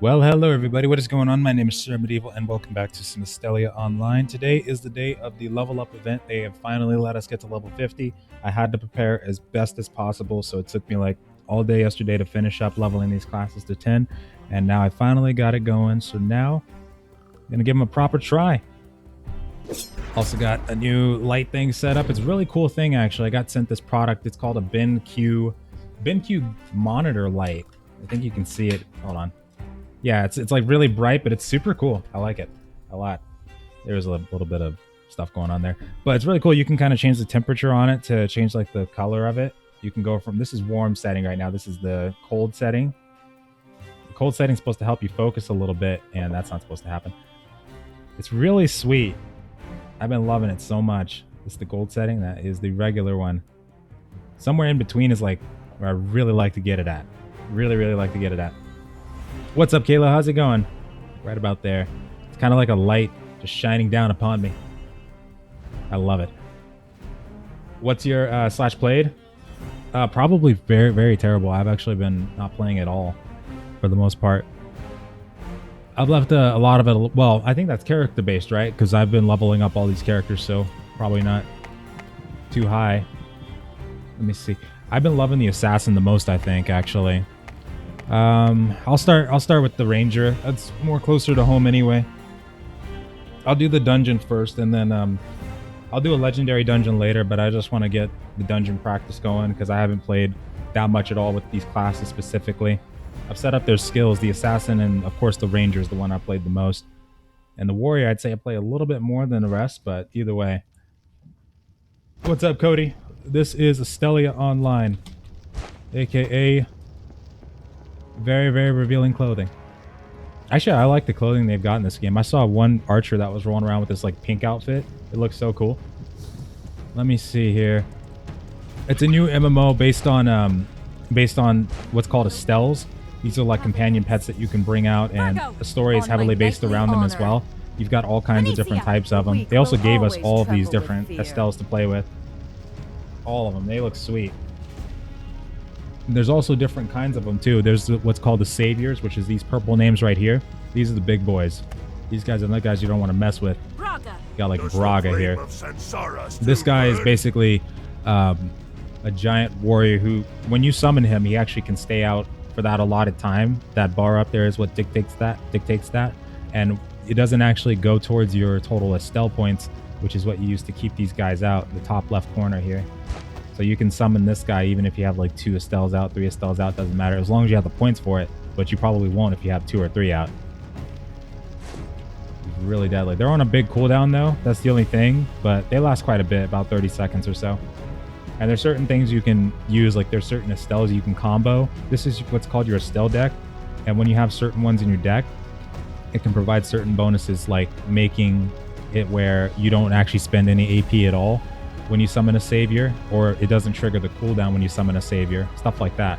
Well, hello everybody, what is going on? My name is Sir Medieval and welcome back to some Astellia Online. Today is the day of the level up event. They have finally let us get to level 50. I had to prepare as best as possible, so it took me like all day yesterday to finish up leveling these classes to 10, and now I finally got it going, so now I'm gonna give them a proper try. Also got a new light thing set up. It's a really cool thing actually. I got sent this product. It's called a BenQ monitor light. I think you can see it. Hold on. Yeah, it's like really bright, but it's super cool. I like it a lot. There's a little bit of stuff going on there, but it's really cool. You can kind of change the temperature on it to change like the color of it. You can go from, this is warm setting right now. This is the cold setting. The cold setting is supposed to help you focus a little bit, and that's not supposed to happen. It's really sweet. I've been loving it so much. This is the gold setting. That is the regular one. Somewhere in between is like where I really like to get it at. Really like to get it at. What's up, Kayla? How's it going? Right about there. It's kind of like a light just shining down upon me. I love it. What's your slash played? Probably very terrible. I've actually been not playing at all for the most part. I've left a lot of it. Well, I think that's character based, right? Because I've been leveling up all these characters, so probably not too high. Let me see. I've been loving the assassin the most, I think, actually. I'll start with the ranger. That's more closer to home anyway. I'll do the dungeon first, and then I'll do a legendary dungeon later, but I just want to get the dungeon practice going because I haven't played that much at all with these classes specifically. I've set up their skills. The assassin and of course the ranger is the one I played the most, and the warrior I'd say I play a little bit more than the rest, but either way. What's up, Cody? This is Astellia Online, aka very revealing clothing. Actually, I like the clothing they've got in this game. I saw one archer that was rolling around with this like pink outfit. It looks so cool. Let me see here. It's a new MMO based on what's called Astells. These are like companion pets that you can bring out, and the story is heavily based around them as well. You've got all kinds of different types of them. They also gave us all of these different Astells to play with. All of them. They look sweet. There's also different kinds of them too. There's what's called the saviors, which is these purple names right here. These are the big boys. These guys are the guys you don't want to mess with. You got like Braga here. This guy is basically a giant warrior who, when you summon him, he actually can stay out for that allotted time. That bar up there is what dictates that. And it doesn't actually go towards your total Astell points, which is what you use to keep these guys out, the top left corner here. So you can summon this guy even if you have like 2 Astells out, 3 Astells out, doesn't matter, as long as you have the points for it, but you probably won't if you have 2 or 3 out. It's really deadly. They're on a big cooldown though, that's the only thing, but they last quite a bit, about 30 seconds or so. And there's certain things you can use, like there's certain Astells you can combo. This is what's called your Astell deck, and when you have certain ones in your deck, it can provide certain bonuses, like making it where you don't actually spend any AP at all when you summon a savior, or it doesn't trigger the cooldown when you summon a savior, stuff like that.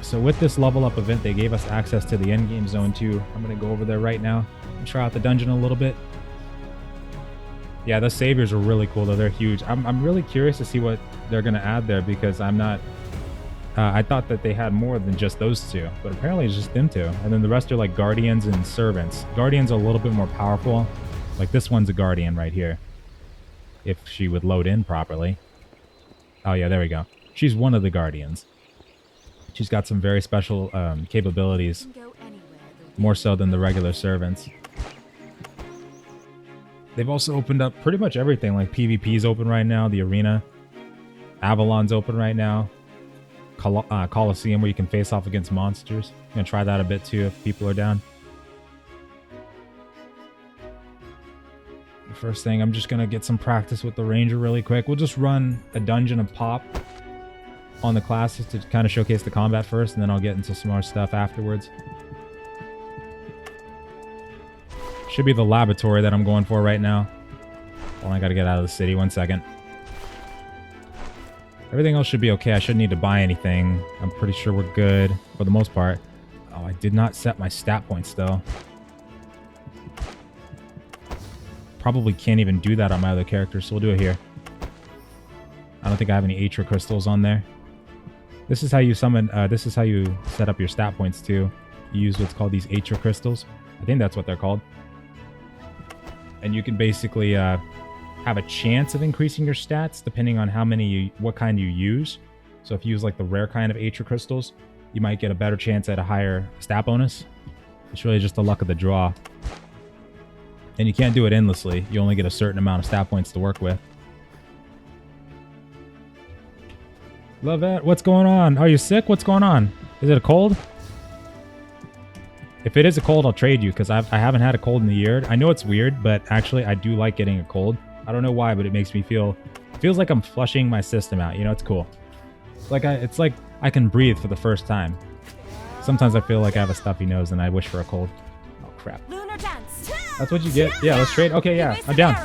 So with this level up event, they gave us access to the endgame zone too. I'm going to go over there right now and try out the dungeon a little bit. Yeah, the saviors are really cool though. They're huge. I'm really curious to see what they're going to add there, because I'm not... I thought that they had more than just those two, but apparently it's just them two. And then the rest are like guardians and servants. Guardians are a little bit more powerful. Like this one's a guardian right here, if she would load in properly. Oh yeah, there we go. She's one of the guardians. She's got some very special capabilities, more so than the regular servants. They've also opened up pretty much everything, like PvP's open right now, the arena. Avalon's open right now. Coliseum, where you can face off against monsters. I'm gonna try that a bit too if people are down. First thing, I'm just going to get some practice with the ranger really quick. We'll just run a dungeon of pop on the classes to kind of showcase the combat first, and then I'll get into some more stuff afterwards. Should be the laboratory that I'm going for right now. Well, I got to get out of the city. 1 second. Everything else should be okay. I shouldn't need to buy anything. I'm pretty sure we're good for the most part. Oh, I did not set my stat points though. Probably can't even do that on my other characters, so we'll do it here. I don't think I have any Atra crystals on there. This is how you summon, this is how you set up your stat points too. You use what's called these Atra crystals. I think that's what they're called. And you can basically have a chance of increasing your stats depending on what kind you use. So if you use like the rare kind of Atra crystals, you might get a better chance at a higher stat bonus. It's really just the luck of the draw. And you can't do it endlessly. You only get a certain amount of stat points to work with. Love it. What's going on? Are you sick? What's going on? Is it a cold? If it is a cold, I'll trade you because I haven't had a cold in a year. I know it's weird, but actually I do like getting a cold. I don't know why, but it makes me it feels like I'm flushing my system out. You know, it's cool. It's like I can breathe for the first time. Sometimes I feel like I have a stuffy nose and I wish for a cold. Oh crap. That's what you get. Yeah, let's trade. Okay, yeah, I'm down.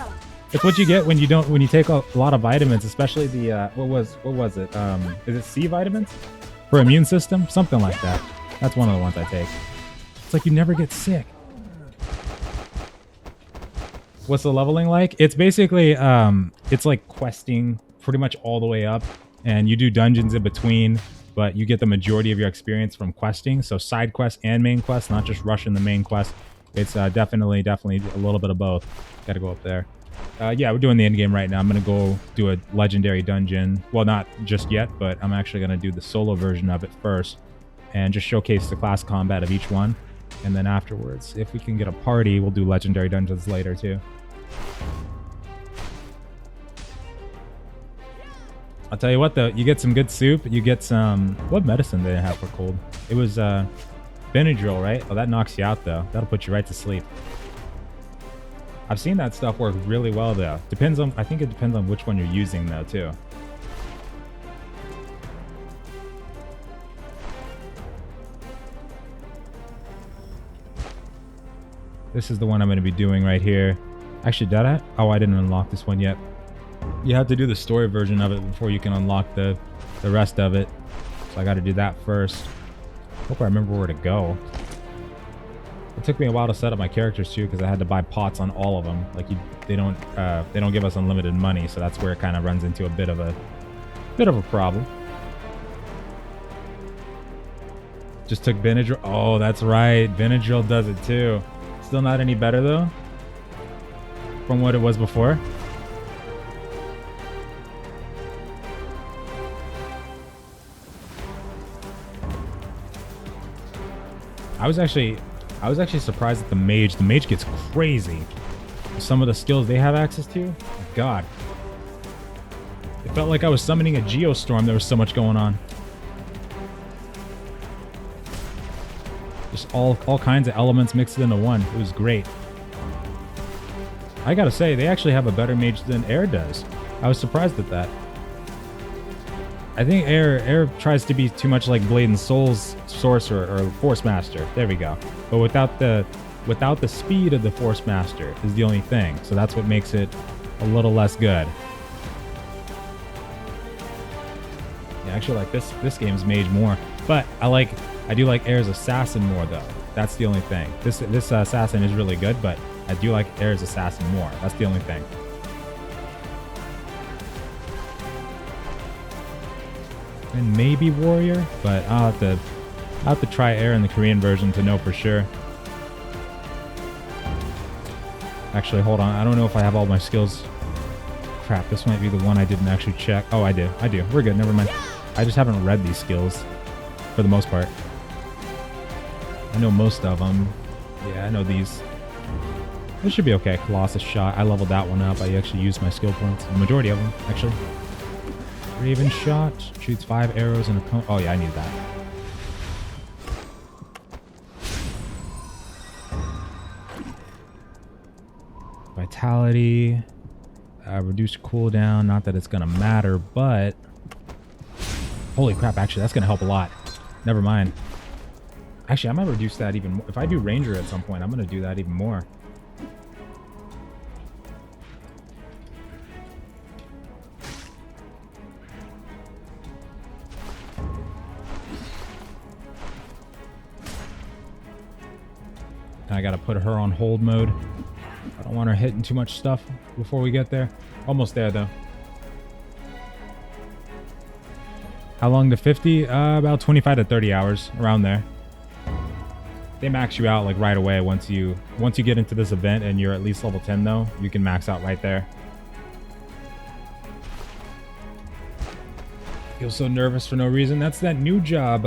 It's what you get when you take a lot of vitamins, especially the what was it? Is it C vitamins for immune system? Something like that. That's one of the ones I take. It's like you never get sick. What's the leveling like? It's basically it's like questing pretty much all the way up, and you do dungeons in between, but you get the majority of your experience from questing. So side quests and main quests, not just rushing the main quest. It's definitely a little bit of both. Gotta go up there. Yeah, we're doing the end game right now. I'm gonna go do a legendary dungeon. Well, not just yet, but I'm actually gonna do the solo version of it first and just showcase the class combat of each one. And then afterwards, if we can get a party, we'll do legendary dungeons later too. I'll tell you what though, you get some good soup. You get some... What medicine did they have for cold? It was Benadryl, right? Oh, that knocks you out though. That'll put you right to sleep. I've seen that stuff work really well though. I think it depends on which one you're using though too. This is the one I'm going to be doing right here. Actually, did I? Oh, I didn't unlock this one yet. You have to do the story version of it before you can unlock the rest of it. So I got to do that first. Hope I remember where to go. It took me a while to set up my characters too, because I had to buy pots on all of them. Like they don't give us unlimited money, so that's where it kind of runs into a bit of a problem. Just took Benadryl. Oh, that's right. Benadryl does it too. Still not any better though from what it was before. I was actually surprised at the Mage. The Mage gets crazy. Some of the skills they have access to. God. It felt like I was summoning a geostorm. There was so much going on. Just all kinds of elements mixed into one. It was great. I gotta say, they actually have a better mage than Air does. I was surprised at that. I think Air tries to be too much like Blade and Soul's Sorcerer or Force Master. There we go. But without the speed of the Force Master is the only thing. So that's what makes it a little less good. Yeah, I actually like this game's Mage more. But I do like Air's Assassin more though. That's the only thing. This Assassin is really good, but I do like Air's Assassin more. That's the only thing. And maybe Warrior, but I'll have to try Air in the Korean version to know for sure. Actually, hold on. I don't know if I have all my skills. Crap, this might be the one I didn't actually check. Oh, I do. We're good. Never mind. I just haven't read these skills for the most part. I know most of them. Yeah, I know these. This should be okay. Colossus Shot. I leveled that one up. I actually used my skill points. The majority of them, actually. Raven Shot. Shoots 5 arrows in a cone. Oh, yeah, I need that. Vitality. Reduced cooldown. Not that it's going to matter, but... Holy crap, actually, that's going to help a lot. Never mind. Actually, I might reduce that even more. If I do Ranger at some point, I'm going to do that even more. I got to put her on hold mode. I don't want her hitting too much stuff before we get there. Almost there, though. How long to 50? About 25 to 30 hours, around there. they max you out like right away. Once you get into this event and you're at least level 10 though, you can max out right there. Feel so nervous for no reason. That's that new job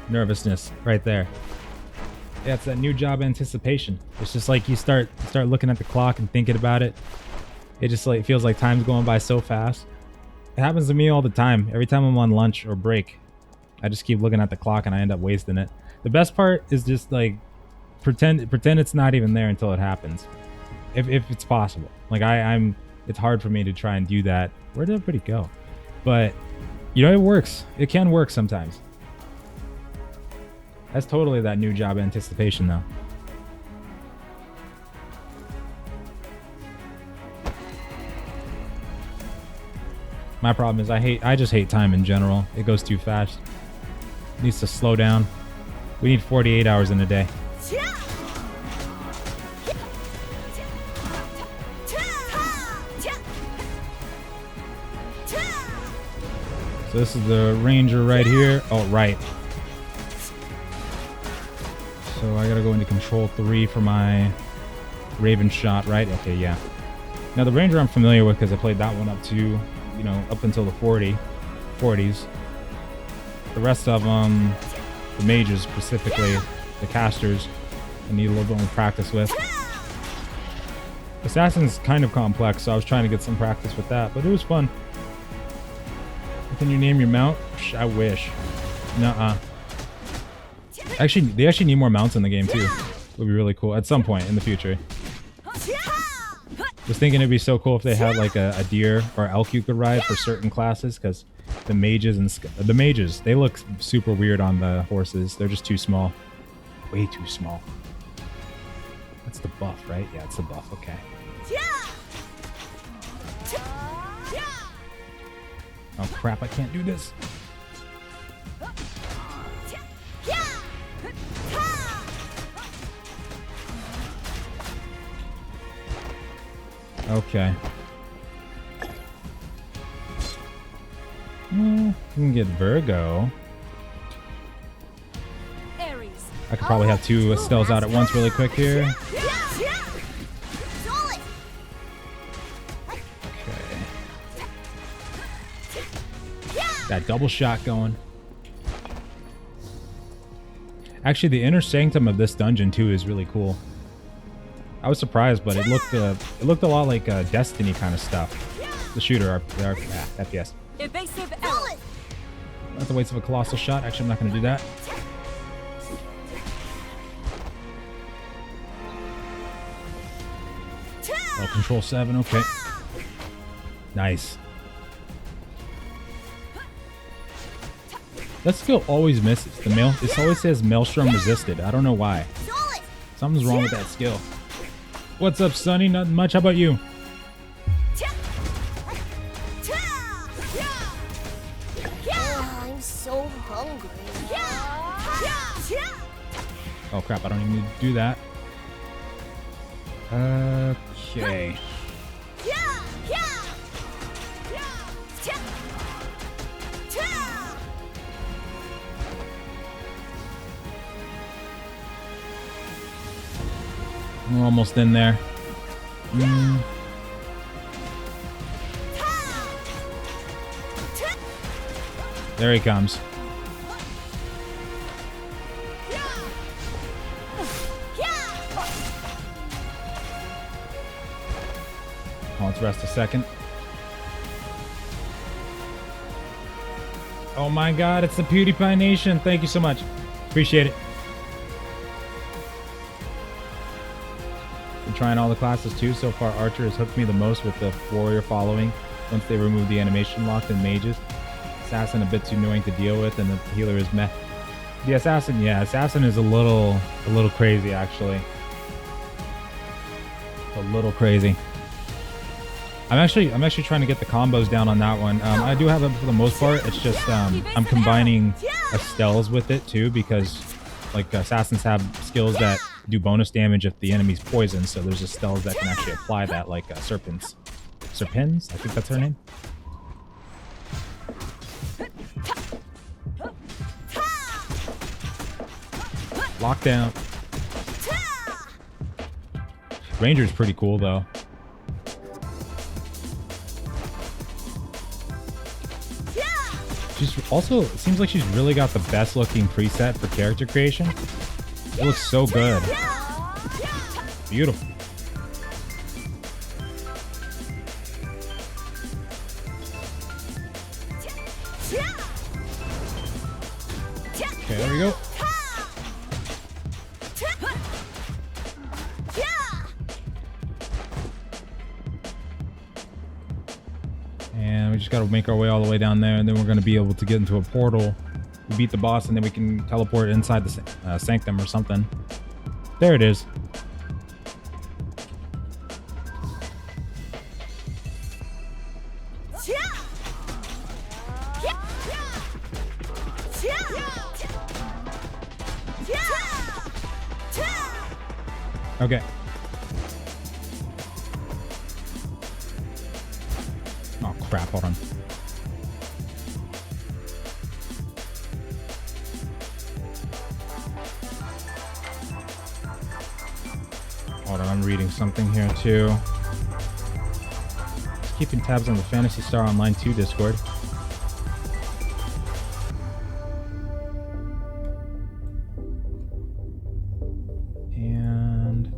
nervousness right there. Yeah, it's that new job anticipation. It's just like you start looking at the clock and thinking about it. It just like feels like time's going by so fast. It happens to me all the time. Every time I'm on lunch or break, I just keep looking at the clock and I end up wasting it. The best part is just like pretend it's not even there until it happens, if it's possible. Like it's hard for me to try and do that. Where did everybody go? But you know, it works. It can work sometimes. That's totally that new job anticipation though. My problem is I just hate time in general. It goes too fast. It needs to slow down. We need 48 hours in a day. So this is the ranger right here. Oh, right. So I gotta go into control 3 for my Raven shot, right? Okay, yeah. Now the ranger I'm familiar with because I played that one up to, you know, up until the 40s. The rest of them, the mages specifically, the casters, I need a little bit more practice with. Assassin's kind of complex, so I was trying to get some practice with that, but it was fun. Can you name your mount? I wish. Nuh-uh. Actually, they actually need more mounts in the game too. It would be really cool at some point in the future. Was thinking it'd be so cool if they had like a deer or elk you could ride for certain classes, because the mages, they look super weird on the horses. They're just too small. Way too small. That's the buff, right? Yeah, it's the buff. Okay. Oh crap, I can't do this. Okay. We can get Virgo. I could probably have 2 Astells out at once really quick here. That double shot going. Actually, the inner sanctum of this dungeon too is really cool. I was surprised, but it looked a lot like Destiny kind of stuff. The shooter, FPS. Not the waste of a colossal shot. Actually, I'm not going to do that. Oh, control 7. Okay. Nice. That skill always misses. It always says Maelstrom resisted. I don't know why. Something's wrong with that skill. What's up, Sonny? Nothing much. How about you? I'm so hungry. Oh crap, I don't even need to do that. Okay. We're almost in there. There he comes. Oh, let's rest a second. Oh my god, it's the PewDiePie Nation. Thank you so much. Appreciate it. Been trying all the classes too. So far, Archer has hooked me the most with the warrior following once they remove the animation locked in mages. Assassin a bit too annoying to deal with, and the healer is meh. The assassin, yeah, assassin is a little crazy actually. A little crazy. I'm actually trying to get the combos down on that one. I do have it for the most part. It's just I'm combining Astells with it too, because like assassins have skills that do bonus damage if the enemy's poisoned. So there's Astells that can actually apply that, like Serpens. Serpens? I think that's her name. Lockdown. Ranger's pretty cool though. She's also, it seems like she's really got the best looking preset for character creation. It looks so good. Beautiful. Okay, there we go. And we just gotta make our way all the way down there, and then we're gonna be able to get into a portal. We beat the boss, and then we can teleport inside the sanctum or something. There it is. Okay. Oh crap, hold on. Hold on, I'm reading something here too. Just keeping tabs on the Phantasy Star Online 2 Discord. And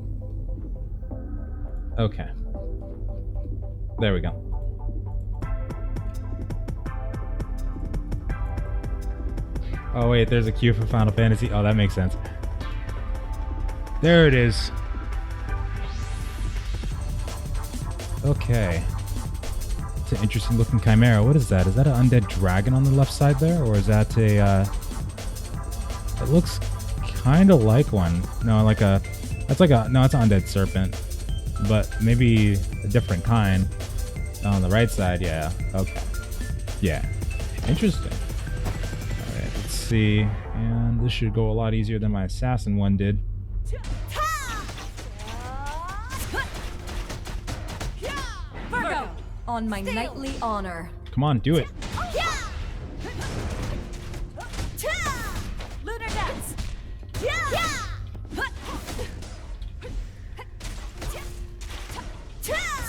okay. There we go. Oh wait, there's a queue for Final Fantasy. Oh, that makes sense. There it is. Okay. It's an interesting looking chimera. What is that? Is that an undead dragon on the left side there? Or is that a, it looks kind of like one. No, like a, that's like a, no, it's an undead serpent. But maybe a different kind. On the right side, yeah. Okay. Yeah. Interesting. Alright, let's see. And this should go a lot easier than my assassin one did. On my knightly honor. Come on, do it. Lunar dance.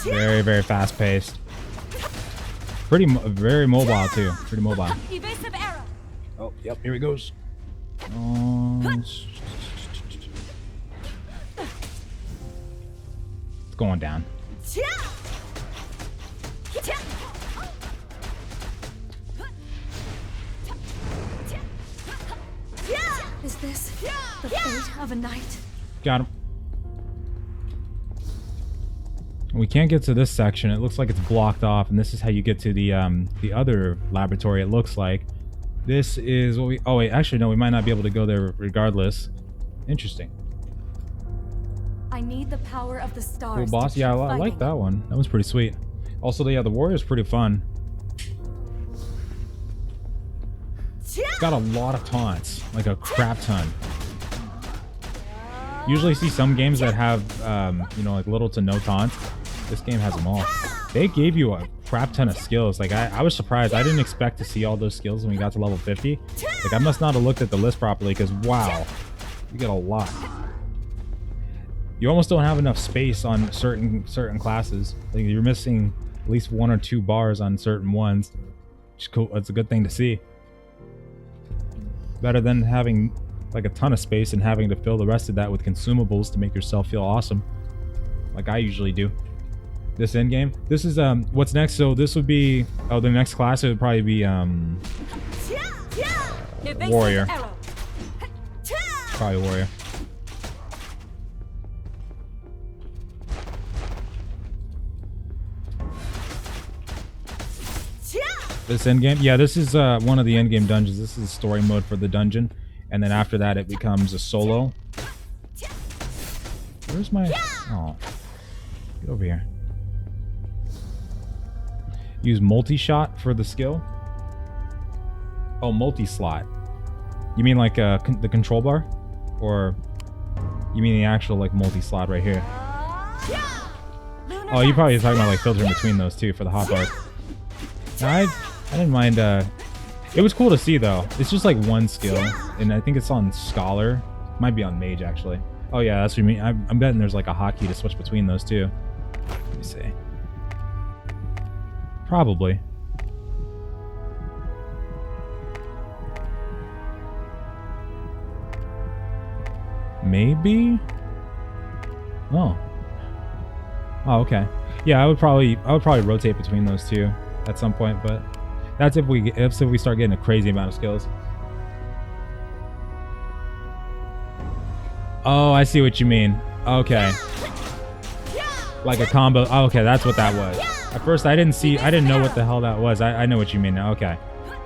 Very, very fast paced. Very mobile too. Pretty mobile. Evasive arrow. Oh, yep, here he goes. It's going down. Is this the fate of a knight? Got him. We can't get to this section. It looks like it's blocked off, and this is how you get to the other laboratory. It looks like this is what we. Oh wait, actually no, we might not be able to go there regardless. Interesting. I need the power of the stars. Cool boss. Yeah, I like that one. That was pretty sweet. Also, yeah, the warrior's pretty fun. It's got a lot of taunts, like a crap ton. Usually see some games that have, you know, like little to no taunts. This game has them all. They gave you a crap ton of skills. Like, I was surprised. I didn't expect to see all those skills when we got to level 50. Like, I must not have looked at the list properly because, wow, you get a lot. You almost don't have enough space on certain classes. Like, you're missing at least 1 or 2 bars on certain ones. Which is cool. That's a good thing to see. Better than having like a ton of space and having to fill the rest of that with consumables to make yourself feel awesome, like I usually do. This endgame. This is what's next. So this would be, oh, the next class it would probably be warrior. Probably warrior. This endgame, yeah, this is one of the endgame dungeons. This is story mode for the dungeon, and then after that it becomes a solo. Where's my, oh, get over here. Use multi-shot for the skill. Oh, multi-slot. You mean like the control bar, or you mean the actual like multi-slot right here? Oh, you probably talking about like filtering between those two for the hotbars. I didn't mind. It was cool to see though. It's just like one skill, and I think it's on Scalar. Might be on Mage actually. Oh yeah, that's what you mean. I'm betting there's like a hotkey to switch between those two. Let me see. Probably. Maybe? Oh. Oh, okay. Yeah, I would probably rotate between those two at some point, but that's if we start getting a crazy amount of skills. Oh, I see what you mean. Okay. Like a combo. Oh, okay, that's what that was. At first I didn't know what the hell that was. I know what you mean now. Okay.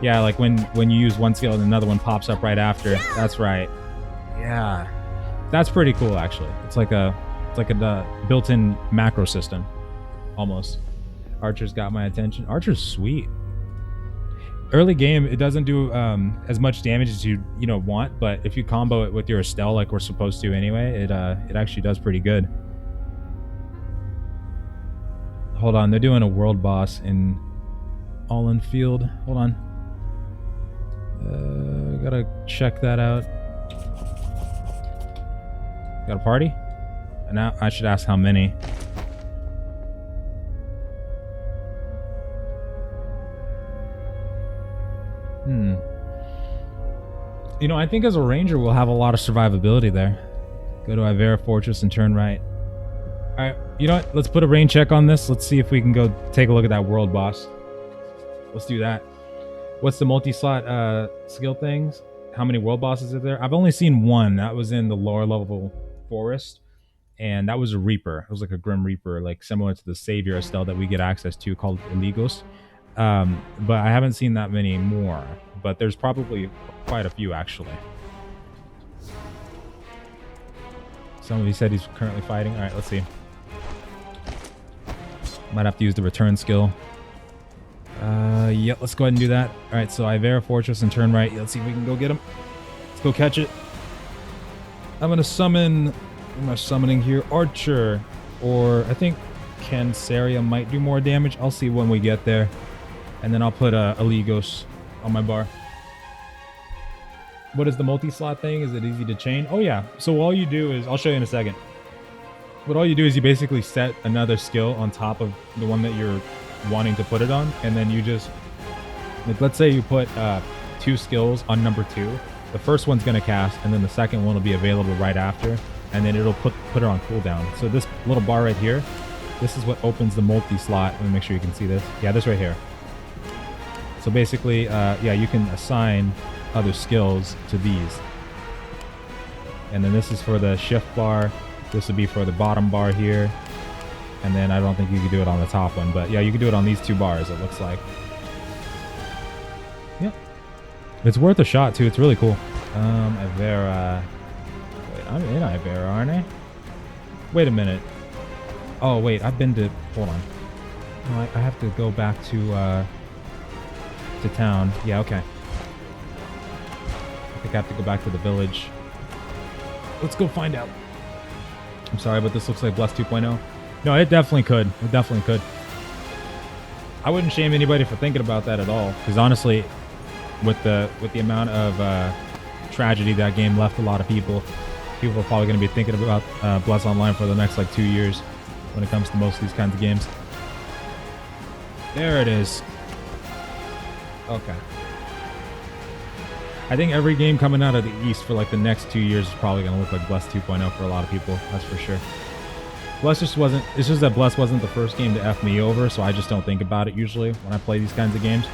Yeah, like when you use one skill and another one pops up right after. That's right. Yeah. That's pretty cool actually. It's like a built-in macro system almost. Archer's got my attention. Archer's sweet. Early game, it doesn't do as much damage as you want, but if you combo it with your Astell like we're supposed to anyway, it actually does pretty good. Hold on, they're doing a world boss in All in Field. Hold on. Gotta check that out. Got a party? And now I should ask how many. You know, I think as a ranger we'll have a lot of survivability there. Go to Ivera Fortress and turn right. Alright, you know what? Let's put a rain check on this. Let's see if we can go take a look at that world boss. Let's do that. What's the multi-slot skill things? How many world bosses are there? I've only seen one. That was in the lower level forest. And that was a Reaper. It was like a Grim Reaper, like similar to the Savior Astell that we get access to called Eligos. But I haven't seen that many more. But there's probably quite a few, actually. Somebody said he's currently fighting. All right, let's see. Might have to use the return skill. Yeah, let's go ahead and do that. All right, so Ivera Fortress and turn right. Let's see if we can go get him. Let's go catch it. I'm going to summon... What am I summoning here? Archer. Or I think Canceria might do more damage. I'll see when we get there. And then I'll put Eligos on my bar. What is the multi-slot thing? Is it easy to chain? Oh yeah. So all you do is, I'll show you in a second. What all you do is you basically set another skill on top of the one that you're wanting to put it on. And then you just, like, let's say you put 2 skills on number 2. The first one's going to cast, and then the second one will be available right after. And then it'll put it on cooldown. So this little bar right here, this is what opens the multi-slot. Let me make sure you can see this. Yeah, this right here. So basically, yeah, you can assign other skills to these. And then this is for the shift bar. This would be for the bottom bar here. And then I don't think you can do it on the top one. But yeah, you can do it on these 2 bars, it looks like. Yep. It's worth a shot, too. It's really cool. Ivera... Wait, I'm in Ivera, aren't I? Wait a minute. Oh, wait, I've been to... Hold on. No, I have to go back to town. Yeah, okay. I think I have to go back to the village. Let's go find out. I'm sorry, but this looks like Bless 2.0. No, it definitely could. It definitely could. I wouldn't shame anybody for thinking about that at all. Because honestly, with the amount of tragedy that game left a lot of people are probably going to be thinking about Bless Online for the next like 2 years when it comes to most of these kinds of games. There it is. Okay. I think every game coming out of the East for like the next 2 years is probably going to look like Bless 2.0 for a lot of people. That's for sure. Bless just wasn't... It's just that Bless wasn't the first game to F me over, so I just don't think about it usually when I play these kinds of games.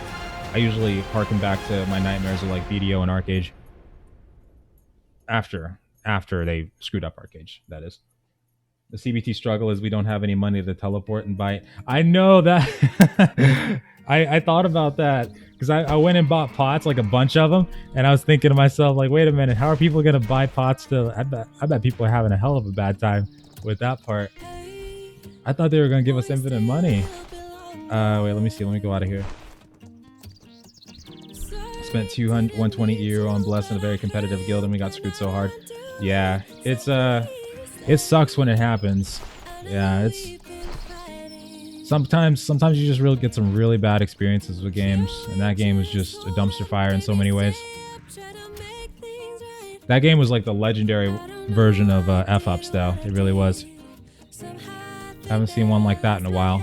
I usually harken back to my nightmares of like BDO and Arcade. After they screwed up Arcade, that is. The CBT struggle is we don't have any money to teleport and buy... I know that... I thought about that because I went and bought pots, like a bunch of them, and I was thinking to myself, like, wait a minute, how are people gonna buy pots still? I bet people are having a hell of a bad time with that part. I thought they were gonna give us infinite money. Wait, let me see. Let me go out of here. Spent 120 euro on Bless in a very competitive guild, and we got screwed so hard. Yeah, it's it sucks when it happens. Yeah, it's. Sometimes you just really get some really bad experiences with games, and that game was just a dumpster fire in so many ways. That game was like the legendary version of F-Ups, though. It really was. Haven't seen one like that in a while.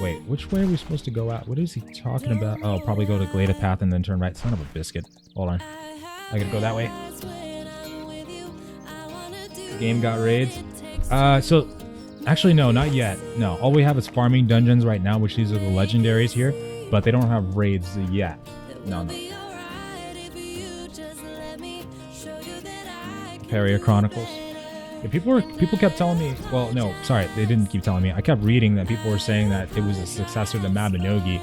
Wait, which way are we supposed to go out? What is he talking about? Oh, probably go to Glada Path and then turn right. Son of a biscuit. Hold on. I gotta go that way. Game got raids. So, actually, no, not yet. No, all we have is farming dungeons right now, which these are the legendaries here, but they don't have raids yet. No. Paria Chronicles. Yeah, people kept telling me, well, no, sorry, they didn't keep telling me. I kept reading that people were saying that it was a successor to Mabinogi.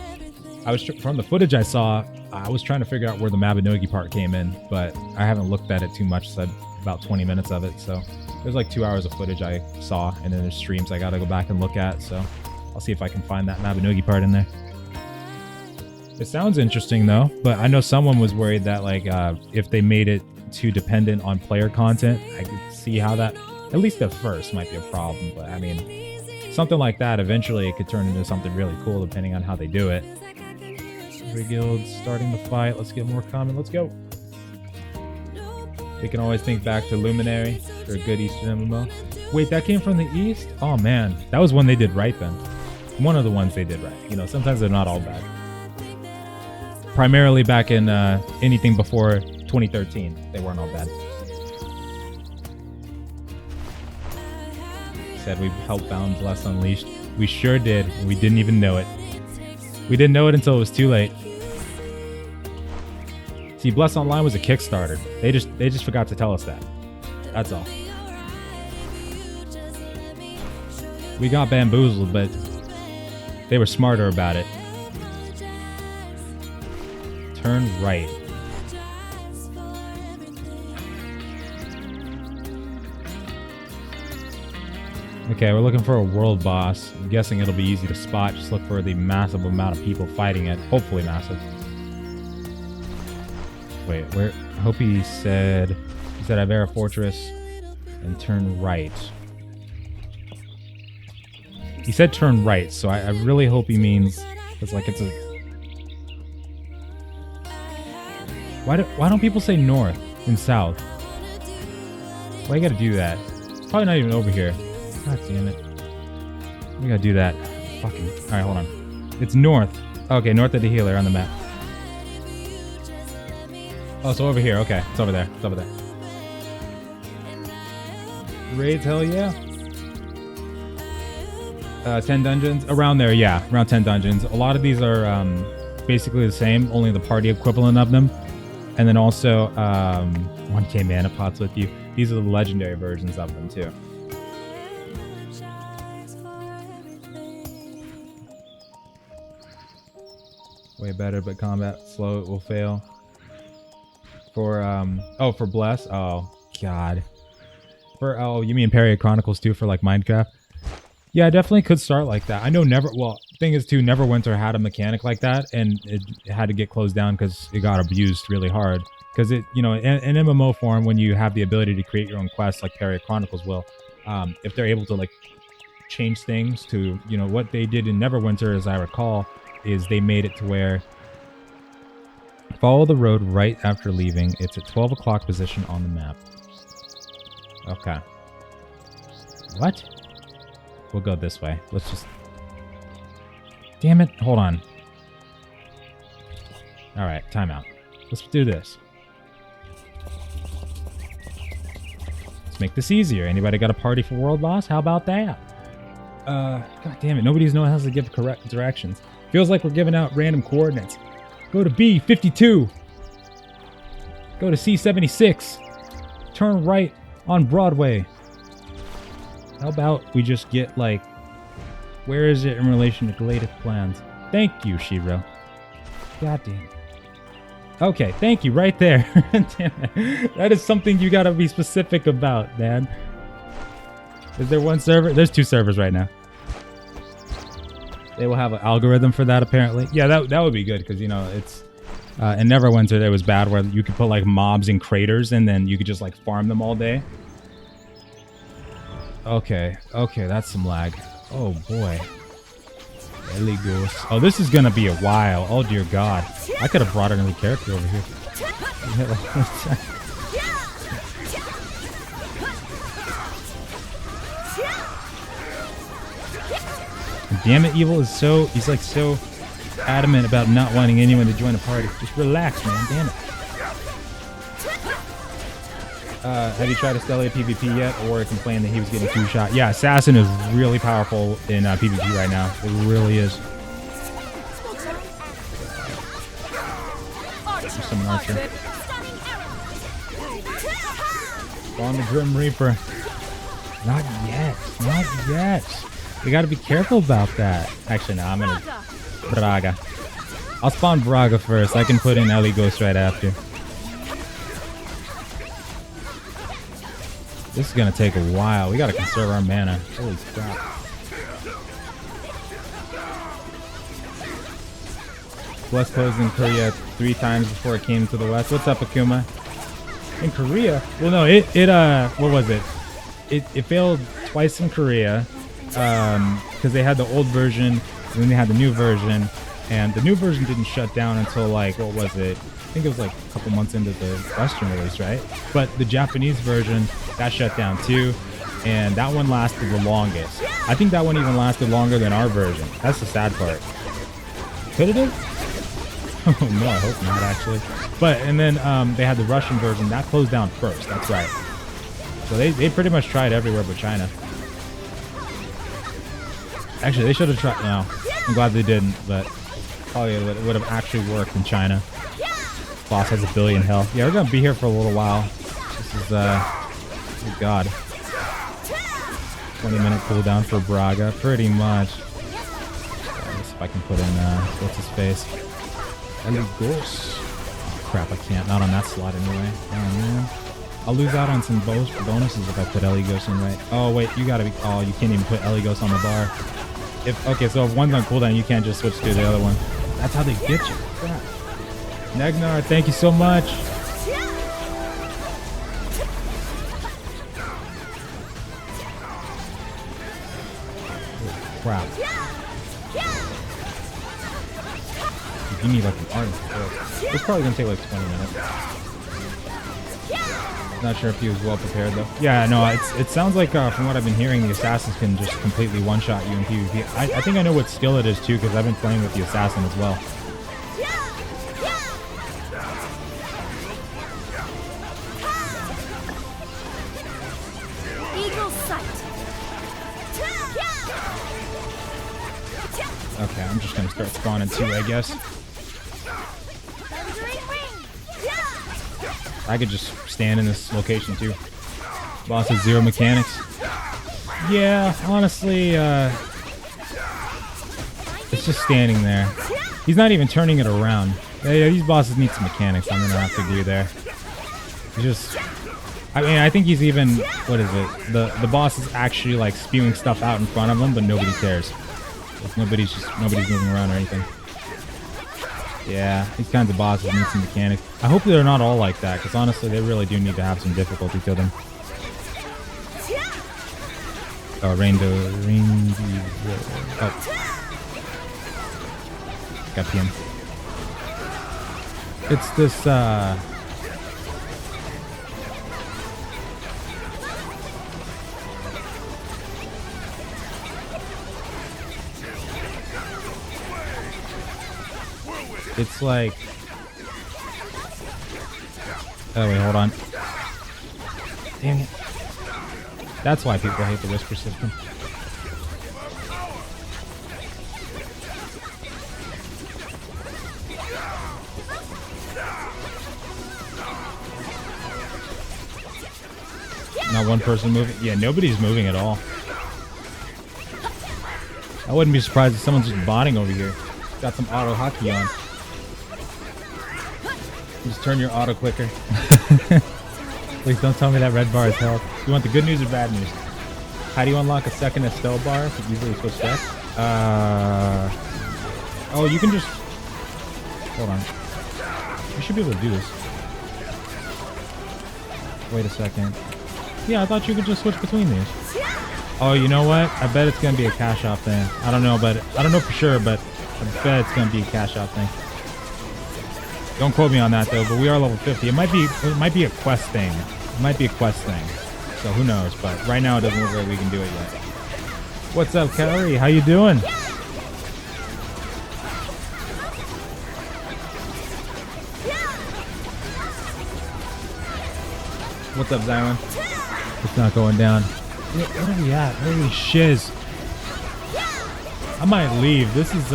From the footage I saw, I was trying to figure out where the Mabinogi part came in, but I haven't looked at it too much, so about 20 minutes of it, so there's like 2 hours of footage I saw, and then there's streams I gotta go back and look at, so I'll see if I can find that Mabinogi part in there. It sounds interesting though, but I know someone was worried that like if they made it too dependent on player content, I could see how that, at least at first, might be a problem, but I mean, something like that, eventually it could turn into something really cool depending on how they do it. Every guild starting the fight, let's get more common, let's go. We can always think back to Luminary for a good Eastern MMO. Wait, that came from the East? Oh man, that was one they did right then. One of the ones they did right. You know, sometimes they're not all bad. Primarily back in anything before 2013, they weren't all bad. Said we helped bound Bless Unleashed. We sure did, and we didn't even know it. We didn't know it until it was too late. See, Bless Online was a Kickstarter. They just forgot to tell us that. That's all. We got bamboozled, but they were smarter about it. Turn right. Okay, we're looking for a world boss. I'm guessing it'll be easy to spot. Just look for the massive amount of people fighting it. Hopefully massive. Wait, where? I hope he said Ivera Fortress and turn right. He said turn right, so I really hope he means it's like it's a. Why don't people say north and south? Why you gotta do that? It's probably not even over here. God damn it. We gotta do that. Fucking. Alright, hold on. It's north. Okay, north of the healer on the map. Oh, so over here. Okay, it's over there. It's over there. Raids, hell yeah. 10 dungeons. Around there, yeah. Around 10 dungeons. A lot of these are basically the same, only the party equivalent of them. And then also 1K mana pots with you. These are the legendary versions of them too. Way better, but combat slow, it will fail. For for Bless. Oh god. You mean Paria Chronicles too for like Minecraft? Yeah, I definitely could start like that. I know thing is too, Neverwinter had a mechanic like that, and it had to get closed down because it got abused really hard. Because it, you know, in MMO form, when you have the ability to create your own quests like Paria Chronicles will, if they're able to like change things to, you know, what they did in Neverwinter, as I recall, is they made it to where follow the road right after leaving. It's a 12 o'clock position on the map. Okay. What? We'll go this way. Let's just... Damn it. Hold on. Alright, timeout. Let's do this. Let's make this easier. Anybody got a party for World Boss? How about that? God damn it. Nobody's known how to give correct directions. Feels like we're giving out random coordinates. Go to B52. Go to C76. Turn right on Broadway. How about we just get, like, where is it in relation to Gladiath plans? Thank you, Shiro. God damn it. Okay, thank you, right there. Damn it. That is something you gotta be specific about, man. Is there one server? There's 2 servers right now. They will have an algorithm for that, apparently. Yeah, that would be good, because, you know, it's... in Neverwinter, there was bad where you could put, like, mobs in craters, and then you could just, like, farm them all day. Okay, that's some lag. Oh, boy. There he goes. Oh, this is gonna be a while. Oh, dear God. I could have brought another character over here. damn it, Evil is he's like so adamant about not wanting anyone to join a party. Just relax, man. Damn it. Have you tried Astellia PvP yet, or complained that he was getting 2-shot? Yeah, Assassin is really powerful in PvP right now. It really is. There's some archer. On the Grim Reaper. Not yet. Not yet. We gotta be careful about that. Actually, no, I'm gonna... Braga. I'll spawn Braga first. I can put in Ellie Ghost right after. This is gonna take a while. We gotta conserve our mana. Holy crap. Bless closed in Korea 3 times before it came to the West. What's up, Akuma? In Korea? Well, no, what was it? It failed twice in Korea because they had the old version and then they had the new version, and the new version didn't shut down until like, what was it? I think it was like a couple months into the Western release, right? But the Japanese version, that shut down too, and that one lasted the longest. I think that one even lasted longer than our version. That's the sad part. Could it have? Oh no, I hope not actually. But, and then they had the Russian version, that closed down first, that's right. So they pretty much tried everywhere but China. Actually, they should have tried, no, I'm glad they didn't, but probably it would have actually worked in China. Boss has 1 billion health. Yeah, we're gonna be here for a little while. This is, oh god. 20-minute cooldown for Braga, pretty much. Let's see if I can put in, what's his face? Eligos. Oh crap, I can't. Not on that slot anyway. Oh man. I'll lose out on some bonuses if I put Eligos in right. Oh wait, you gotta be. Oh, you can't even put Eligos on the bar. Okay, so if one's on cooldown, you can't just switch to the other one. That's how they get you. Crap. Negnar, thank you so much. Oh, crap. You need like an artist. It's probably gonna take like 20 minutes. Not sure if he was well prepared though. Yeah, no, it sounds like from what I've been hearing, the assassins can just completely one-shot you in PvP. I think I know what skill it is too, because I've been playing with the assassin as well. Okay, I'm just gonna start spawning too, I guess. I could just stand in this location too. Boss has 0 mechanics. Yeah, honestly, it's just standing there. He's not even turning it around. Yeah, these bosses need some mechanics. I'm gonna have to agree there. He's just, I mean, I think he's even, what is it? The boss is actually like spewing stuff out in front of him, but nobody cares. Like, nobody's moving around or anything. Yeah, these kinds of bosses need some mechanics. I hope they're not all like that, because honestly, they really do need to have some difficulty to them. Oh, oh. Got him. It's this, it's like... Oh, wait, hold on. Dang it. That's why people hate the whisper system. Not one person moving? Yeah, nobody's moving at all. I wouldn't be surprised if someone's just botting over here. Got some auto hockey on. Just turn your auto clicker. Please don't tell me that red bar is health. You want the good news or bad news? How do you unlock a second Astell bar if you usually switch decks? Oh, you can just... Hold on. You should be able to do this. Wait a second. Yeah, I thought you could just switch between these. Oh, you know what? I bet it's going to be a cash out thing. I don't know, but... I don't know for sure, but I bet it's going to be a cash out thing. Don't quote me on that though, but we are level 50. It might be a quest thing. It might be a quest thing. So who knows? But right now it doesn't look like we can do it yet. What's up, Kelly? How you doing? What's up, Zyron? It's not going down. What are we at? Holy shiz. I might leave. This is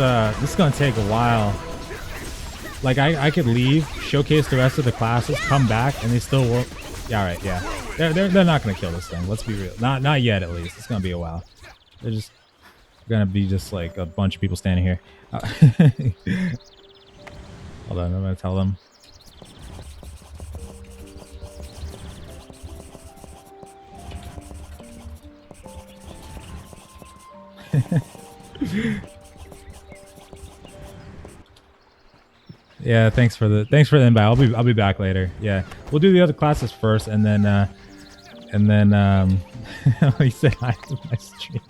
gonna take a while. Like I could leave, showcase the rest of the classes, come back, and they still won't. Yeah, all right, yeah. They're not gonna kill this thing. Let's be real. Not yet, at least. It's gonna be a while. They're just gonna be just like a bunch of people standing here. Hold on, I'm gonna tell them. Yeah, thanks for the invite. I'll be back later. Yeah, we'll do the other classes first, and then he said hi to my stream.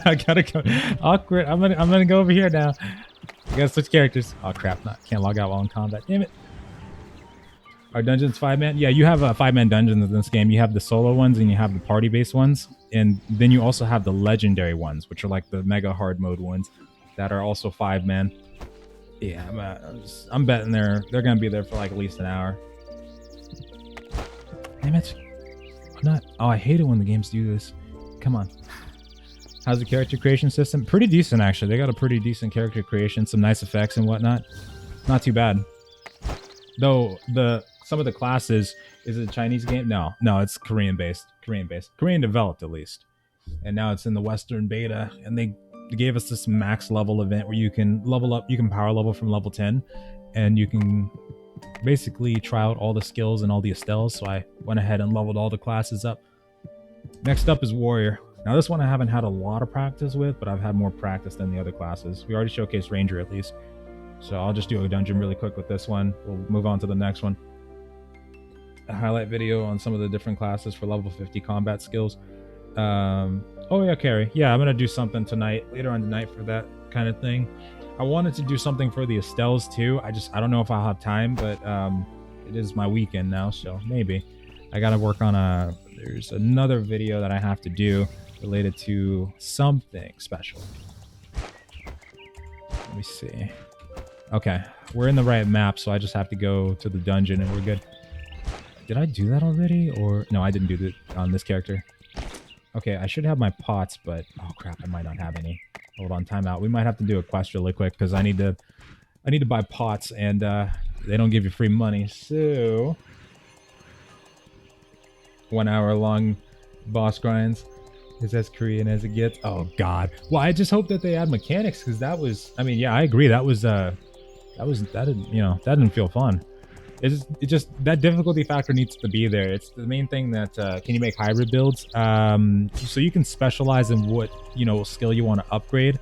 I gotta go. Awkward. I'm gonna go over here now. I gotta switch characters. Oh crap! Can't log out while in combat. Damn it. Our dungeons 5-man? Yeah, you have a 5-man dungeon in this game. You have the solo ones and you have the party-based ones, and then you also have the legendary ones, which are like the mega hard mode ones that are also 5-man. Yeah, I'm betting they're gonna be there for like at least an hour. Damn it! I'm not. Oh, I hate it when the games do this. Come on. How's the character creation system? Pretty decent, actually. They got a pretty decent character creation, some nice effects and whatnot. Not too bad. Though some of the classes, is it a Chinese game? No, it's Korean based. Korean developed at least, and now it's in the Western beta. And they gave us this max level event where you can level up. You can power level from level 10, and you can basically try out all the skills and all the Astells. So I went ahead and leveled all the classes up. Next up is Warrior. Now this one I haven't had a lot of practice with, but I've had more practice than the other classes. We already showcased Ranger at least. So I'll just do a dungeon really quick with this one. We'll move on to the next one. A highlight video on some of the different classes for level 50 combat skills. Oh yeah, Carrie. Yeah, I'm gonna do something tonight, later on tonight for that kind of thing. I wanted to do something for the Astells too. I don't know if I'll have time, but it is my weekend now, so maybe. I gotta work on there's another video that I have to do related to something special. Let me see. Okay, we're in the right map, so I just have to go to the dungeon and we're good. Did I do that already? Or no, I didn't do that on this character. Okay, I should have my pots, but oh crap, I might not have any. Hold on, timeout. We might have to do a quest really quick because I need to buy pots, and they don't give you free money. So 1 hour long boss grinds is as Korean as it gets. Oh god. Well, I just hope that they add mechanics, because that was, I mean, yeah, I agree. That didn't feel fun. It's just that difficulty factor needs to be there. It's the main thing that can you make hybrid builds? So you can specialize in what skill you want to upgrade.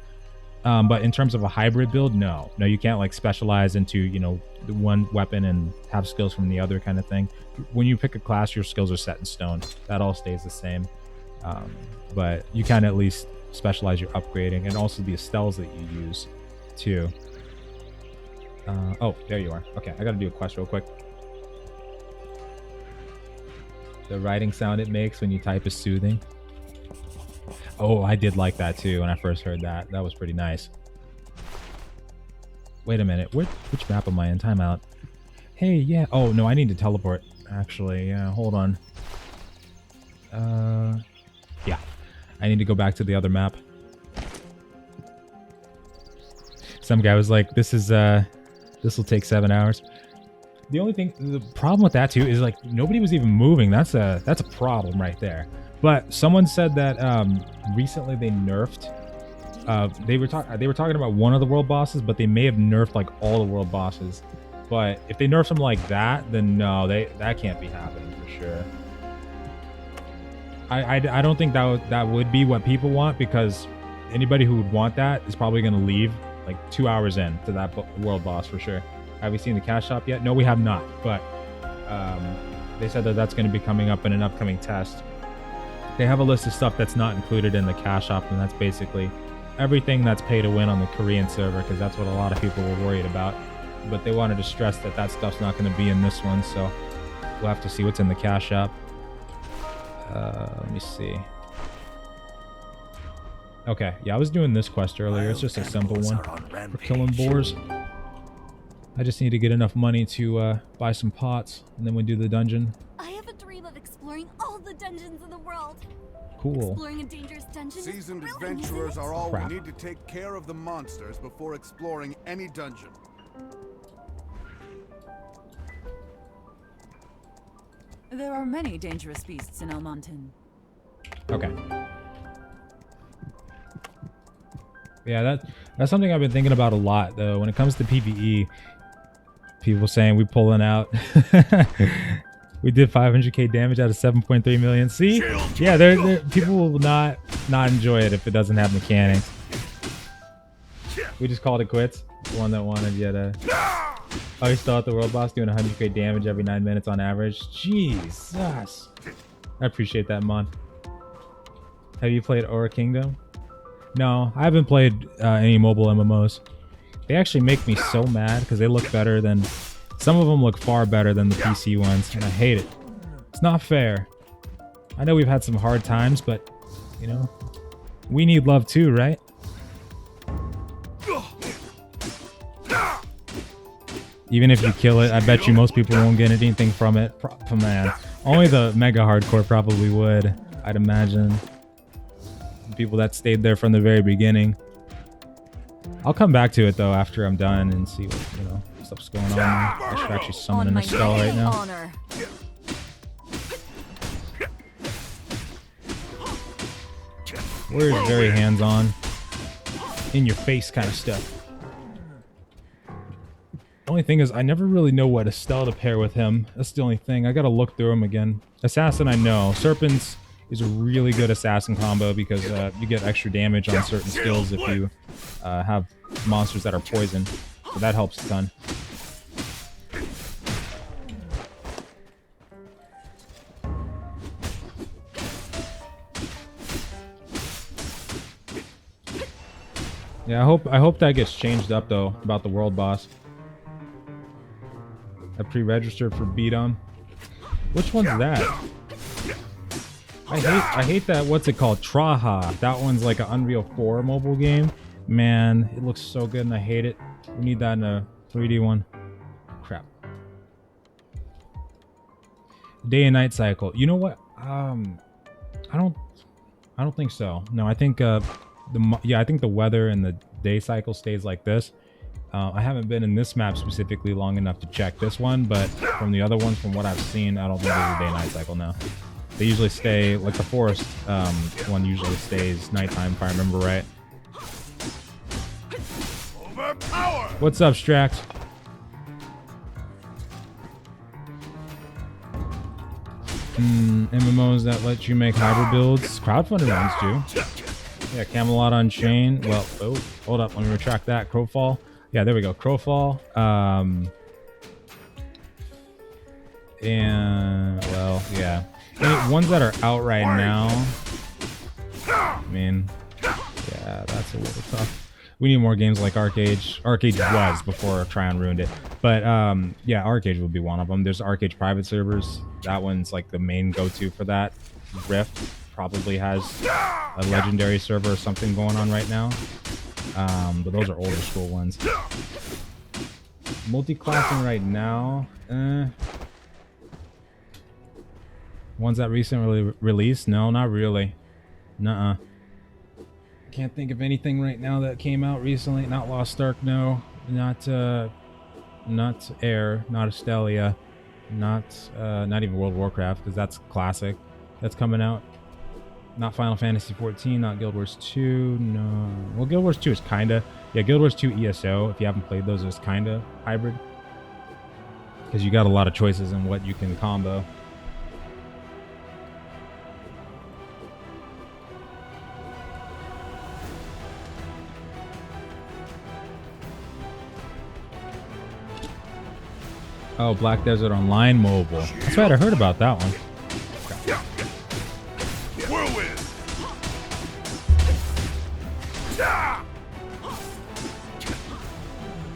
But in terms of a hybrid build, no, you can't like specialize into the one weapon and have skills from the other kind of thing. When you pick a class, your skills are set in stone. That all stays the same. But you can at least specialize your upgrading, and also the Astells that you use too. Oh, there you are. Okay, I gotta do a quest real quick. The writing sound it makes when you type is soothing. Oh, I did like that too when I first heard that. That was pretty nice. Wait a minute. Which map am I in? Timeout. Hey, yeah. Oh, no, I need to teleport. Actually, yeah, hold on. Yeah. I need to go back to the other map. Some guy was like, this will take 7 hours. The problem with that too is like nobody was even moving. That's a problem right there. But someone said that recently they nerfed. They were talking about one of the world bosses, but they may have nerfed like all the world bosses. But if they nerf something like that, then no, that can't be happening for sure. I don't think that would be what people want, because anybody who would want that is probably going to leave like 2 hours in to that world boss for sure. Have we seen the cash shop yet? No, we have not. But they said that that's going to be coming up in an upcoming test. They have a list of stuff that's not included in the cash shop, and that's basically everything that's pay to win on the Korean server, because that's what a lot of people were worried about. But they wanted to stress that stuff's not going to be in this one, so we'll have to see what's in the cash shop. Let me see. Okay, yeah, I was doing this quest earlier. It's just a simple one for killing boars. I just need to get enough money to buy some pots, and then we do the dungeon. I have a dream of exploring all the dungeons in the world. Cool. Exploring a dangerous dungeon. Seasoned is adventurers are all Crap. we need to take care of the monsters before exploring any dungeon. There are many dangerous beasts in El Mountain. Okay. Yeah, that's something I've been thinking about a lot, though. When it comes to PvE, people saying we pulling out. We did 500k damage out of 7.3 million. See? Yeah, people will not enjoy it if it doesn't have mechanics. We just called it quits. The one that wanted you to... Oh, you're still at the world boss doing 100k damage every 9 minutes on average. Jesus. I appreciate that, Mon. Have you played Aura Kingdom? No, I haven't played any mobile MMOs. They actually make me so mad because they look better than... Some of them look far better than the PC ones, and I hate it. It's not fair. I know we've had some hard times, but, you know, we need love too, right? Even if you kill it, I bet you most people won't get anything from it. Man, only the mega hardcore probably would, I'd imagine. People that stayed there from the very beginning. I'll come back to it though after I'm done and see what, you know, stuff's going on. I should actually summon an Astell right now. Honor. We're very hands-on, in your face kind of stuff. The only thing is, I never really know what Astell to pair with him. That's the only thing. I gotta look through him again. Assassin, I know. Serpents is a really good assassin combo because you get extra damage on certain skills if you have monsters that are poisoned. So that helps a ton. Yeah, I hope that gets changed up though about the world boss. I pre-registered for beat 'em. Which one's that? I hate that. What's it called? Traha. That one's like an Unreal 4 mobile game. Man, it looks so good and I hate it. We need that in a 3D one. Crap. Day and night cycle. You know what? I don't think so. No, I think I think the weather and the day cycle stays like this. I haven't been in this map specifically long enough to check this one, but from the other ones, from what I've seen, I don't think there's a day-night cycle now. They usually stay, like the forest one usually stays nighttime, if I remember right. What's up, Strax? MMOs that let you make hybrid builds. Crowdfunded ones do. Yeah, Camelot Unchained. Well, oh, hold up. Let me retract that. Crowfall. Yeah, there we go. Crowfall. And, well, yeah. Any ones that are out right now. I mean, yeah, that's a little tough. We need more games like Arcade. Arcade was before Tryon ruined it. But, yeah, Arcade would be one of them. There's Arcade private servers. That one's like the main go-to for that. Rift probably has a legendary server or something going on right now. But those are older school ones. Multi-classing right now. Ones that recently released? No, not really. Nuh-uh. Can't think of anything right now that came out recently. Not Lost Ark, no. Not Air, not Astellia, not even World of Warcraft, because that's classic. That's coming out. Not Final Fantasy 14, not Guild Wars 2, no. Well, Guild Wars 2 is kinda. Yeah, Guild Wars 2 ESO, if you haven't played those, is kinda hybrid. Because you got a lot of choices in what you can combo. Oh, Black Desert Online mobile. That's right, I heard about that one.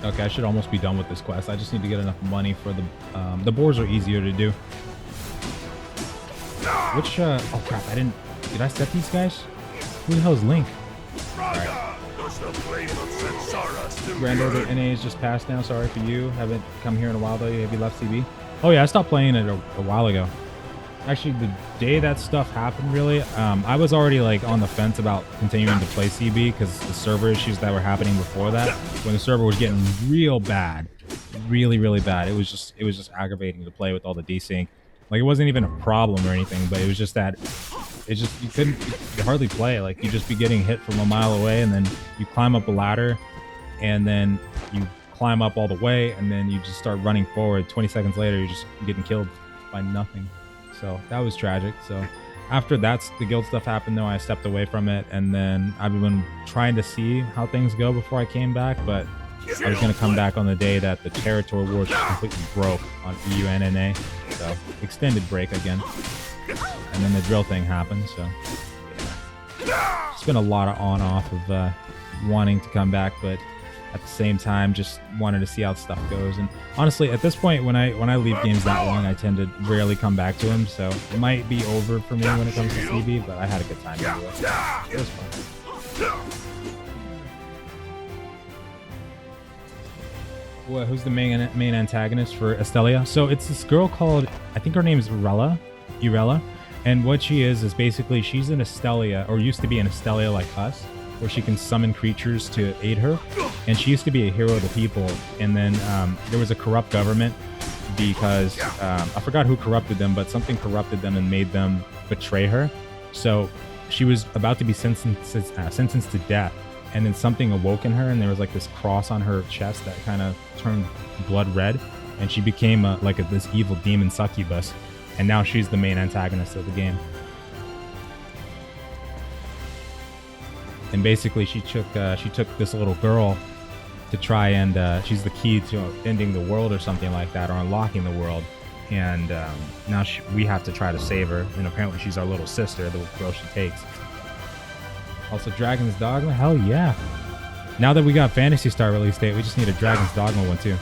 Okay, I should almost be done with this quest. I just need to get enough money for the boars are easier to do. Oh crap, did I set these guys? Who the hell is Link? Alright. Granddaughter NA is just passed now. Sorry for you. Haven't come here in a while though. Have you left CB? Oh yeah, I stopped playing it a while ago. Actually, the day that stuff happened, really, I was already like on the fence about continuing to play CB because the server issues that were happening before that, when the server was getting real bad, really bad. It was just aggravating to play with all the desync. Like, it wasn't even a problem or anything, but it was just that you couldn't hardly play. Like, you'd just be getting hit from a mile away, and then you climb up a ladder, and then you climb up all the way, and then you just start running forward. 20 seconds later, you're just getting killed by nothing. So that was tragic. So after the guild stuff happened, though, I stepped away from it, and then I've been trying to see how things go before I came back, but I was going to come back on the day that the territory war just completely broke on EU and NA. So extended break again. And then the drill thing happened, so yeah. It's been a lot of on-off of wanting to come back, but at the same time, just wanted to see how stuff goes. And honestly, at this point, when I leave games that long, I tend to rarely come back to them. So it might be over for me when it comes to CB, but I had a good time anyway. It was fun. Well, who's the main antagonist for Astellia? So it's this girl called, I think her name is Irella. And what she is basically she's an Astellia, or used to be an Astellia like us, where she can summon creatures to aid her. And she used to be a hero of the people. And then there was a corrupt government because I forgot who corrupted them, but something corrupted them and made them betray her. So she was about to be sentenced to death. And then something awoke in her, and there was like this cross on her chest that kind of turned blood red. And she became this evil demon succubus. And now she's the main antagonist of the game. And basically, she took this little girl to try and she's the key to ending the world or something like that, or unlocking the world. And now we have to try to save her. And apparently, she's our little sister, the girl she takes. Also, Dragon's Dogma, hell yeah! Now that we got Phantasy Star release date, we just need a Dragon's Dogma one too.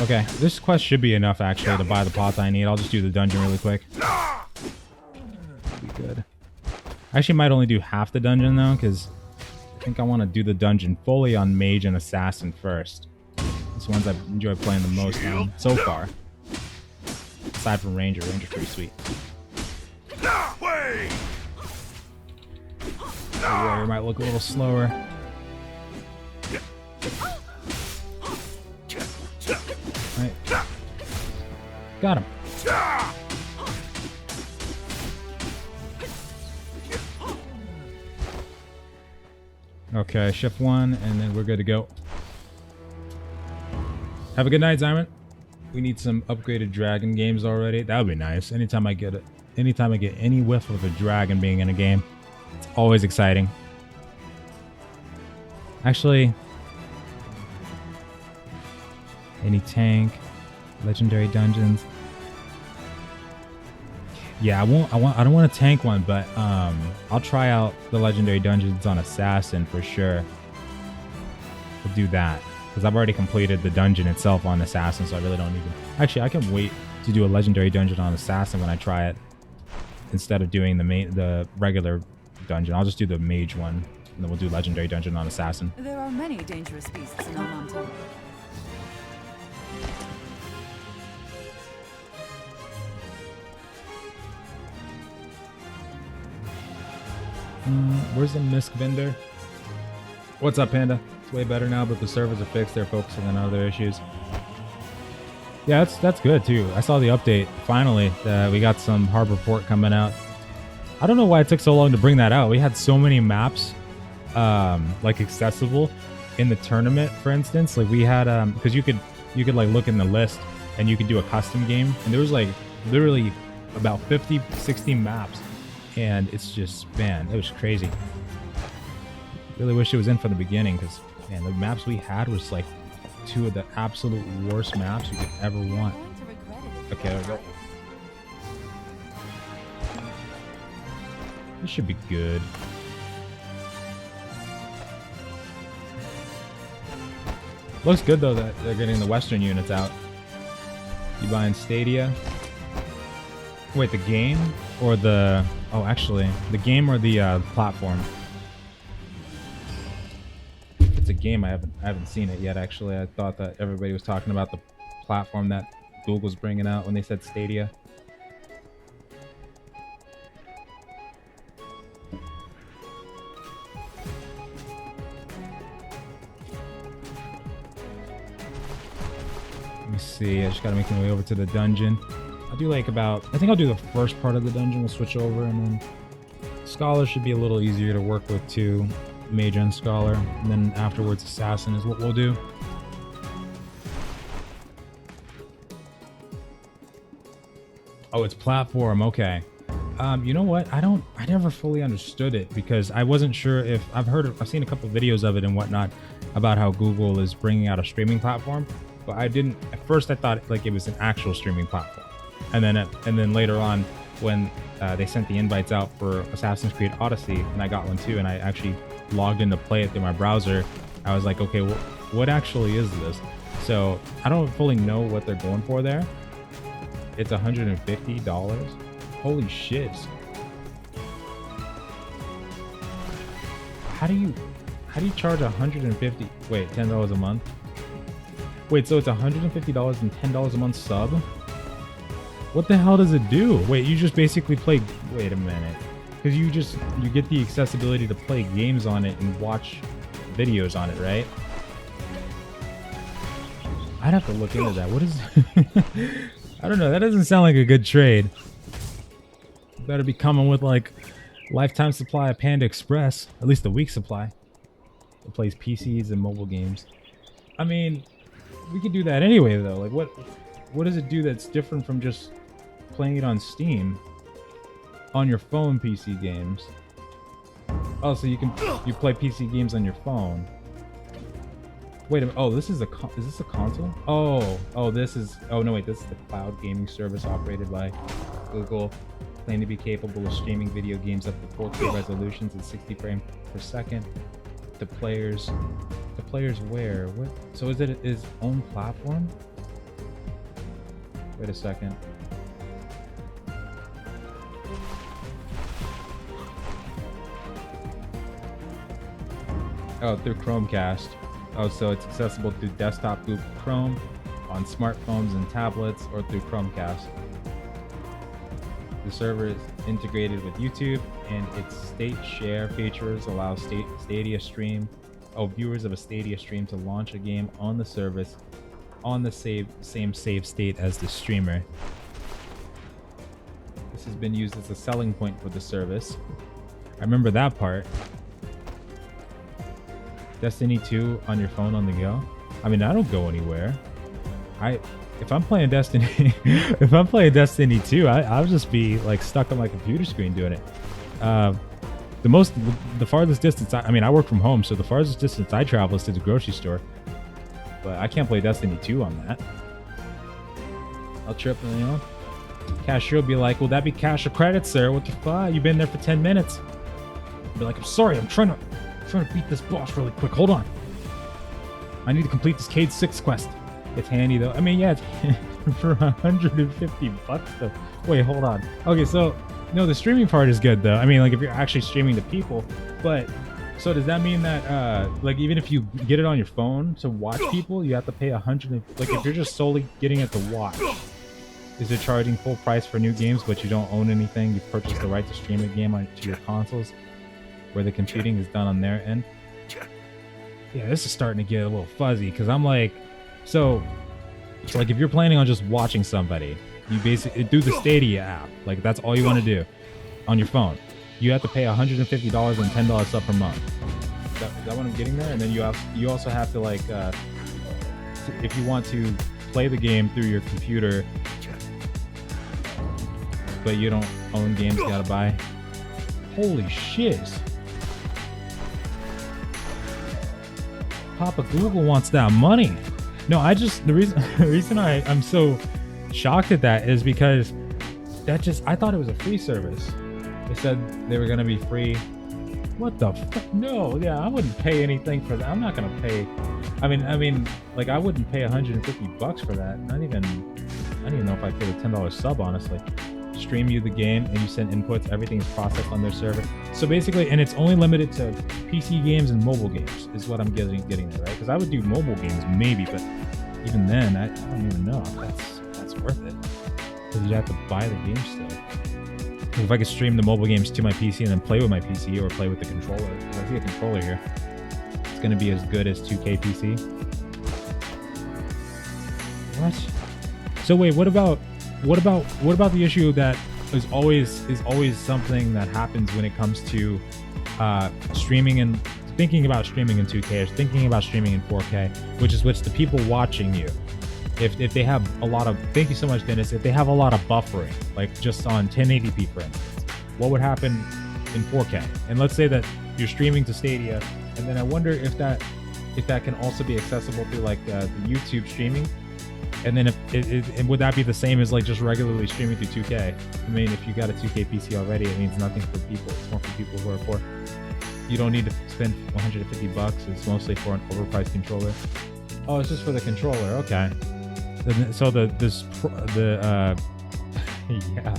Okay, this quest should be enough actually to buy the pots I need. I'll just do the dungeon really quick. Be good. I actually might only do half the dungeon though, because I think I want to do the dungeon fully on Mage and Assassin first. Those ones I enjoy playing the most on so far. Aside from Ranger. Ranger's pretty sweet. The warrior might look a little slower. Right. Got him. Okay, shift 1, and then we're good to go. Have a good night, Simon. We need some upgraded dragon games already. That would be nice. Anytime I get any whiff of a dragon being in a game, it's always exciting. Actually, any tank, legendary dungeons. Yeah, I don't want a tank one, but I'll try out the legendary dungeons on Assassin for sure. We'll do that because I've already completed the dungeon itself on Assassin, so I really don't need to. Actually, I can wait to do a legendary dungeon on Assassin when I try it instead of doing the regular dungeon. I'll just do the mage one, and then we'll do legendary dungeon on Assassin. There are many dangerous beasts in Almonte. Where's the misc vendor? What's up, Panda? It's way better now, but the servers are fixed. They're focusing on other issues. Yeah, that's good too. I saw the update. Finally, we got some Harbor Port coming out. I don't know why it took so long to bring that out. We had so many maps like accessible in the tournament, for instance. Like we had because you could like look in the list and you could do a custom game, and there was like literally about 50-60 maps. And it's just, man, it was crazy. Really wish it was in from the beginning, because, man, the maps we had was like 2 of the absolute worst maps you could ever want. Okay, there we go. This should be good. Looks good though that they're getting the Western units out. You buying Stadia? Wait, the game or the... Oh, actually, the game or the platform? If it's a game, I haven't seen it yet. Actually, I thought that everybody was talking about the platform that Google's bringing out when they said Stadia. Let me see. I just gotta make my way over to the dungeon. I'll do like about... I think I'll do the first part of the dungeon. We'll switch over, and then Scholar should be a little easier to work with too. Mage and Scholar, and then afterwards Assassin is what we'll do. Oh, it's platform. Okay. You know what? I never fully understood it because I wasn't sure if I've seen a couple of videos of it and whatnot about how Google is bringing out a streaming platform, but I didn't. At first, I thought like it was an actual streaming platform, and then later on when they sent the invites out for Assassin's Creed Odyssey, and I got one too, and I actually logged in to play it through my browser. I was like, okay, what actually is this? So I don't fully know what they're going for there. It's $150. Holy shit. How do you charge $150? Wait, $10 a month? Wait, so it's $150 and $10 a month sub? What the hell does it do? Wait, you just basically play... Wait a minute. Because you get the accessibility to play games on it and watch videos on it, right? I'd have to look into that. What is... I don't know. That doesn't sound like a good trade. You better be coming with like lifetime supply of Panda Express. At least a week supply. It plays PCs and mobile games. I mean, we could do that anyway though. Like what does it do that's different from just playing it on Steam? On your phone PC games. Oh, so you play PC games on your phone. Wait a minute. Oh, is this a console? Oh, this is... Oh, no, wait. This is the cloud gaming service operated by Google. Claimed to be capable of streaming video games up to 4K resolutions at 60 frames per second. The players where? What? So is it his own platform? Wait a second. Oh, through Chromecast. Oh, so it's accessible through desktop Google Chrome, on smartphones and tablets, or through Chromecast. The server is integrated with YouTube, and its state share features allow Stadia stream, viewers of a Stadia stream to launch a game on the service on the same save state as the streamer. This has been used as a selling point for the service. I remember that part. Destiny 2 on your phone on the go? I mean, I don't go anywhere. If I'm playing Destiny, if I'm playing Destiny 2, I'll just be like stuck on my computer screen doing it. The farthest distance, I mean, I work from home, so the farthest distance I travel is to the grocery store. But I can't play Destiny 2 on that. I'll trip, you know. Cashier will be like, "Will that be cash or credit, sir? What the fuck? You've been there for 10 minutes." I'll be like, "I'm sorry, I'm trying to beat this boss really quick. Hold on. I need to complete this Cade 6 quest." It's handy though. I mean, yeah, it's for $150 though. Wait, hold on. Okay, so no, the streaming part is good though. I mean, like if you're actually streaming to people, but so does that mean that like even if you get it on your phone to watch people, you have to pay $100? Like if you're just solely getting it to watch, is it charging full price for new games, but you don't own anything? You purchase the right to stream a game onto your consoles, where the computing is done on their end. Yeah, this is starting to get a little fuzzy because I'm like, so like if you're planning on just watching somebody, you basically do the Stadia app. Like that's all you want to do on your phone. You have to pay $150 and $10 up per month. Is that what I'm getting there? And then you also have to like, if you want to play the game through your computer, but you don't own games, you gotta buy. Holy shit. Papa Google wants that money. No, the reason I'm so shocked at that is because I thought it was a free service. They said they were gonna be free. What the fuck? No, yeah, I wouldn't pay anything for that. I'm not gonna pay I mean, like I wouldn't pay 150 bucks for that. I don't even know if I'd pay the $10 sub, honestly. Stream you the game and you send inputs, everything is processed on their server. So basically, and it's only limited to PC games and mobile games is what I'm getting there, right? Because I would do mobile games maybe, but even then, I don't even know if that's worth it. Because you have to buy the game still. If I could stream the mobile games to my PC and then play with my PC or play with the controller, I see a controller here. It's going to be as good as 2K PC. What? So wait, what about the issue that is always something that happens when it comes to streaming and thinking about streaming in 2K or thinking about streaming in 4K, which is the people watching you. If they have a lot of, thank you so much, Dennis, if they have a lot of buffering, like just on 1080p, for instance, what would happen in 4K? And let's say that you're streaming to Stadia, and then I wonder if that can also be accessible through like the YouTube streaming. And then if would that be the same as like just regularly streaming through 2K? I mean, if you got a 2K PC already, it means nothing for people. It's more for people who are poor. You don't need to spend 150 bucks. It's mostly for an overpriced controller. Oh, it's just for the controller. Okay. So yeah.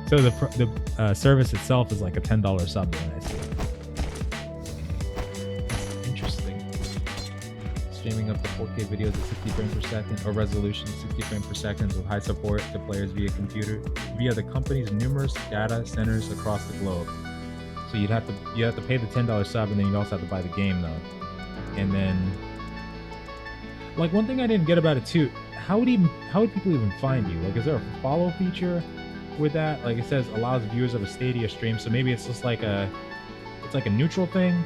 So the service itself is like a $10 sub. Then I see. That's interesting. Streaming up to 4K videos at 60 frames per second or resolution 60 frames per second with high support to players via computer via the company's numerous data centers across the globe. So you have to pay the $10 sub, and then you also have to buy the game though. And then, like, one thing I didn't get about it too, how would people even find you? Like, is there a follow feature with that? Like, it says allows viewers of a Stadia stream, so maybe it's just like a neutral thing.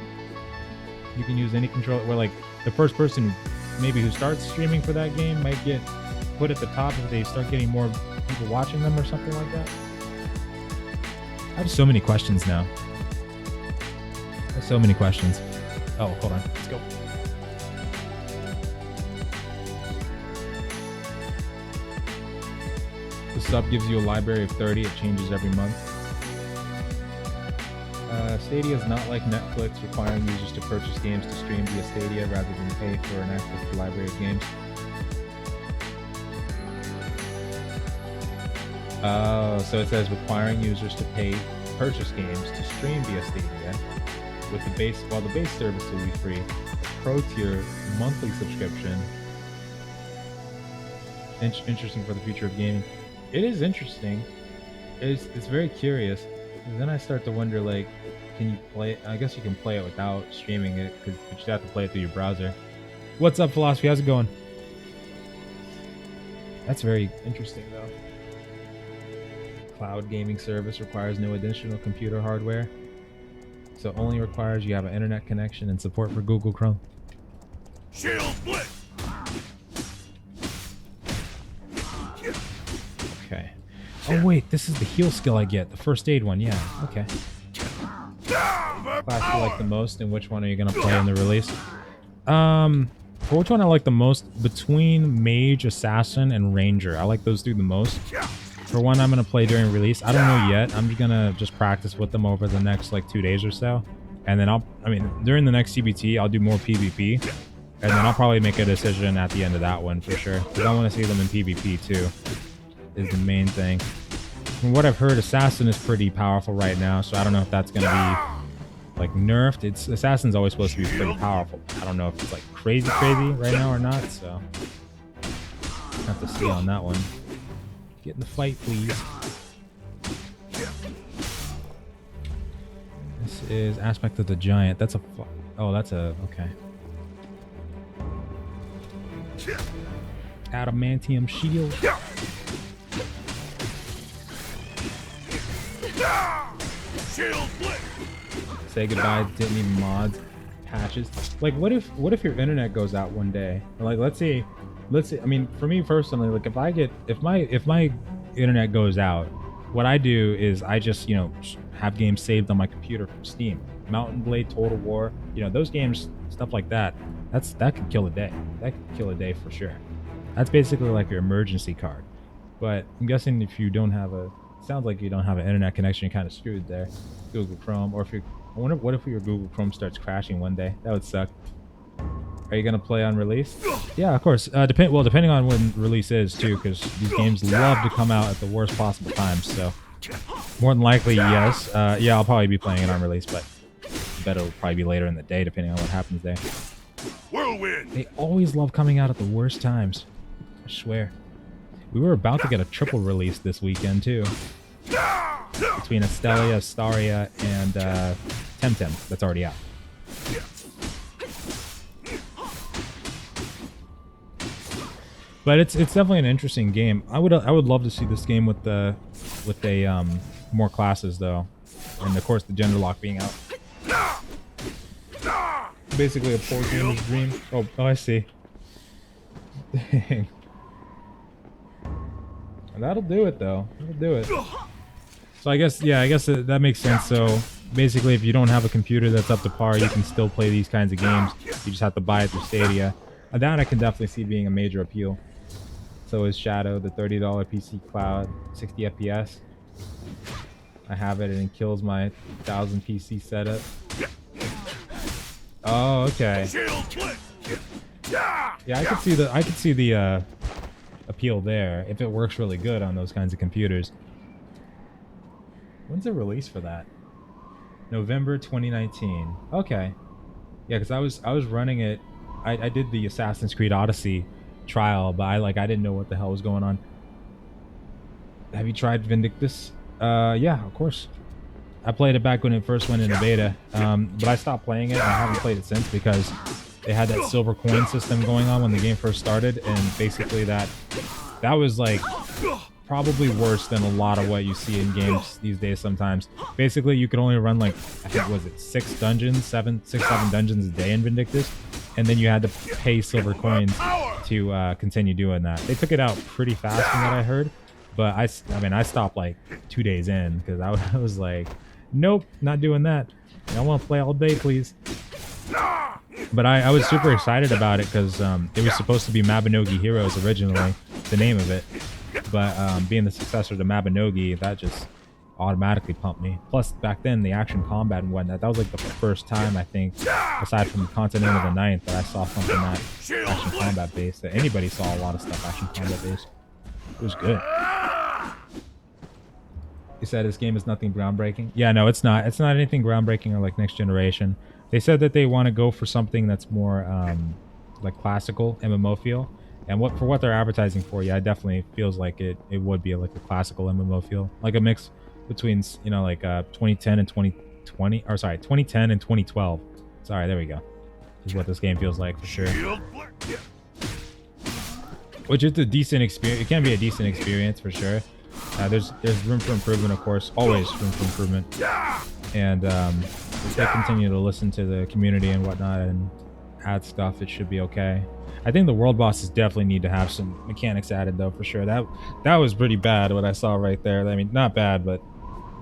You can use any controller where like the first person who starts streaming for that game might get put at the top if they start getting more people watching them or something like that. I have so many questions now. So many questions. Oh, hold on. Let's go. The sub gives you a library of 30. It changes every month. Stadia is not like Netflix, requiring users to purchase games to stream via Stadia rather than pay for an access to the library of games. So it says requiring users to purchase games to stream via Stadia. With the base, while the base service will be free, Pro tier monthly subscription. Interesting for the future of gaming. It is interesting. It's very curious. And then I start to wonder, like, can you play? I guess you can play it without streaming it, because you just have to play it through your browser. What's up, Philosophy? How's it going? That's very interesting, though. Cloud gaming service requires no additional computer hardware. So only requires you have an internet connection and support for Google Chrome. Shield blitz. Okay. Oh wait, this is the heal skill I get, the first aid one. Yeah. Okay. Class you like the most, and which one are you gonna play in the release? For which one I like the most, between Mage, Assassin, and Ranger. I like those two the most. For one, I'm going to play during release. I don't know yet. I'm going to just practice with them over the next, like, 2 days or so. And then during the next CBT, I'll do more PvP. And then I'll probably make a decision at the end of that one for sure. Because I want to see them in PvP too, is the main thing. From what I've heard, Assassin is pretty powerful right now. So I don't know if that's going to be, like, nerfed. Assassin's always supposed to be pretty powerful. I don't know if it's, like, crazy right now or not. So I'll have to see on that one. Get in the fight, please. This is Aspect of the Giant. That's a... Oh, that's a... Okay. Adamantium shield. Say goodbye. Didn't need mods, patches. Like, what if your internet goes out one day? Like, let's say, I mean, for me personally, like, if my internet goes out, what I do is I just, have games saved on my computer from Steam. Mountain Blade, Total War, those games, stuff like that. That could kill a day. That could kill a day for sure. That's basically like your emergency card. But I'm guessing if you don't have sounds like you don't have an internet connection, you're kind of screwed there. Google Chrome, or I wonder what if your Google Chrome starts crashing one day? That would suck. Are you gonna play on release? Yeah, of course. Depending on when release is too, because these games love to come out at the worst possible times. So more than likely, yes. Yeah, I'll probably be playing it on release, but I bet it'll probably be later in the day, depending on what happens there. Whirlwind. They always love coming out at the worst times. I swear. We were about to get a triple release this weekend too, between Astellia, Stadia, and Temtem. That's already out. But it's definitely an interesting game. I would love to see this game with a more classes though, and of course the gender lock being out. Basically a poor gamer's dream. Oh, I see. Dang. That'll do it though. That'll do it. So I guess that makes sense. So basically, if you don't have a computer that's up to par, you can still play these kinds of games. You just have to buy it through Stadia. That I can definitely see being a major appeal. So is Shadow, the $30 PC cloud, 60 FPS. I have it and it kills my 1000 PC setup. Oh, okay. Yeah, I could see the appeal there if it works really good on those kinds of computers. When's the release for that? November 2019. Okay. Yeah, because I was running it. I did the Assassin's Creed Odyssey trial, but I didn't know what the hell was going on. Have you tried Vindictus? Yeah, of course. I played it back when it first went into beta, but I stopped playing it and I haven't played it since because they had that silver coin system going on when the game first started, and basically that was like probably worse than a lot of what you see in games these days sometimes. Basically, you could only run like, I think, was it 7 dungeons a day in Vindictus, and then you had to pay silver coins to continue doing that. They took it out pretty fast from what I heard, but I stopped like 2 days in because I was like, nope, not doing that. I want to play all day, please. But I was super excited about it because it was supposed to be Mabinogi Heroes originally, the name of it. But being the successor to Mabinogi, that just automatically pumped me. Plus, back then, the action combat and whatnot, that was like the first time, I think, aside from Continent of the Ninth, that I saw something that action combat based, that anybody saw a lot of stuff action combat based. It was good. You said this game is nothing groundbreaking? Yeah, no, it's not. It's not anything groundbreaking or like next generation. They said that they want to go for something that's more like classical MMO feel. And for what they're advertising for, yeah, it definitely feels like it would be like a classical MMO feel. Like a mix between, you know, like 2010 and 2020, or sorry, 2010 and 2012. Sorry, there we go. Is what this game feels like for sure. Which is a decent experience. It can be a decent experience for sure. There's room for improvement, of course. Always room for improvement. And if they continue to listen to the community and whatnot and add stuff, it should be okay. I think the world bosses definitely need to have some mechanics added, though, for sure. That was pretty bad, what I saw right there. I mean, not bad, but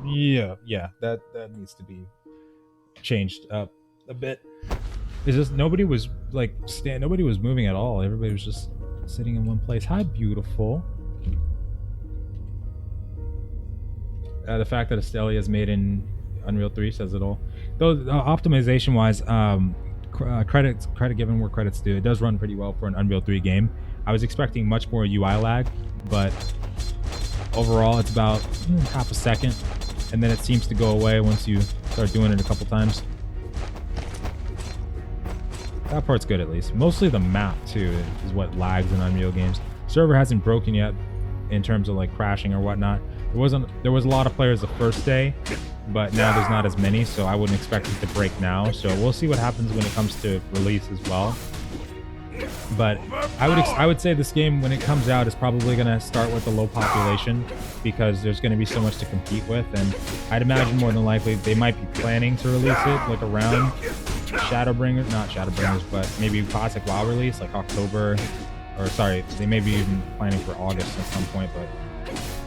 yeah, that needs to be changed up a bit. It's just nobody was like nobody was moving at all. Everybody was just sitting in one place. Hi, beautiful. The fact that Astellia is made in Unreal 3 says it all. Though optimization-wise, credit given where credit's due, it does run pretty well for an Unreal 3 game. I was expecting much more UI lag, but overall it's about half a second, and then it seems to go away once you start doing it a couple times. That part's good at least. Mostly the map too is what lags in Unreal games. Server hasn't broken yet in terms of like crashing or whatnot. There was a lot of players the first day, but now there's not as many, so I wouldn't expect it to break now. So we'll see what happens when it comes to release as well. But I would say this game, when it comes out, is probably going to start with a low population because there's going to be so much to compete with, and I'd imagine more than likely they might be planning to release it like around Shadowbringers, not Shadowbringers, but maybe Classic WoW release, like October, or sorry, they may be even planning for August at some point, but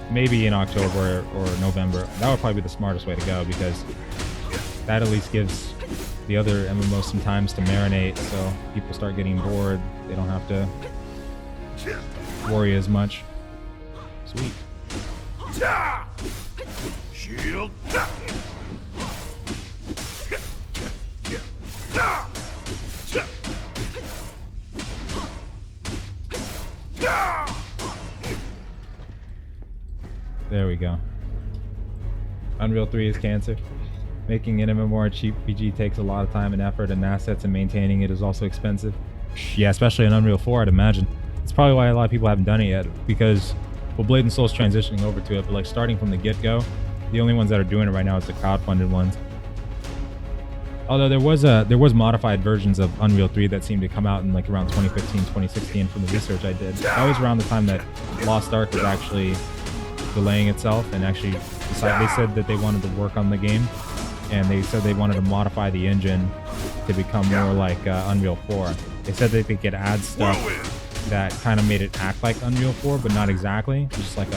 maybe in October or November. That would probably be the smartest way to go because that at least gives the other MMOs some times to marinate, so people start getting bored. They don't have to worry as much. Sweet. Shield. There we go. Unreal 3 is cancer. Making an MMORPG takes a lot of time and effort and assets, and maintaining it is also expensive. Yeah, especially in Unreal 4, I'd imagine. It's probably why a lot of people haven't done it yet, because well, Blade and Soul's transitioning over to it, but like starting from the get-go, the only ones that are doing it right now is the crowdfunded ones. Although there was modified versions of Unreal 3 that seemed to come out in like around 2015, 2016 from the research I did. That was around the time that Lost Ark was actually delaying itself, and actually they said that they wanted to work on the game, and they said they wanted to modify the engine to become more like Unreal 4. They said that they could add stuff that kind of made it act like Unreal 4, but not exactly. Just like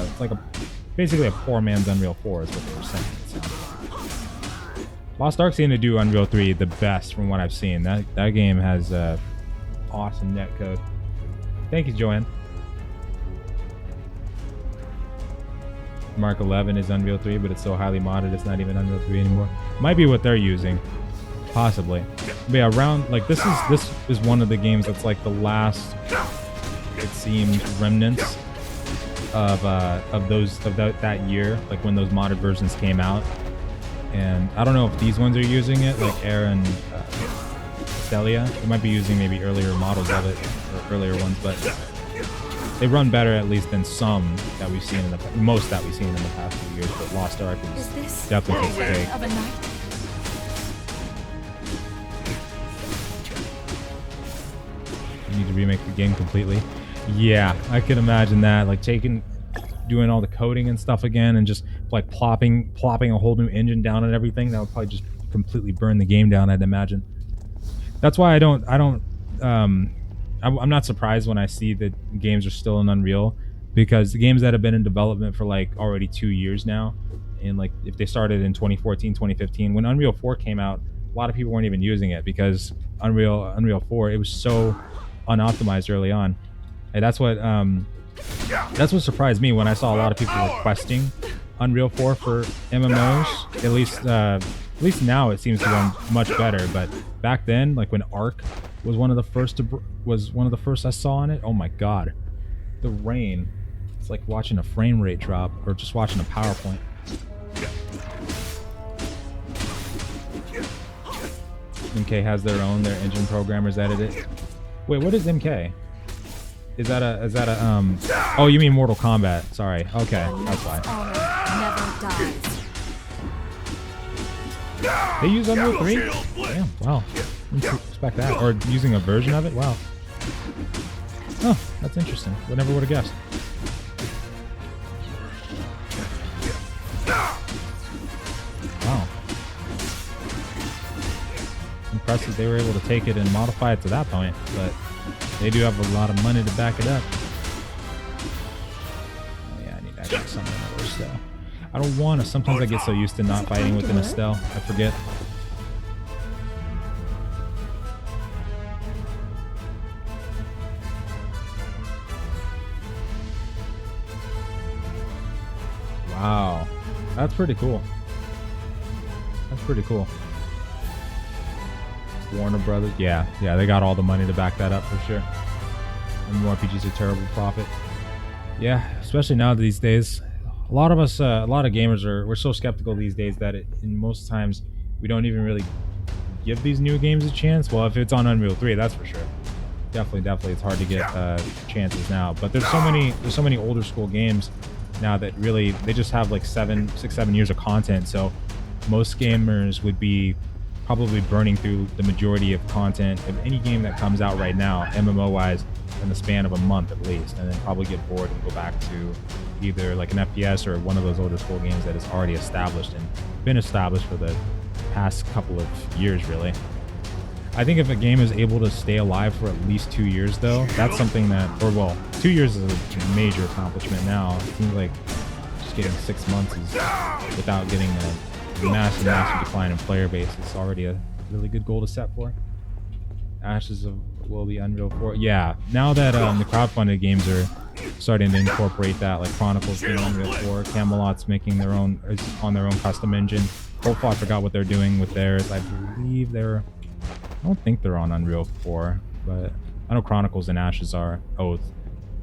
basically a poor man's Unreal 4 is what they were saying. It sounded like. Lost Ark seemed to do Unreal 3 the best from what I've seen. That game has awesome netcode. Thank you, Joanne. Mark 11 is Unreal 3, but it's so highly modded it's not even Unreal 3 anymore. Might be what they're using, possibly. But yeah, around like this is one of the games that's like the last, it seemed, remnants of that year, like when those modded versions came out. And I don't know if these ones are using it, like Air and Astellia. They might be using maybe earlier models of it, or earlier ones, but they run better at least than some that we've seen in the most that we've seen in the past few years. But Lost Ark is definitely takes the cake. Of a night? You need to remake the game completely. Yeah, I could imagine that. Like doing all the coding and stuff again, and just like plopping a whole new engine down and everything. That would probably just completely burn the game down, I'd imagine. That's why I'm not surprised when I see that games are still in Unreal, because the games that have been in development for like already 2 years now, and like if they started in 2014, 2015, when Unreal 4 came out, a lot of people weren't even using it because Unreal 4, it was so unoptimized early on. And that's what surprised me when I saw a lot of people requesting Unreal 4 for MMOs. At least now it seems to run much better, but back then, like when Ark was one of the first I saw on it. Oh my god, the rain! It's like watching a frame rate drop, or just watching a PowerPoint. MK has their engine programmers edit it. Wait, what is MK? Is that a oh, you mean Mortal Kombat? Sorry. Okay, that's why. Never dies. They use Unreal 3? Damn, wow. Didn't expect that. Or using a version of it? Wow. Oh, that's interesting. I never would have guessed. Wow. Impressive they were able to take it and modify it to that point, but they do have a lot of money to back it up. Oh yeah, I need to actually summon another Astell. I don't want to. Sometimes I get so used to not fighting with an Astell, I forget. Wow, that's pretty cool. That's pretty cool. Warner Brothers, yeah, they got all the money to back that up for sure. MMORPGs are terrible profit. Yeah, especially now these days. A lot of us, a lot of gamers we're so skeptical these days that in most times we don't even really give these new games a chance. Well, if it's on Unreal 3, that's for sure. Definitely, it's hard to get chances now. But there's so many older school games now that really they just have like 6, 7 years of content. So most gamers would be probably burning through the majority of content of any game that comes out right now, MMO wise, in the span of a month at least, and then probably get bored and go back to either like an FPS or one of those older school games that is already established and been established for the past couple of years, really. I think if a game is able to stay alive for at least 2 years, though, that's something that, or well, 2 years is a major accomplishment now. It seems like just getting 6 months is, without getting a massive decline in player base, is already a really good goal to set for. Ashes of will be Unreal 4. Yeah, now that the crowdfunded games are starting to incorporate that, like Chronicles being Unreal 4, Camelot's making their own, is on their own custom engine. Hopefully, I forgot what they're doing with theirs. I believe I don't think they're on Unreal 4, but I know Chronicles and Ashes are Oath,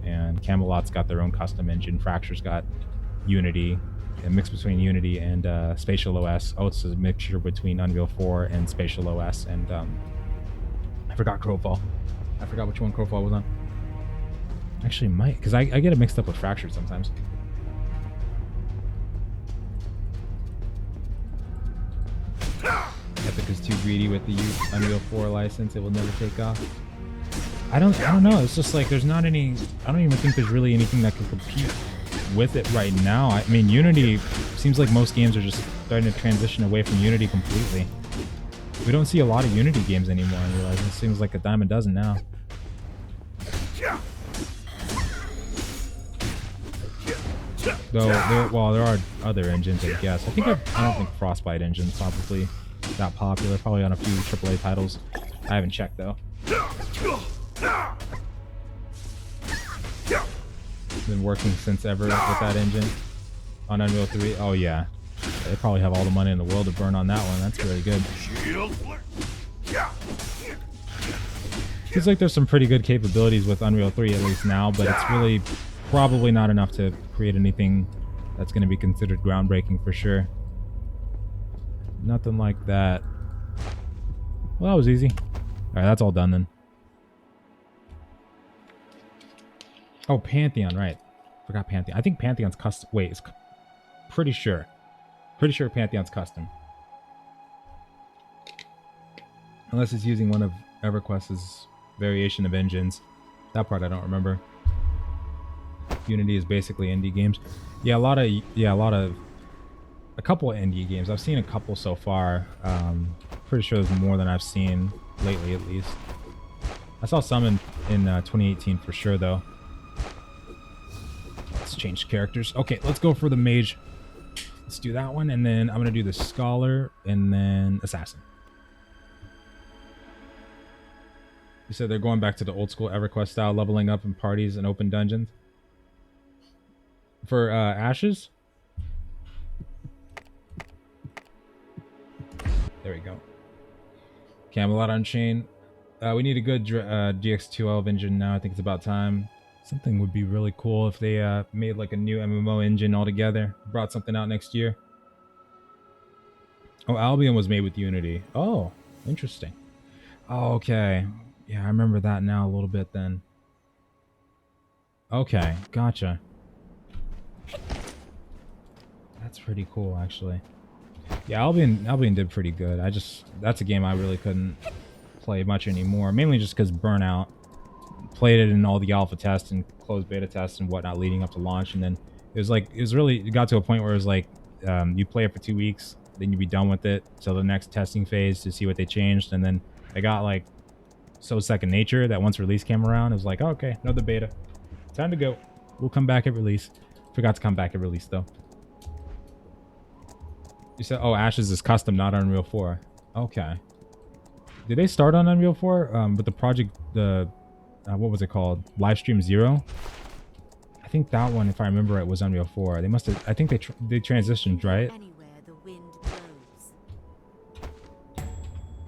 and Camelot's got their own custom engine. Fracture's got Unity, a mix between Unity and Spatial OS. Oh, it's a mixture between Unreal 4 and Spatial OS. And I forgot Crowfall. I forgot which one Crowfall was on. Actually, might, because I get it mixed up with Fractured sometimes. Epic is too greedy with the Unreal 4 license. It will never take off. I don't know. It's just like there's not any. I don't even think there's really anything that can compete with it right now. I mean, Unity seems like most games are just starting to transition away from Unity completely. We don't see a lot of Unity games anymore. I realize it seems like a dime a dozen now. Though, there are other engines, I guess. I don't think Frostbite engine's probably that popular. Probably on a few AAA titles. I haven't checked though. Been working since ever with that engine on Unreal 3. Oh yeah, they probably have all the money in the world to burn on that one. That's very good. Feels like there's some pretty good capabilities with Unreal 3 at least now, but it's really probably not enough to create anything that's going to be considered groundbreaking for sure. Nothing like that. Well, that was easy. All right, that's all done then. Oh, Pantheon, right. Forgot Pantheon. I think Pantheon's custom. Wait, it's pretty sure. Pretty sure Pantheon's custom. Unless it's using one of EverQuest's variation of engines. That part I don't remember. Unity is basically indie games. Yeah, a couple of indie games. I've seen a couple so far. Pretty sure there's more than I've seen lately, at least. I saw some in 2018 for sure, though. Let's change characters. Okay, let's go for the Mage. Let's do that one, and then I'm gonna do the Scholar and then Assassin. You said they're going back to the old school EverQuest style, leveling up in parties and open dungeons. For Ashes? There we go. Camelot Unchained. We need a good GX2L engine now. I think it's about time. Something would be really cool if they made like a new MMO engine altogether. Brought something out next year. Oh, Albion was made with Unity. Oh, interesting. Oh, okay. Yeah, I remember that now a little bit then. Okay, gotcha. That's pretty cool, actually. Yeah, Albion did pretty good. That's a game I really couldn't play much anymore, mainly just because Burnout. Played it in all the alpha tests and closed beta tests and whatnot leading up to launch, and then it got to a point where it was like you play it for 2 weeks, then you'd be done with it till the next testing phase to see what they changed, and then it got like so second nature that once release came around, it was like, oh, okay, another beta, time to go. We'll come back at release. Forgot to come back at release though. You said, oh, Ashes is custom, not Unreal 4. Okay. Did they start on Unreal 4? With the project, what was it called? Livestream 0? I think that one, if I remember it, was Unreal 4. They must have, I think they transitioned, right? Anywhere the wind blows.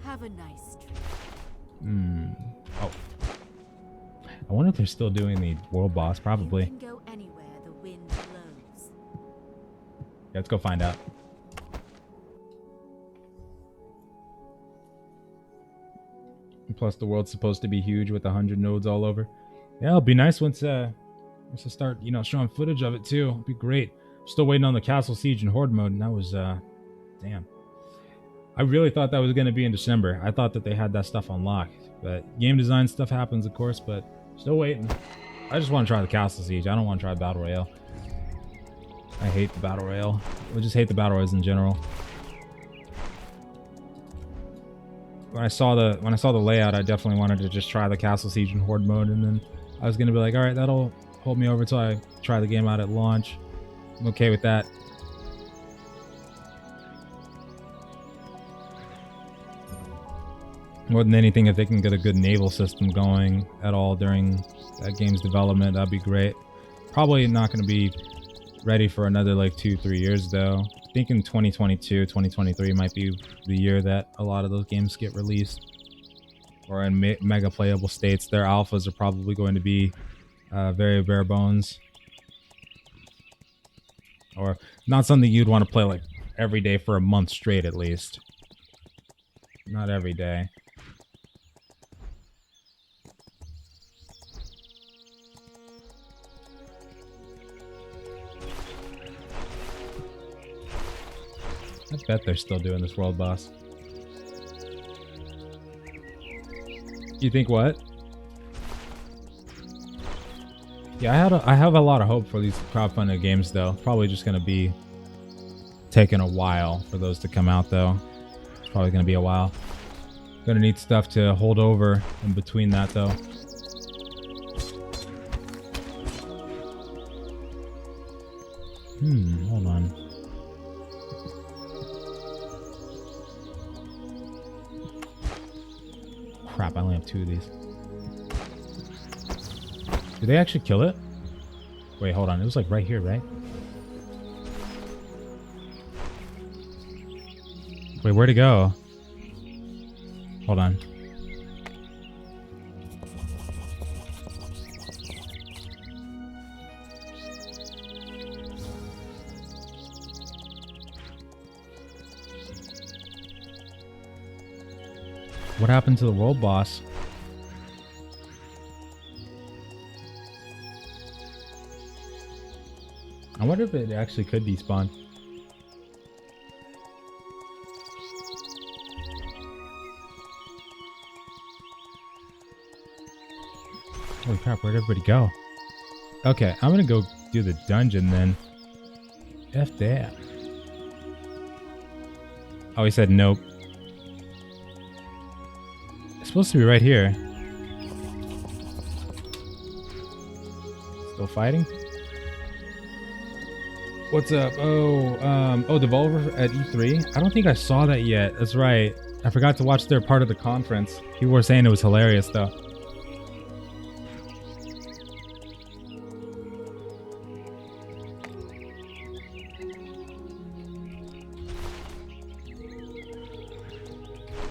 Have a nice trip. Oh. I wonder if they're still doing the world boss, probably. You can go anywhere the wind blows. Yeah, let's go find out. Plus, the world's supposed to be huge with 100 nodes all over. Yeah, it'll be nice once I start, showing footage of it too. It'll be great. Still waiting on the Castle Siege and Horde mode, and that was, damn. I really thought that was going to be in December. I thought that they had that stuff on lock. But game design stuff happens, of course, but still waiting. I just want to try the Castle Siege. I don't want to try Battle Royale. I hate the Battle Royale. I just hate the Battle Royales in general. When I saw the layout, I definitely wanted to just try the Castle Siege and Horde mode, and then I was gonna be like, all right, that'll hold me over till I try the game out at launch. I'm okay with that. More than anything, if they can get a good naval system going at all during that game's development, that'd be great. Probably not going to be ready for another like 2-3 years though. I think in 2022, 2023 might be the year that a lot of those games get released or in mega playable states. Their alphas are probably going to be very bare bones. or not something you'd want to play like every day for a month straight, at least. Not every day. I bet they're still doing this world boss. You think what? Yeah, I have a lot of hope for these crowdfunded games though. Probably just gonna be taking a while for those to come out though. It's probably gonna be a while. Gonna need stuff to hold over in between that though. Hold on. Crap, I only have 2 of these. Did they actually kill it? Wait, hold on. It was like right here, right? Wait, where'd it go? Hold on. What happened to the world boss? I wonder if it actually could despawn. Holy crap, where'd everybody go? Okay, I'm gonna go do the dungeon then. F that. Oh, he said nope. It's supposed to be right here. Still fighting? What's up? Oh, Devolver at E3? I don't think I saw that yet. That's right. I forgot to watch their part of the conference. People were saying it was hilarious though.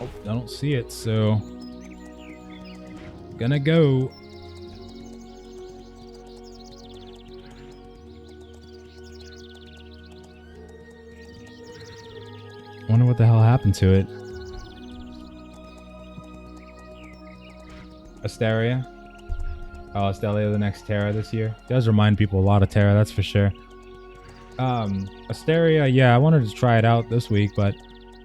Oh, I don't see it, so gonna go. Wonder what the hell happened to it. Astellia. Oh, Astellia the next Terra this year. Does remind people a lot of Terra, that's for sure. Astellia, yeah, I wanted to try it out this week, but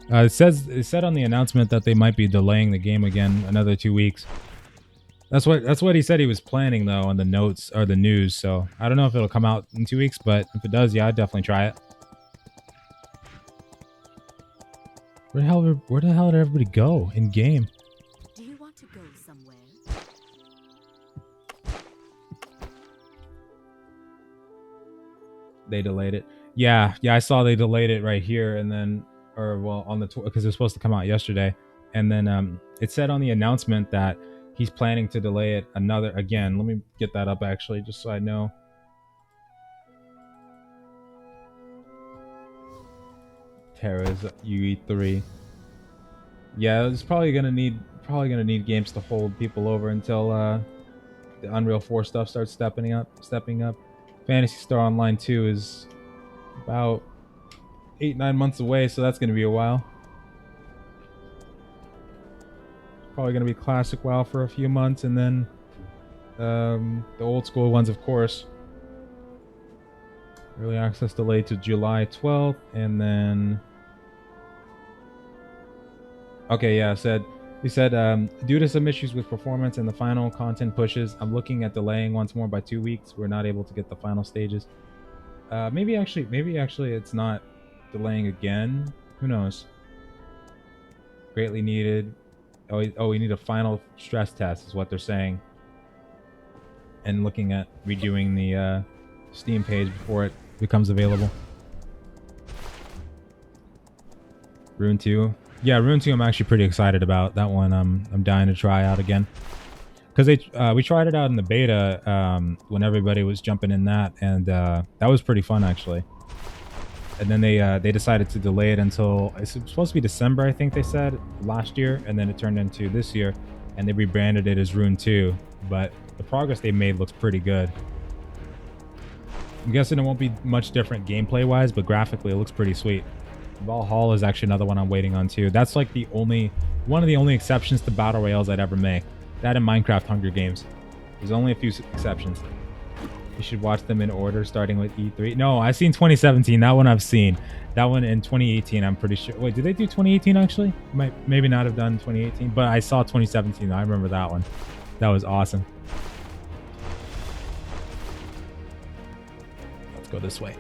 it said on the announcement that they might be delaying the game again another 2 weeks. That's what he said he was planning though on the notes or the news. So I don't know if it'll come out in 2 weeks, but if it does, yeah, I'd definitely try it. Where the hell did everybody go in game? Do you want to go somewhere? They delayed it. Yeah, I saw they delayed it right here, and then, or well, on the because it was supposed to come out yesterday, and then it said on the announcement that he's planning to delay it again. Let me get that up actually, just so I know. Terra's UE3. Yeah, it's probably gonna need games to hold people over until the Unreal 4 stuff starts stepping up. Phantasy Star Online 2 is about 8-9 months away, so that's gonna be a while. Probably gonna be Classic WoW for a few months, and then the old school ones, of course. Early access delayed to July 12th, and then... Okay, yeah, he said, due to some issues with performance and the final content pushes, I'm looking at delaying once more by 2 weeks. We're not able to get the final stages. Maybe actually it's not delaying again. Who knows? Greatly needed. Oh, we need a final stress test is what they're saying. And looking at redoing the Steam page before it becomes available. Rune 2. Yeah, Rune 2 I'm actually pretty excited about. That one I'm dying to try out again. Because we tried it out in the beta when everybody was jumping in that, and that was pretty fun actually. And then they decided to delay it until it's supposed to be December, I think they said, last year, and then it turned into this year, and they rebranded it as Rune 2. But the progress they made looks pretty good. I'm guessing it won't be much different gameplay-wise, but graphically it looks pretty sweet. Valhalla is actually another one I'm waiting on too. That's like one of the only exceptions to battle royales I'd ever make. That and Minecraft Hunger Games. There's only a few exceptions. You should watch them in order, starting with E3. No, I've seen 2017. That one I've seen. That one in 2018, I'm pretty sure. Wait, did they do 2018 actually? Maybe not have done 2018, but I saw 2017. I remember that one. That was awesome. Let's go this way.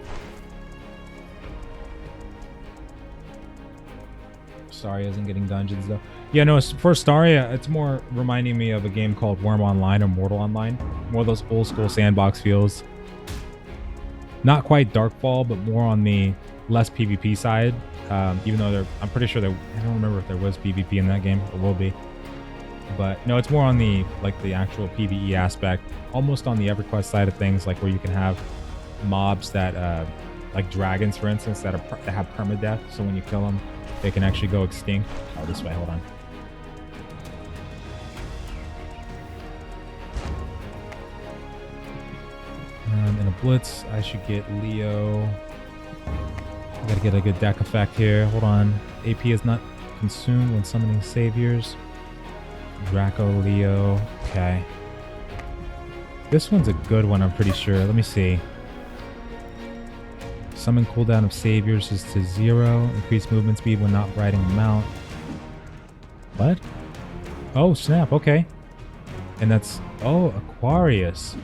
Stadia isn't getting dungeons though. Yeah, no, for Stadia, it's more reminding me of a game called Worm Online or Mortal Online. More of those old school sandbox feels. Not quite Darkfall, but more on the less PvP side. Even though I'm pretty sure I don't remember if there was PvP in that game. It will be. But no, it's more on the actual PvE aspect. Almost on the EverQuest side of things, like where you can have mobs that, like dragons, for instance, that have permadeath. So when you kill them, they can actually go extinct. Oh, this way, hold on. In a blitz, I should get Leo. I gotta get a good deck effect here. Hold on. AP is not consumed when summoning saviors. Draco, Leo. Okay. This one's a good one, I'm pretty sure. Let me see. Summon cooldown of saviors is to 0. Increase movement speed when not riding a mount. What? Oh, snap. Okay. And that's... Oh, Aquarius.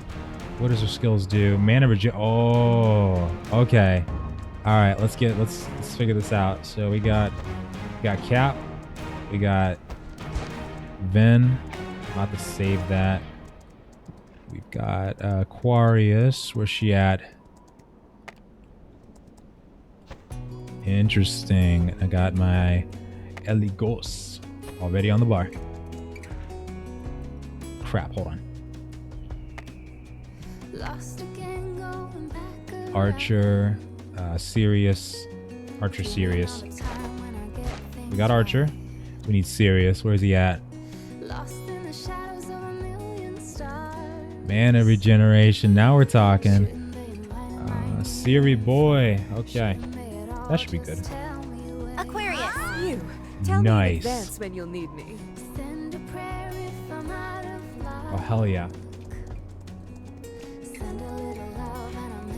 What does her skills do? Mana regen... Oh, okay. All right, let's figure this out. So we got Cap. We got Ven. I'm about to save that. We've got Aquarius. Where's she at? Interesting. I got my Eligos already on the bar. Crap, hold on. Archer, Sirius. Archer, Sirius. We got Archer. We need Sirius. Where's he at? Mana regeneration. Now we're talking. Siri boy. Okay. That should be good. Aquarius. You. Tell Nice. me in advance when you'll need me. Oh, hell yeah.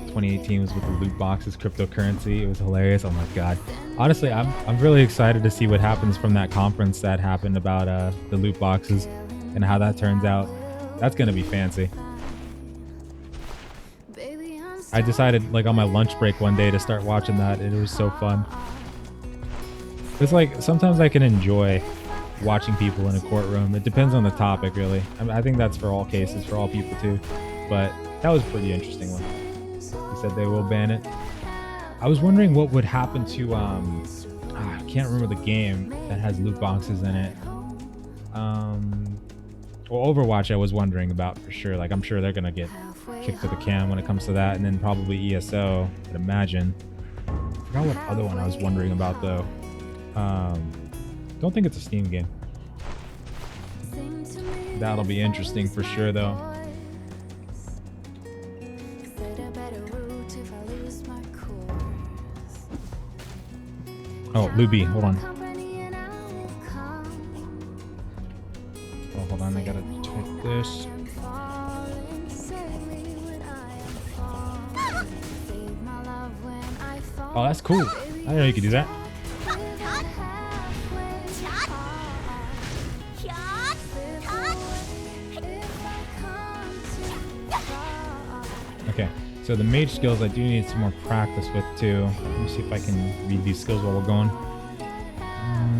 2018 was with the loot boxes, cryptocurrency. It was hilarious. Oh my god. Honestly, I'm really excited to see what happens from that conference that happened about the loot boxes and how that turns out. That's gonna be fancy. I decided like on my lunch break one day to start watching that, and it was so fun. It's like sometimes I can enjoy watching people in a courtroom. It depends on the topic, really. I think that's for all cases, for all people too. But that was a pretty interesting one. He said they will ban it. I was wondering what would happen to I can't remember the game that has loot boxes in it. Well, Overwatch I was wondering about for sure. Like I'm sure they're gonna get kicked to the can when it comes to that, and then probably ESO, I'd imagine. I forgot what other one I was wondering about though. Don't think it's a Steam game. That'll be interesting for sure though. Oh, Luby, hold on. Oh, hold on, I gotta type this. Oh, that's cool. I didn't know you could do that. Okay, so the mage skills I do need some more practice with too. Let me see if I can read these skills while we're going.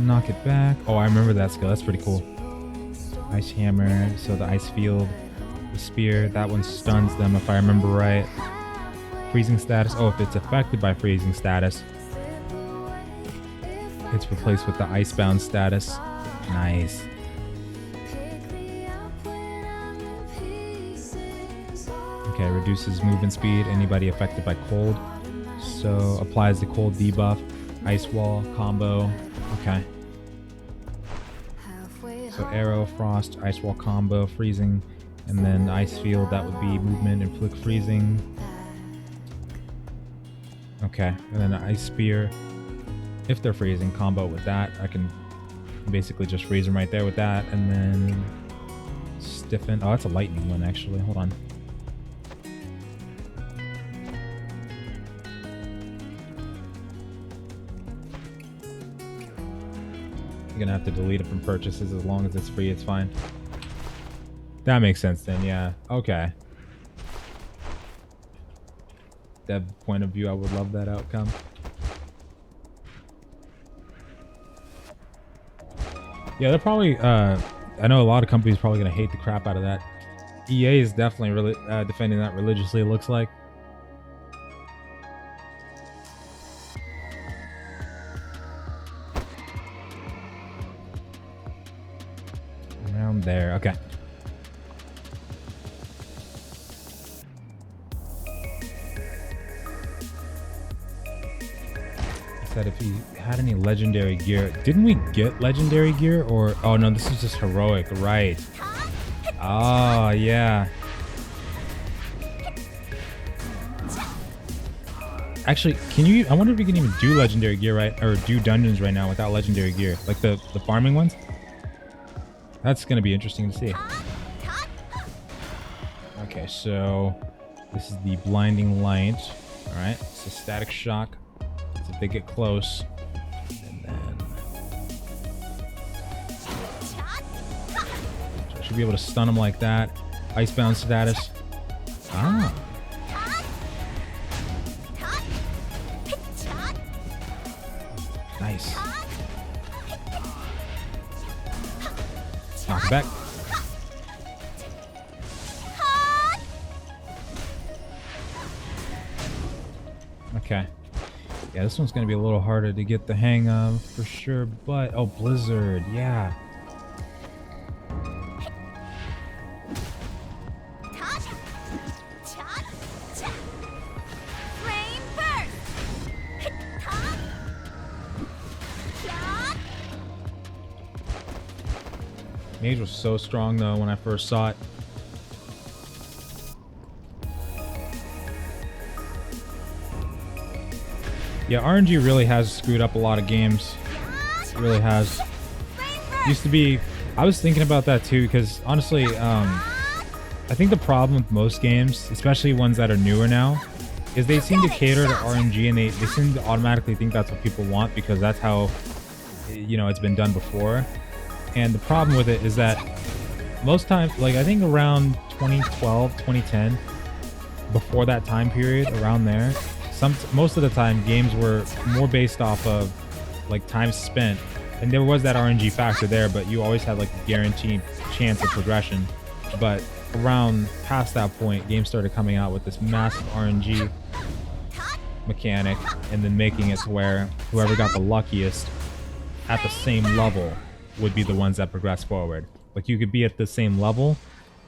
Knock it back. Oh, I remember that skill. That's pretty cool. Ice hammer. So the ice field, the spear. That one stuns them if I remember right. Freezing status. Oh, if it's affected by freezing status, it's replaced with the icebound status. Nice. Okay, reduces movement speed. Anybody affected by cold. So applies the cold debuff. Ice wall combo. Okay. So arrow, frost, ice wall combo, freezing, and then ice field. That would be movement and flick freezing. Okay, and then an Ice Spear. If they're freezing, combo with that. I can basically just freeze them right there with that, and then stiffen. Oh, that's a lightning one, actually. Hold on. You're gonna have to delete it from purchases. As long as it's free, it's fine. That makes sense then, yeah. Okay. Dev point of view, I would love that outcome. Yeah, they're probably, I know a lot of companies are probably going to hate the crap out of that. EA is definitely really defending that religiously, it looks like. Around there, okay. Said if he had any legendary gear. Didn't we get legendary gear, or oh no, this is just heroic, right? Oh yeah. Actually, can you? I wonder if you can even do legendary gear right, or do dungeons right now without legendary gear, like the farming ones. That's gonna be interesting to see. Okay, so this is the blinding light. All right, it's a static shock. If they get close, and then so I should be able to stun them like that. Icebound status. Ah. Nice. Knock it back. Okay. Yeah, this one's going to be a little harder to get the hang of for sure, but oh, Blizzard, yeah. Mage was so strong though when I first saw it. Yeah, RNG really has screwed up a lot of games. It really has. Used to be, I was thinking about that too, because honestly, I think the problem with most games, especially ones that are newer now, is they seem to cater to RNG, and they seem to automatically think that's what people want because that's how, you know, it's been done before. And the problem with it is that most times, like I think around 2012, 2010, before that time period, around there, most of the time games were more based off of like time spent, and there was that RNG factor there, but you always had like a guaranteed chance of progression. But around past that point, games started coming out with this massive RNG mechanic, and then making it to where whoever got the luckiest at the same level would be the ones that progress forward. Like you could be at the same level,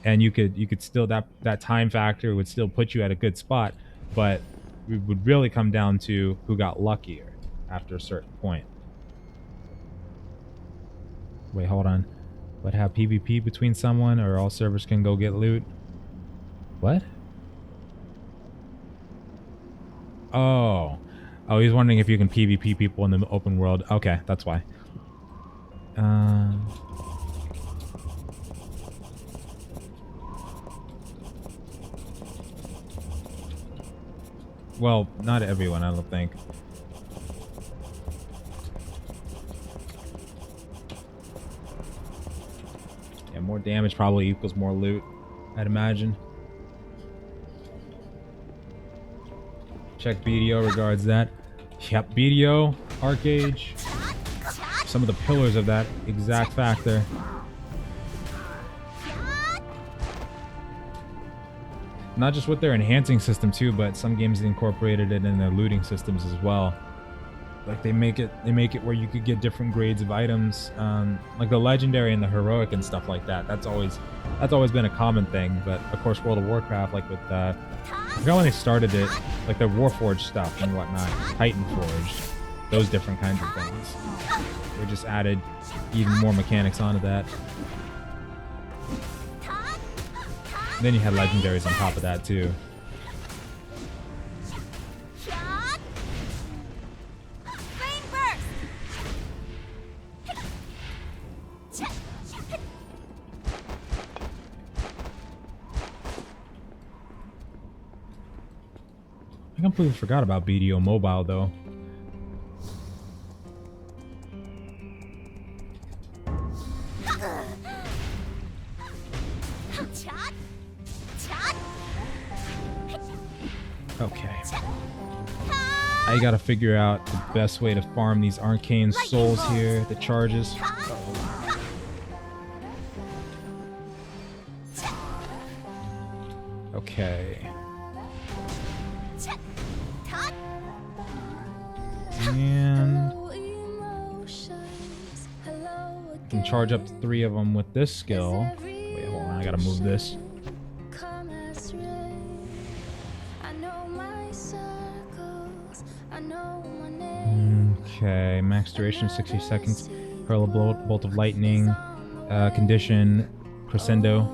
and you could still, that time factor would still put you at a good spot, but it would really come down to who got luckier after a certain point. Wait, hold on. But have PvP between someone, or all servers can go get loot? What? Oh, he's wondering if you can PvP people in the open world. Okay, that's why. Well, not everyone, I don't think. Yeah, more damage probably equals more loot, I'd imagine. Check BDO regards that. Yep, BDO, Arcage. Some of the pillars of that exact factor. Not just with their enhancing system too, but some games incorporated it in their looting systems as well. Like they make it where you could get different grades of items, like the legendary and the heroic and stuff like that. That's always been a common thing. But of course, World of Warcraft, like with I forgot when they started it, like the Warforged stuff and whatnot, Titanforged, those different kinds of things. They just added even more mechanics onto that. Then you had legendaries on top of that too. I completely forgot about BDO Mobile though. Okay. I gotta figure out the best way to farm these arcane souls here, the charges. Okay. And can charge up to 3 of them with this skill. Wait, hold on, I gotta move this. Okay, max duration 60 seconds. Hurl a bolt of lightning. Condition crescendo.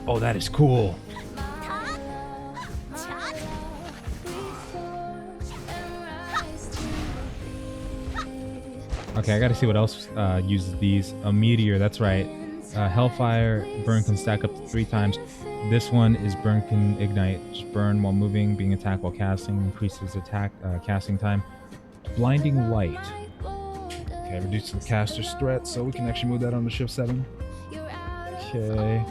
Oh, that is cool. Okay, I gotta see what else uses these. A meteor, that's right. Hellfire, burn can stack up to 3 times. This one is burn can ignite. Just burn while moving, being attacked while casting, increases attack casting time. Blinding light. Okay, reduces the caster's threat, so we can actually move that on to shift 7. Okay.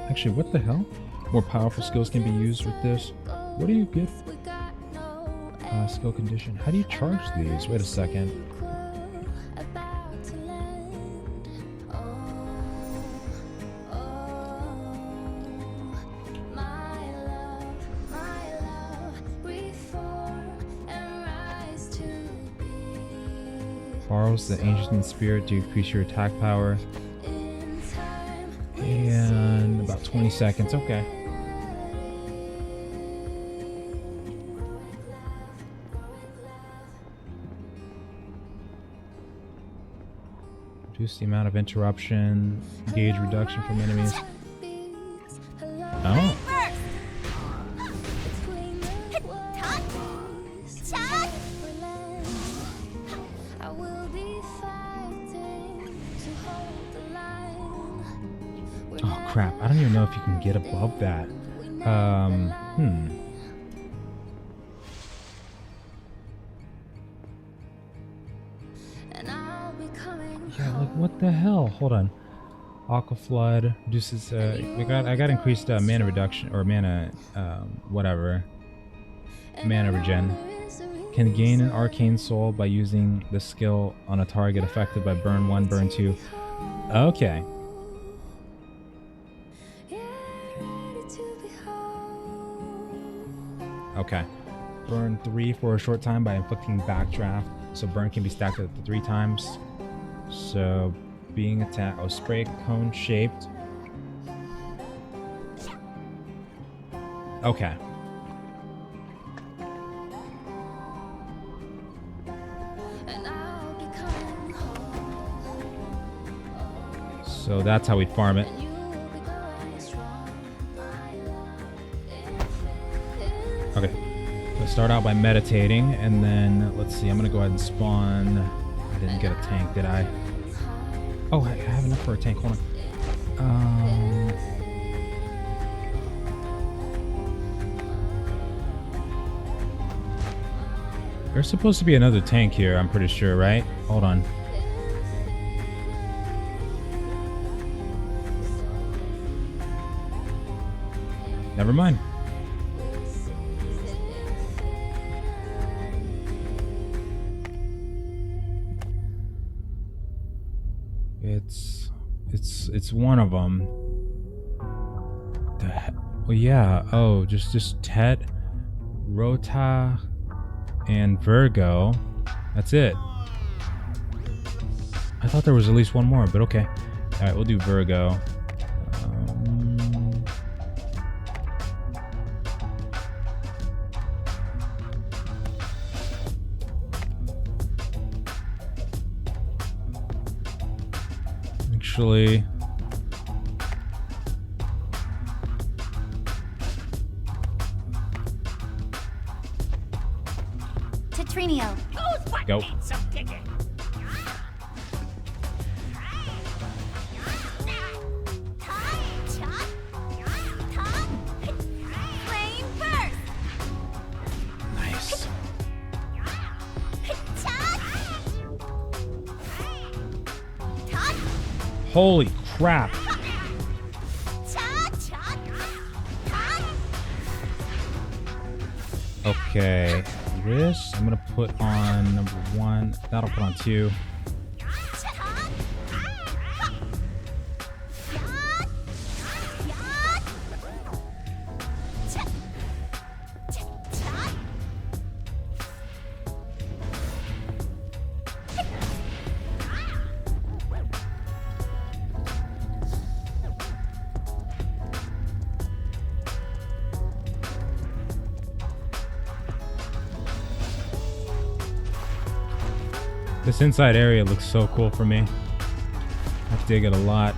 Actually, what the hell? More powerful skills can be used with this. What do you get? Skill condition. How do you charge these? Wait a second. Borrows the ancient spirit to increase your attack power. And about 20 seconds. Okay. Reduce the amount of interruption. Gauge reduction from enemies. Oh. Oh crap, I don't even know if you can get above that. Yeah, like what the hell? Hold on. Aqua Flood reduces I got increased mana reduction or mana whatever. Mana regen. Can gain an arcane soul by using the skill on a target affected by burn 1, burn 2. Okay. Okay. Burn 3 for a short time by inflicting backdraft. So burn can be stacked up to 3 times. So being attacked. Oh, spray cone shaped. Okay. So that's how we farm it. Okay, let's start out by meditating, and then let's see. I'm gonna go ahead and spawn. I didn't get a tank, did I? Oh, I have enough for a tank. Hold on. There's supposed to be another tank here. I'm pretty sure, right? Hold on. Never mind. It's one of them. Well, yeah. Oh, just Tet, Rota, and Virgo. That's it. I thought there was at least one more, but okay. All right, we'll do Virgo. Actually, Tetrinio. go. Holy crap. Okay, this I'm gonna put on number 1. That'll put on 2. This inside area looks so cool for me. I dig it a lot.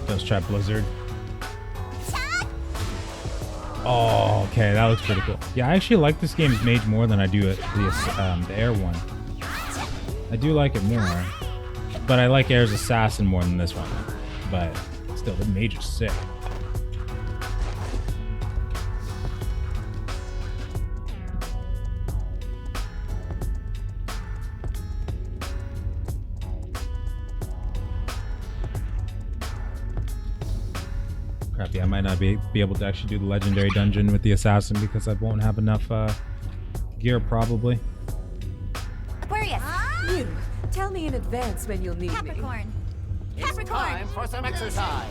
Ghost Trap Blizzard. Oh, okay, that looks pretty cool. Yeah, I actually like this game's Mage more than I do the Air one. I do like it more, but I like Air's Assassin more than this one. But still, the Mage is sick. Crap, yeah, I might not be able to actually do the Legendary Dungeon with the Assassin because I won't have enough gear, probably. You, tell me in advance when you'll need Capricorn. me. Capricorn. Time for some exercise.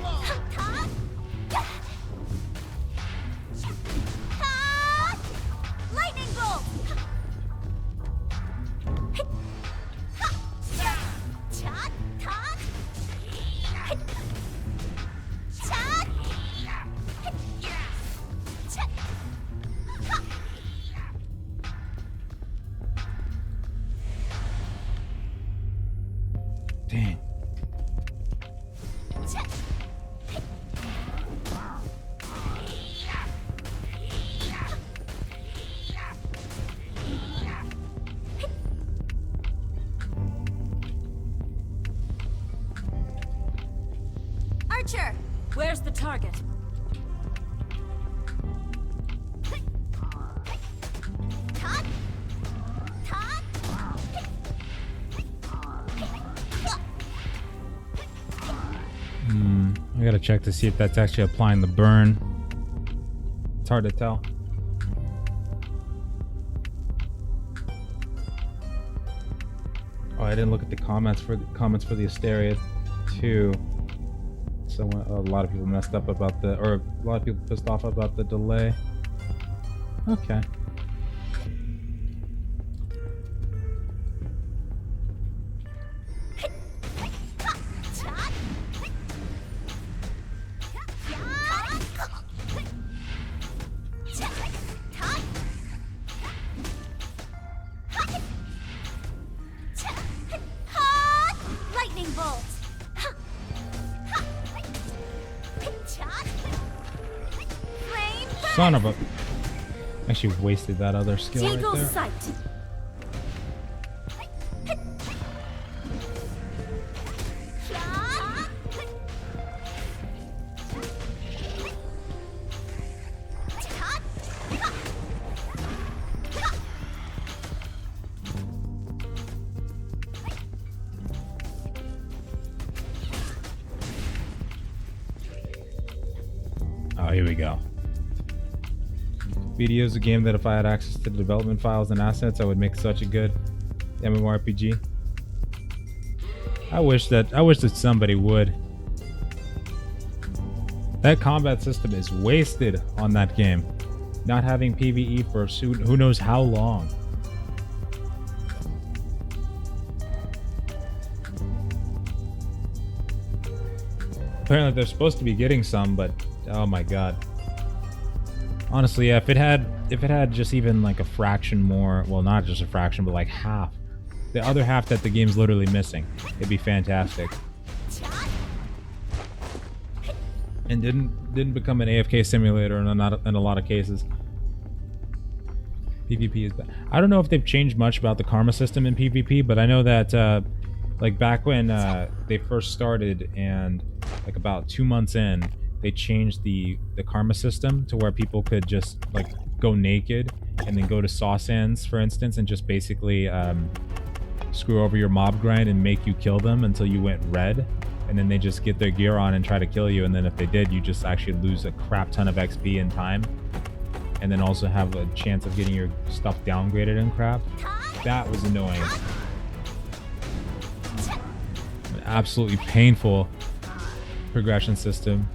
Lightning bolt. Dang. Archer. Where's the target? I gotta check to see if that's actually applying the burn. It's hard to tell. Oh, I didn't look at the comments for the Astellia too. So a lot of people messed up about or a lot of people pissed off about the delay. Okay. Lightning bolt. Son of a... Actually wasted that other skill right Eagle there. sight. Oh, here we go. BDO is a game that if I had access to the development files and assets, I would make such a good MMORPG. I wish that somebody would. That combat system is wasted on that game. Not having PvE for who knows how long. Apparently they're supposed to be getting some, but oh my god. Honestly, yeah, if it had just even like a fraction more, well, not just a fraction, but like half, the other half that the game's literally missing, it'd be fantastic. And didn't become an AFK simulator in a lot of cases. PvP is bad. I don't know if they've changed much about the karma system in PvP, but I know that Like back when they first started, and like about 2 months in, they changed the karma system to where people could just like go naked and then go to sauce ends, for instance, and just basically screw over your mob grind and make you kill them until you went red, and then they just get their gear on and try to kill you, and then if they did, you just actually lose a crap ton of XP in time, and then also have a chance of getting your stuff downgraded and crap. That was annoying. An absolutely painful progression system.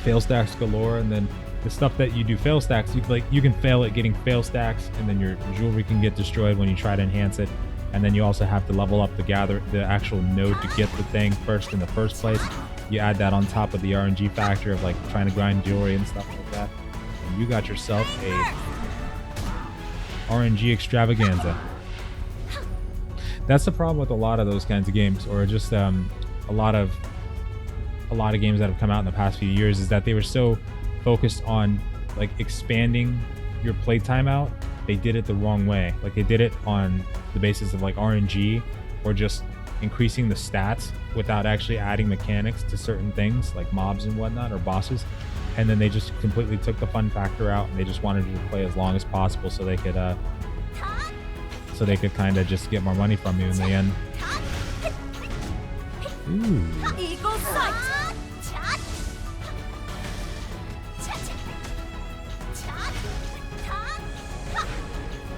Fail stacks galore, and then the stuff that you do fail stacks, you can fail at getting fail stacks, and then your jewelry can get destroyed when you try to enhance it. And then you also have to level up the actual node to get the thing first in the first place. You add that on top of the RNG factor of like trying to grind jewelry and stuff like that. And you got yourself a RNG extravaganza. That's the problem with a lot of those kinds of games, or just a lot of games that have come out in the past few years, is that they were so focused on like expanding your playtime out. They did it the wrong way. Like they did it on the basis of like RNG, or just increasing the stats without actually adding mechanics to certain things like mobs and whatnot, or bosses. And then they just completely took the fun factor out, and they just wanted you to play as long as possible so they could kind of just get more money from you in the end. Ooh. Eagle sight.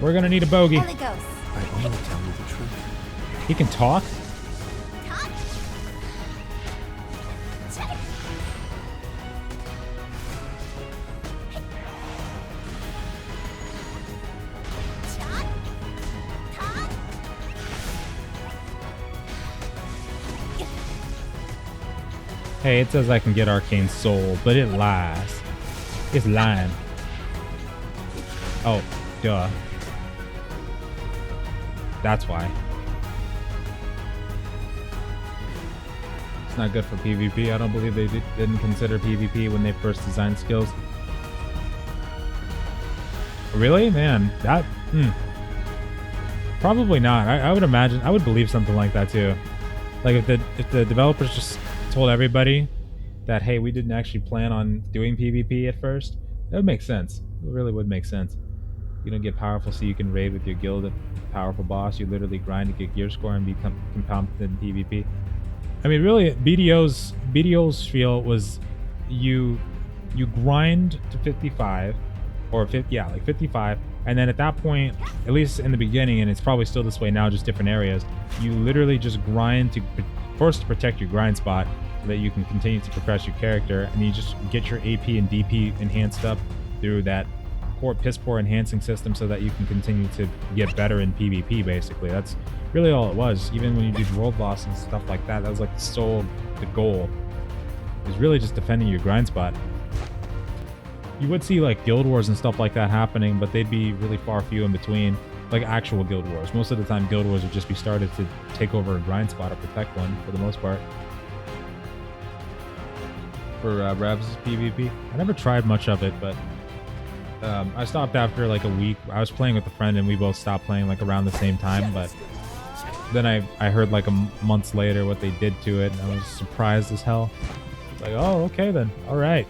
We're gonna need a bogey. There it goes. I only tell you the truth. He can talk? Hey, it says I can get Arcane Soul, but it lies. It's lying. Oh, duh. That's why. It's not good for PvP. I don't believe they didn't consider PvP when they first designed skills. Really? Man, that... Probably not. I would imagine... I would believe something like that too. Like if the developers just told everybody that, hey, we didn't actually plan on doing PvP at first, that would make sense. It really would make sense. You don't get powerful so you can raid with your guild a powerful boss. You literally grind to get gear score and become competent in PvP. I mean, really, BDO's feel was you grind to 55 or 55, and then at that point, at least in the beginning, and it's probably still this way now, just different areas, you literally just grind to first to protect your grind spot so that you can continue to progress your character, and you just get your AP and DP enhanced up through that piss poor enhancing system so that you can continue to get better in PvP. Basically, that's really all it was. Even when you do world boss and stuff like that, that was like the goal. It was really just defending your grind spot. You would see like guild wars and stuff like that happening, but they'd be really far few in between. Like actual guild wars. Most of the time, guild wars would just be started to take over a grind spot or protect one for the most part. For Rebs PvP, I never tried much of it, but I stopped after like a week. I was playing with a friend and we both stopped playing like around the same time, but then I heard like months later what they did to it, and I was surprised as hell. It's like, oh, okay then, all right.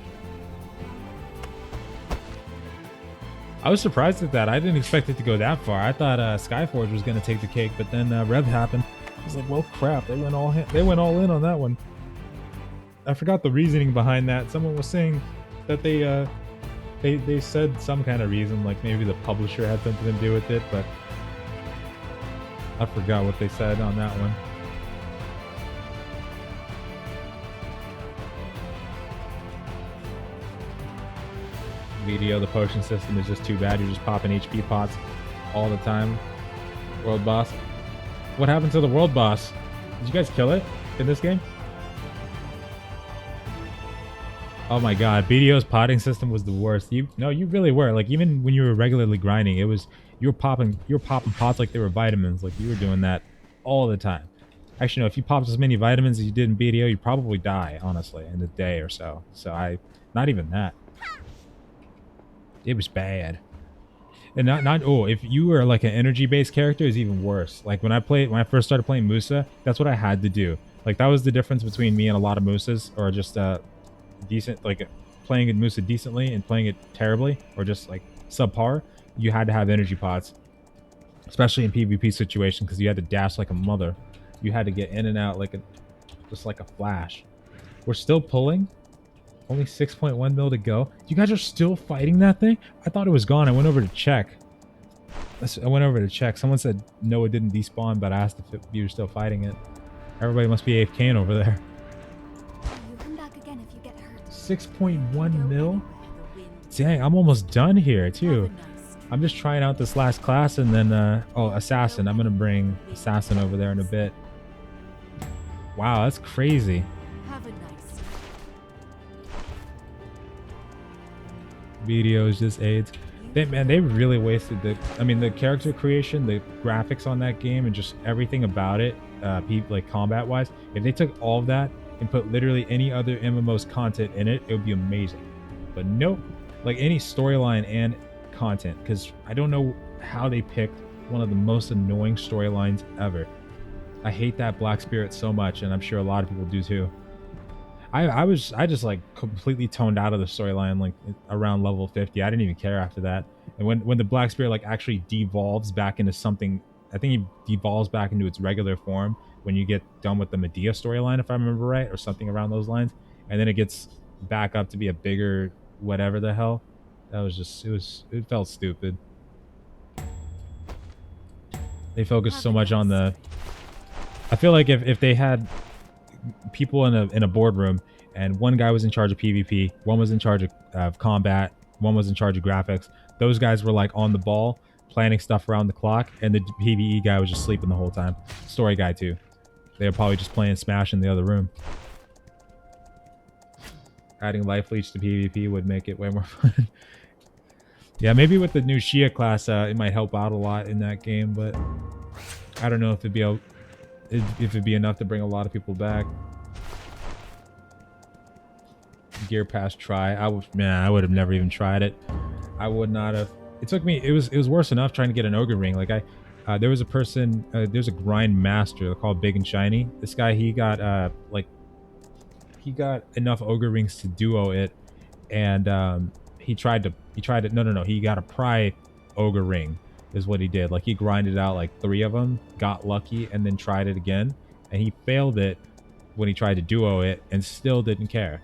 I was surprised at that. I didn't expect it to go that far. I thought Skyforge was going to take the cake, but then Rev happened. I was like, well, crap, they went all in on that one. I forgot the reasoning behind that. Someone was saying that they said some kind of reason, like maybe the publisher had something to do with it, but I forgot what they said on that one. Video, the potion system is just too bad. You're just popping HP pots all the time. World boss. What happened to the world boss? Did you guys kill it in this game? Oh my god, BDO's potting system was the worst. You really were. Like even when you were regularly grinding, you were popping pots like they were vitamins. Like you were doing that all the time. Actually, no, if you popped as many vitamins as you did in BDO, you'd probably die, honestly, in a day or so. So not even that. It was bad. And not oh, if you were like an energy based character, is even worse. Like when I first started playing Musa, that's what I had to do. Like that was the difference between me and a lot of Musas, or just decent, like playing it Musa decently and playing it terribly, or just like subpar. You had to have energy pots, especially in PvP situation, because you had to dash like a mother. You had to get in and out just like a flash. We're still pulling. Only 6.1 mil to go. You guys are still fighting that thing? I thought it was gone. I went over to check. Someone said no, it didn't despawn, but I asked if you were still fighting it. Everybody must be AFKing over there. You come back again if you get hurt. 6.1 mil? Dang, I'm almost done here too. I'm just trying out this last class, and then oh, Assassin. I'm gonna bring Assassin over there in a bit. Wow, that's crazy. Have a nice Videos just aids. They really wasted the character creation, the graphics on that game, and just everything about it, like combat wise. If they took all of that and put literally any other MMO's content in it, it would be amazing. But nope, like any storyline and content, because I don't know how they picked one of the most annoying storylines ever. I hate that Black Spirit so much, and I'm sure a lot of people do too. I just like completely toned out of the storyline like around level 50. I didn't even care after that. And when the Black Spirit like actually devolves back into something, I think he devolves back into its regular form when you get done with the Medea storyline, if I remember right, or something around those lines. And then it gets back up to be a bigger whatever the hell. That was just it felt stupid. They focused so much on the. I feel like if they had people in a boardroom, and one guy was in charge of PvP, one was in charge of combat, one was in charge of graphics. Those guys were like on the ball, planning stuff around the clock, and the PvE guy was just sleeping the whole time. Story guy too. They were probably just playing Smash in the other room. Adding life leech to PvP would make it way more fun. Yeah, maybe with the new Shia class, it might help out a lot in that game, but I don't know if it'd be enough to bring a lot of people back. Gear Pass try. I would have never even tried it. I would not have. It took me. It was worse enough trying to get an ogre ring. Like there was a person. There's a grind master called Big and Shiny. This guy, he got enough ogre rings to duo it, and he tried to. No. He got a pry ogre ring. Is what he did. Like he grinded out like 3 of them, got lucky, and then tried it again, and he failed it when he tried to duo it, and still didn't care.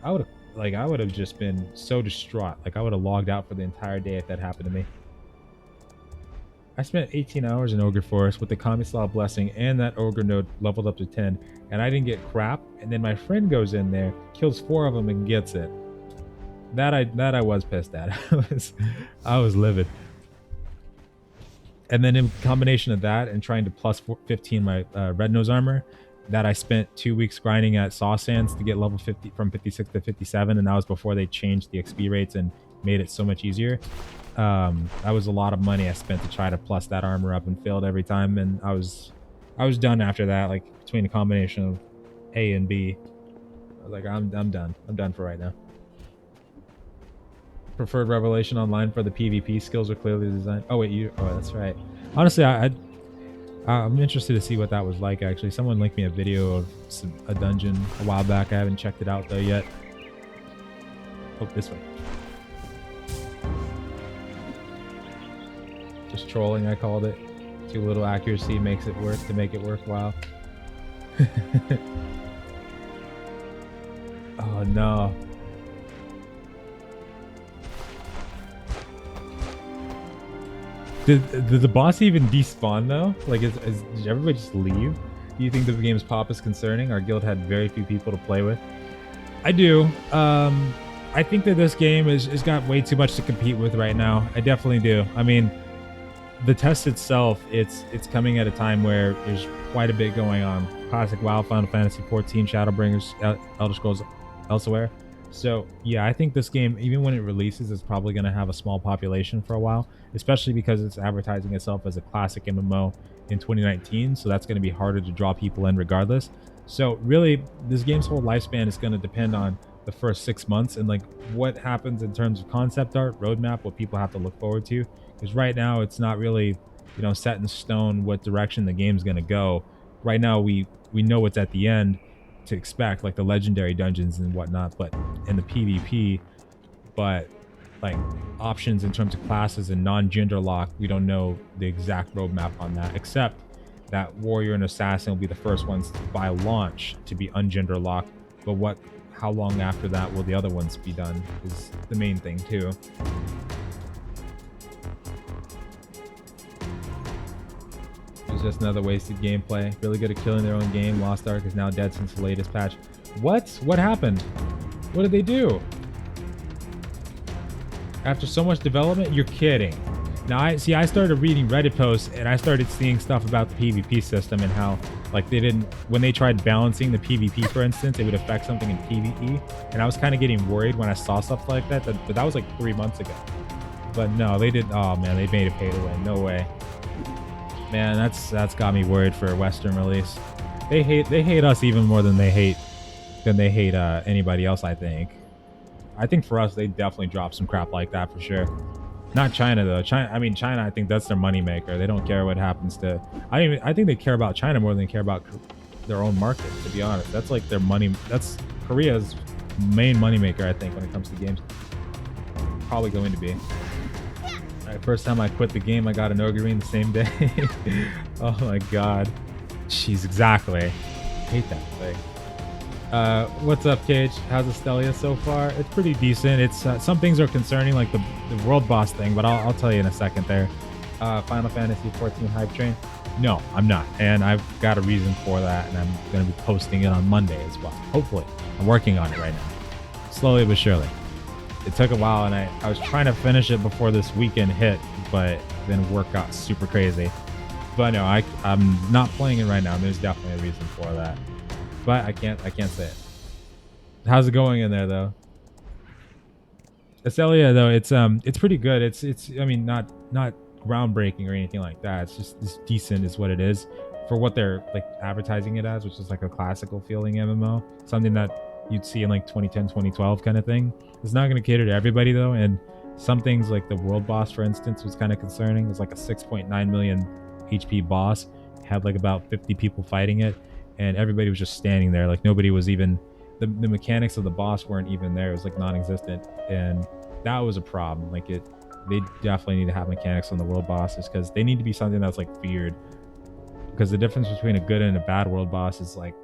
I would have just been so distraught. Like I would have logged out for the entire day if that happened to me. I spent 18 hours in Ogre Forest with the Kamislav Blessing and that Ogre node leveled up to 10, and I didn't get crap. And then my friend goes in there, kills 4 of them, and gets it. That I was pissed at. I was livid. And then in combination of that and trying to plus 15 my red nose armor, that I spent 2 weeks grinding at Saw Sands to get level 50 from 56 to 57, and that was before they changed the XP rates and made it so much easier. That was a lot of money I spent to try to plus that armor up, and failed every time, and I was done after that. Like between the combination of A and B, I was like, I'm done. I'm done for right now. Preferred Revelation Online for the PvP skills are clearly designed. Oh wait, that's right. Honestly, I'm interested to see what that was like. Actually, someone linked me a video of a dungeon a while back. I haven't checked it out though yet. Oh, this way. Just trolling, I called it. Too little accuracy makes it work to make it worthwhile. Oh no. Did the boss even despawn though? Like, did everybody just leave? Do you think the game's pop is concerning? Our guild had very few people to play with. I do. I think that this game is got way too much to compete with right now. I definitely do. I mean, the test itself, it's coming at a time where there's quite a bit going on. Classic WoW, Final Fantasy 14, Shadowbringers, Elder Scrolls Elsewhere. So yeah, I think this game, even when it releases, is probably going to have a small population for a while, especially because it's advertising itself as a classic MMO in 2019. So that's going to be harder to draw people in regardless. So really, this game's whole lifespan is going to depend on the first 6 months and like what happens in terms of concept art, roadmap, what people have to look forward to. Because right now it's not really, you know, set in stone what direction the game's gonna go. Right now we know what's at the end to expect, like the legendary dungeons and whatnot, but in the PvP, but like options in terms of classes and non-gender lock, we don't know the exact roadmap on that, except that warrior and assassin will be the first ones by launch to be ungender locked. But how long after that will the other ones be done is the main thing too. It's just another wasted gameplay. Really good at killing their own game. Lost Ark is now dead since the latest patch. What happened? What did they do? After so much development? You're kidding. Now I started reading Reddit posts and I started seeing stuff about the PvP system and how like when they tried balancing the PvP, for instance, it would affect something in PvE. And I was kind of getting worried when I saw stuff like that, but that was like 3 months ago. But no, they didn't. Oh man, they made it pay to win. No way. Man, that's got me worried for a Western release. They hate us even more than they hate anybody else. I think for us, they definitely drop some crap like that for sure. Not China though. China, I think that's their moneymaker. They don't care what happens to. I think they care about China more than they care about their own market. To be honest, that's like their money. That's Korea's main moneymaker. I think when it comes to games, probably going to be. All right, first time I quit the game, I got an Ogreen the same day. Oh my god. Jeez, exactly. Hate that thing. What's up, Cage? How's Astellia so far? It's pretty decent. It's some things are concerning, like the world boss thing, but I'll tell you in a second there. Final Fantasy 14 hype train? No, I'm not, and I've got a reason for that, and I'm going to be posting it on Monday as well. Hopefully, I'm working on it right now, slowly but surely. It took a while, and I was trying to finish it before this weekend hit, but then work got super crazy. But no, I'm not playing it right now. There's definitely a reason for that. But I can't say it. How's it going in there though? Astellia though, it's pretty good. It's I mean not groundbreaking or anything like that. It's decent is what it is for what they're like advertising it as, which is like a classical feeling MMO, something that you'd see in like 2010, 2012 kind of thing. It's not going to cater to everybody though, and some things like the world boss, for instance, was kind of concerning. It was like a 6.9 million HP boss, had like about 50 people fighting it. And everybody was just standing there, like nobody was even, the mechanics of the boss weren't even there. It was like non-existent, and that was a problem. Like they definitely need to have mechanics on the world bosses because they need to be something that's like feared. Because the difference between a good and a bad world boss is like,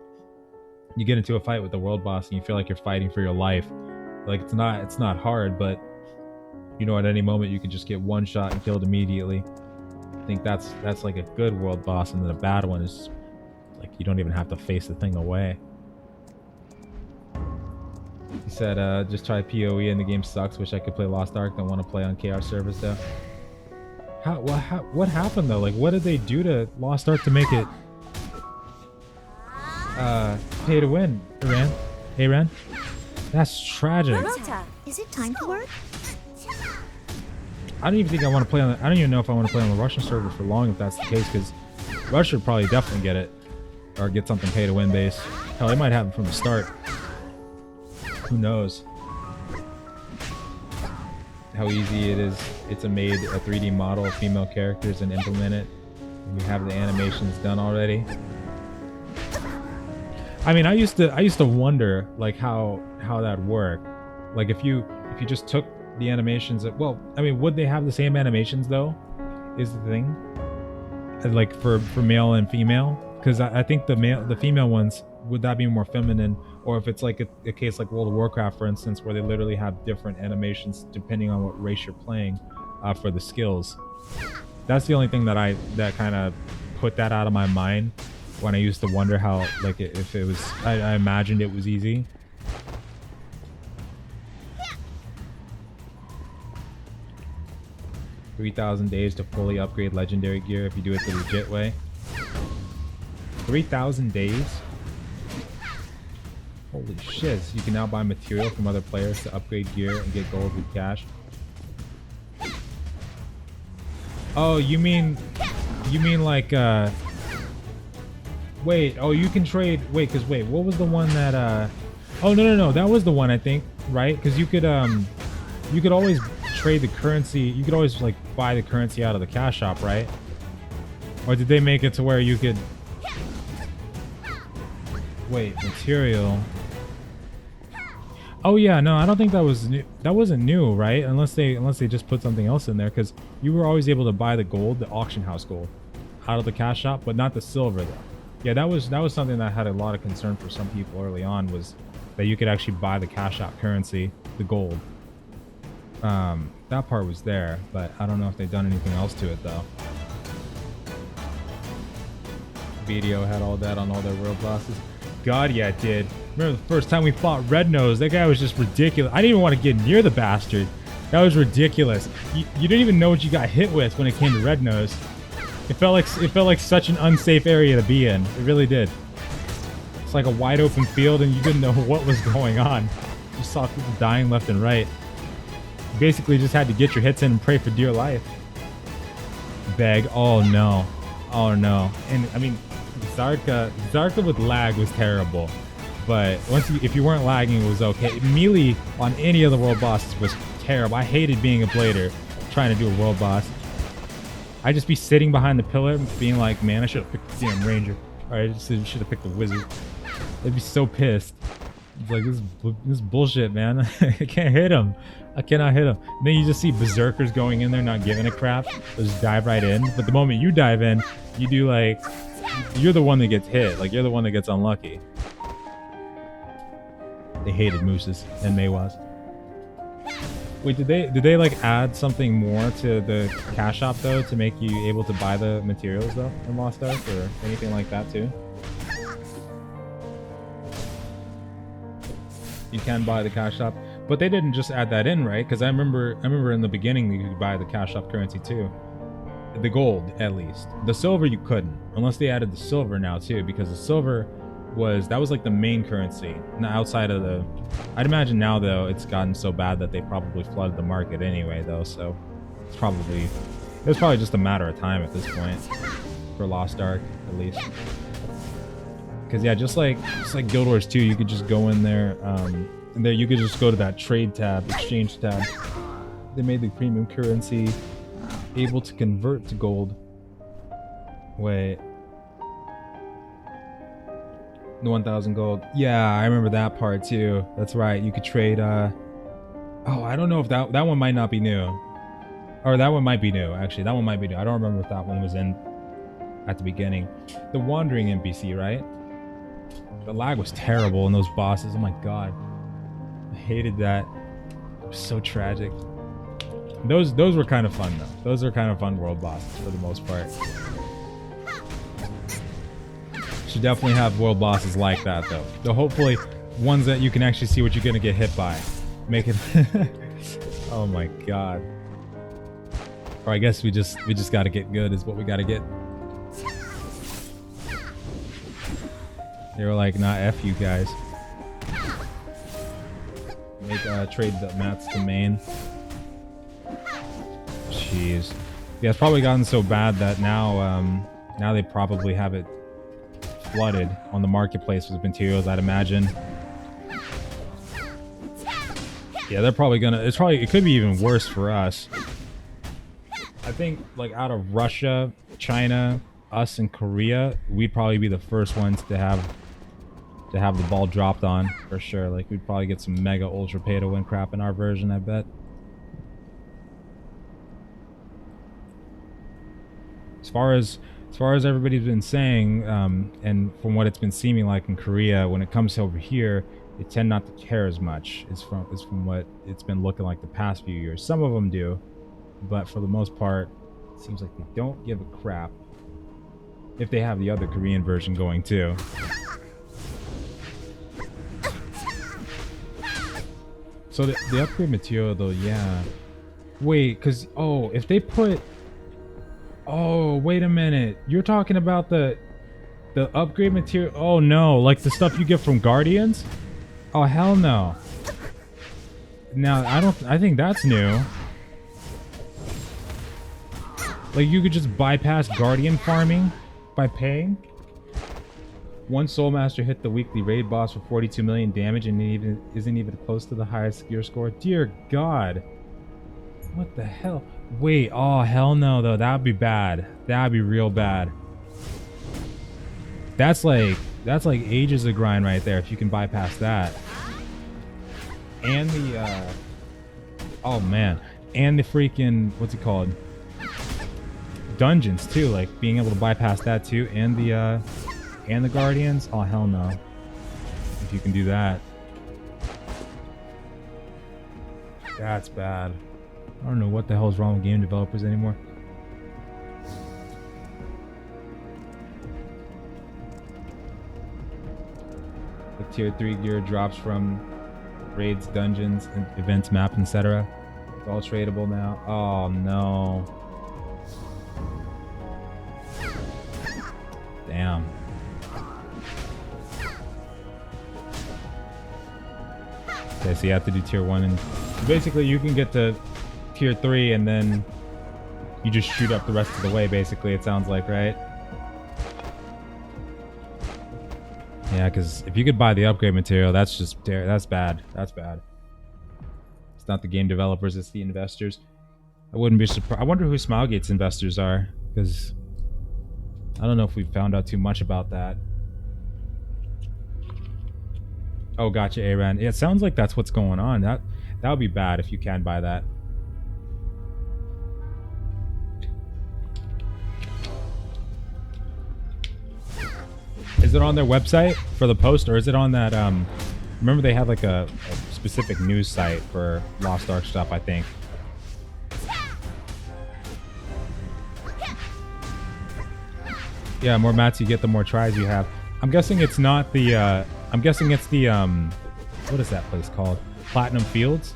you get into a fight with the world boss and you feel like you're fighting for your life. Like it's not hard, but you know at any moment you can just get one shot and killed immediately. I think that's like a good world boss, and then a bad one is like you don't even have to face the thing away. He said, just try PoE and the game sucks. Wish I could play Lost Ark. Don't want to play on KR servers though. What happened though? Like what did they do to Lost Ark to make it pay to win, Iran? Hey Ran? That's tragic. Rota, is it time to work? I don't even think I want to play on I don't even know if I want to play on the Russian server for long if that's the case, because Russia would probably definitely get it. Or get something pay to win base. Hell, they might have it from the start. Who knows? How easy it is. It's made a 3D model of female characters and implement it. And you have the animations done already. I mean, I used to wonder like how that worked. Like if you just took the animations. Well, I mean, would they have the same animations though? Is the thing. Like for male and female. Because I think the female ones, would that be more feminine? Or if it's like a case like World of Warcraft, for instance, where they literally have different animations depending on what race you're playing for the skills. That's the only thing that kind of put that out of my mind when I used to wonder how, like, if it was, I imagined it was easy. $3,000 days to fully upgrade legendary gear if you do it the legit way. 3,000 days? Holy shit. You can now buy material from other players to upgrade gear and get gold with cash. Oh, you mean like, wait, oh, you can trade, wait, what was the one that, Oh no, that was the one, I think, right? Because you could always trade the currency. You could always like buy the currency out of the cash shop, right? Or did they make it to where you could wait, material? Oh yeah, no, I don't think that was new. That wasn't new, right? Unless they just put something else in there, because you were always able to buy the gold, the auction house gold, out of the cash shop, but not the silver though. Yeah, that was something that had a lot of concern for some people early on, was that you could actually buy the cash shop currency, the gold. That part was there, but I don't know if they've done anything else to it though. Video had all that on all their world bosses. God, yeah, it did. Remember the first time we fought Red Nose? That guy was just ridiculous. I didn't even want to get near the bastard. That was ridiculous. You didn't even know what you got hit with when it came to Red Nose. It felt like such an unsafe area to be in. It really did. It's like a wide open field, and you didn't know what was going on. You saw people dying left and right. You basically just had to get your hits in and pray for dear life. Beg. Oh no. Oh no. And I mean, Zarka with lag was terrible, but if you weren't lagging, it was okay. Melee on any of the world bosses was terrible. I hated being a blader trying to do a world boss. I'd just be sitting behind the pillar being like, man, I should have picked the damn ranger, or I just should have picked the wizard. They'd be so pissed. It's like, this bullshit, man. I can't hit him. I cannot hit him. And then you just see berserkers going in there not giving a crap. They'll just dive right in. But the moment you dive in, you do like, you're the one that gets hit. Like, you're the one that gets unlucky. They hated mooses and Maywas. Wait, did they like add something more to the cash shop though to make you able to buy the materials though in Lost Ark or anything like that too? You can buy the cash shop, but they didn't just add that in, right? Because I remember in the beginning you could buy the cash shop currency too. The gold, at least. The silver you couldn't, unless they added the silver now too, because the silver was like the main currency. Now outside of the, I'd imagine now though it's gotten so bad that they probably flooded the market anyway though, so it was probably just a matter of time at this point for Lost Ark at least. Because yeah, just like Guild Wars 2, you could just go in there, and there you could just go to that trade tab, exchange tab. They made the premium currency able to convert to gold. Wait. The 1,000 gold. Yeah, I remember that part too. That's right. You could trade. Oh, I don't know if that one might not be new, or that one might be new. Actually, that one might be new. I don't remember if that one was in at the beginning. The wandering NPC, right? The lag was terrible in those bosses. Oh my god, I hated that. It was so tragic. Those were kind of fun though. Those are kind of fun world bosses for the most part. Should definitely have world bosses like that though. Though hopefully ones that you can actually see what you're gonna get hit by. Make it. Oh my god. Or I guess we just gotta get good is what we gotta get. They were like, nah, F you guys. Make trade the mats to main. Jeez. Yeah, it's probably gotten so bad that now they probably have it flooded on the marketplace with materials, I'd imagine. Yeah, they're probably gonna, it could be even worse for us. I think like out of Russia, China, us and Korea, we'd probably be the first ones to have the ball dropped on for sure. Like we'd probably get some mega ultra pay to win crap in our version, I bet. As far as everybody's been saying, and from what it's been seeming like in Korea, when it comes over here, they tend not to care as much. Is from what it's been looking like the past few years. Some of them do, but for the most part, it seems like they don't give a crap if they have the other Korean version going too. So the upgrade material though, yeah. Wait, cause if they put, wait a minute, you're talking about the upgrade material? Oh no, like the stuff you get from Guardians? Oh hell no. Now I think that's new. Like you could just bypass Guardian farming by paying? One Soul Master hit the weekly raid boss for 42 million damage and isn't even close to the highest gear score. Dear God. What the hell? Wait, oh hell no though. That'd be bad. That'd be real bad. That's like ages of grind right there if you can bypass that. And the oh man. And the freaking, what's it called? Dungeons too, like being able to bypass that too, and the Guardians. Oh hell no. If you can do that. That's bad. I don't know what the hell is wrong with game developers anymore. The tier 3 gear drops from raids, dungeons, and events map, etc. It's all tradable now. Oh no. Damn. Okay, so you have to do tier 1, and basically you can get to tier 3 and then you just shoot up the rest of the way, basically, it sounds like, right? Yeah, because if you could buy the upgrade material, that's bad. That's bad. It's not the game developers, it's the investors. I wouldn't be surprised. I wonder who Smilegate's investors are, because I don't know if we found out too much about that. Oh, gotcha, Aaron. Yeah, it sounds like that's what's going on. That would be bad if you can buy that. Is it on their website for the post, or is it on that, remember they had like a specific news site for Lost Ark stuff, I think. Yeah, more mats you get, the more tries you have. I'm guessing it's not the, I'm guessing it's the, what is that place called? Platinum Fields?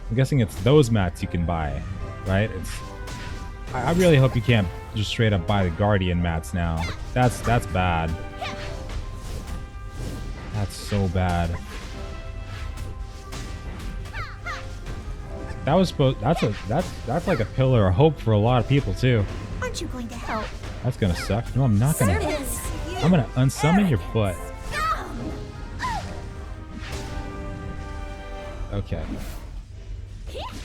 I'm guessing it's those mats you can buy, right? I really hope you can't just straight up buy the Guardian mats now. That's bad. That's so bad. That was supposed, that's like a pillar of hope for a lot of people too. Aren't you going to help? That's gonna suck. No, I'm not gonna. I'm gonna unsummon your foot. Okay.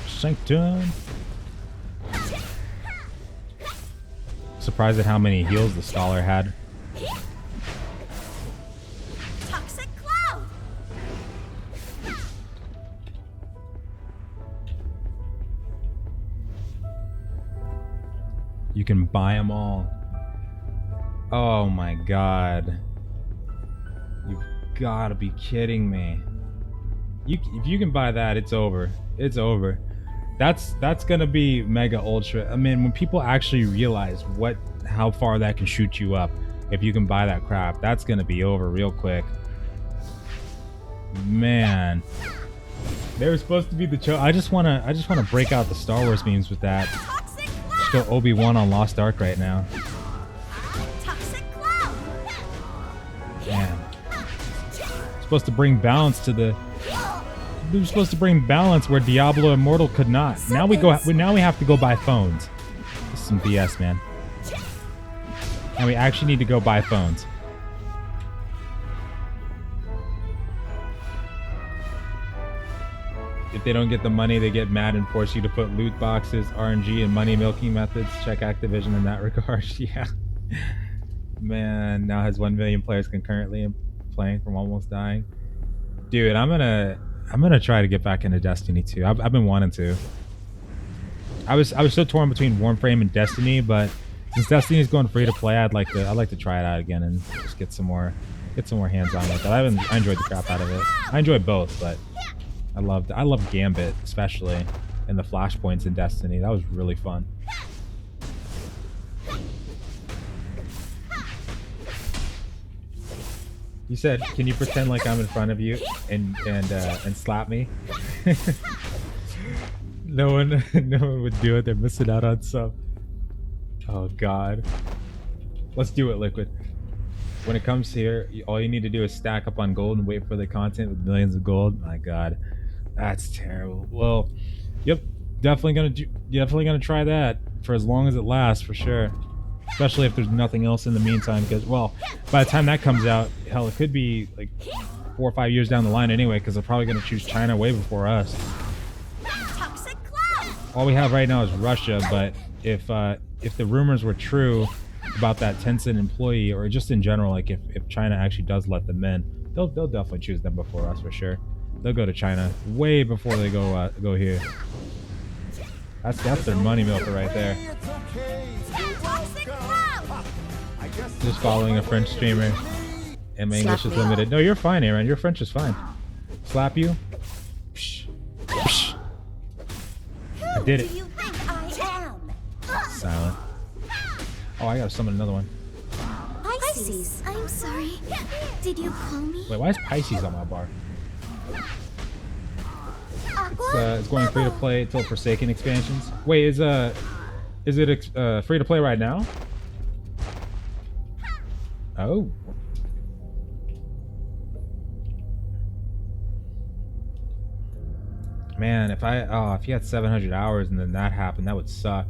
Sanctum. Surprised at how many heals the Scalar had. Toxic cloud. You can buy them all. Oh my god. You've gotta be kidding me. If you can buy that, it's over. It's over. That's gonna be mega ultra. I mean, when people actually realize how far that can shoot you up, if you can buy that crap, that's gonna be over real quick. Man, they were supposed to be the I just wanna break out the Star Wars memes with that. Just go Obi-Wan on Lost Ark right now. Damn. Supposed to bring balance to the. We were supposed to bring balance where Diablo Immortal could not. Now we have to go buy phones. This is some BS, man. Now we actually need to go buy phones. If they don't get the money, they get mad and force you to put loot boxes, RNG, and money milking methods. Check Activision in that regard. Yeah. Man, now has 1 million players concurrently playing from almost dying. Dude, I'm gonna try to get back into Destiny 2. I've been wanting to. I was so torn between Warframe and Destiny, but since Destiny is going free to play, I'd like to try it out again and just get some more hands on with it. I enjoyed the crap out of it. I enjoyed both, but I loved Gambit, especially, and the flashpoints in Destiny. That was really fun. You said, "Can you pretend like I'm in front of you and slap me?" no one would do it. They're missing out on some. Oh God. Let's do it, Liquid. When it comes here, all you need to do is stack up on gold and wait for the content with millions of gold. My God, that's terrible. Well, yep, definitely gonna try that for as long as it lasts, for sure. especially if there's nothing else in the meantime. Because, well, by the time that comes out, hell, it could be like 4 or 5 years down the line anyway, because they're probably going to choose China way before us. Toxic cloud. All we have right now is Russia, but if the rumors were true about that Tencent employee, or just in general, like if China actually does let them in, they'll definitely choose them before us for sure. They'll go to China way before they go here. That's their money milker right there. Toxic cloud. Just following a French streamer, and my English is limited. No, you're fine, Aaron. Your French is fine. Slap you. Psh. Psh. I did it. Who do you think I am? Silent. Oh, I gotta summon another one. Pisces. I'm sorry. Did you call me? Wait, why is Pisces on my bar? It's going free to play till Forsaken expansions. Wait, is it free to play right now? Oh. Man, if you had 700 hours and then that happened, that would suck.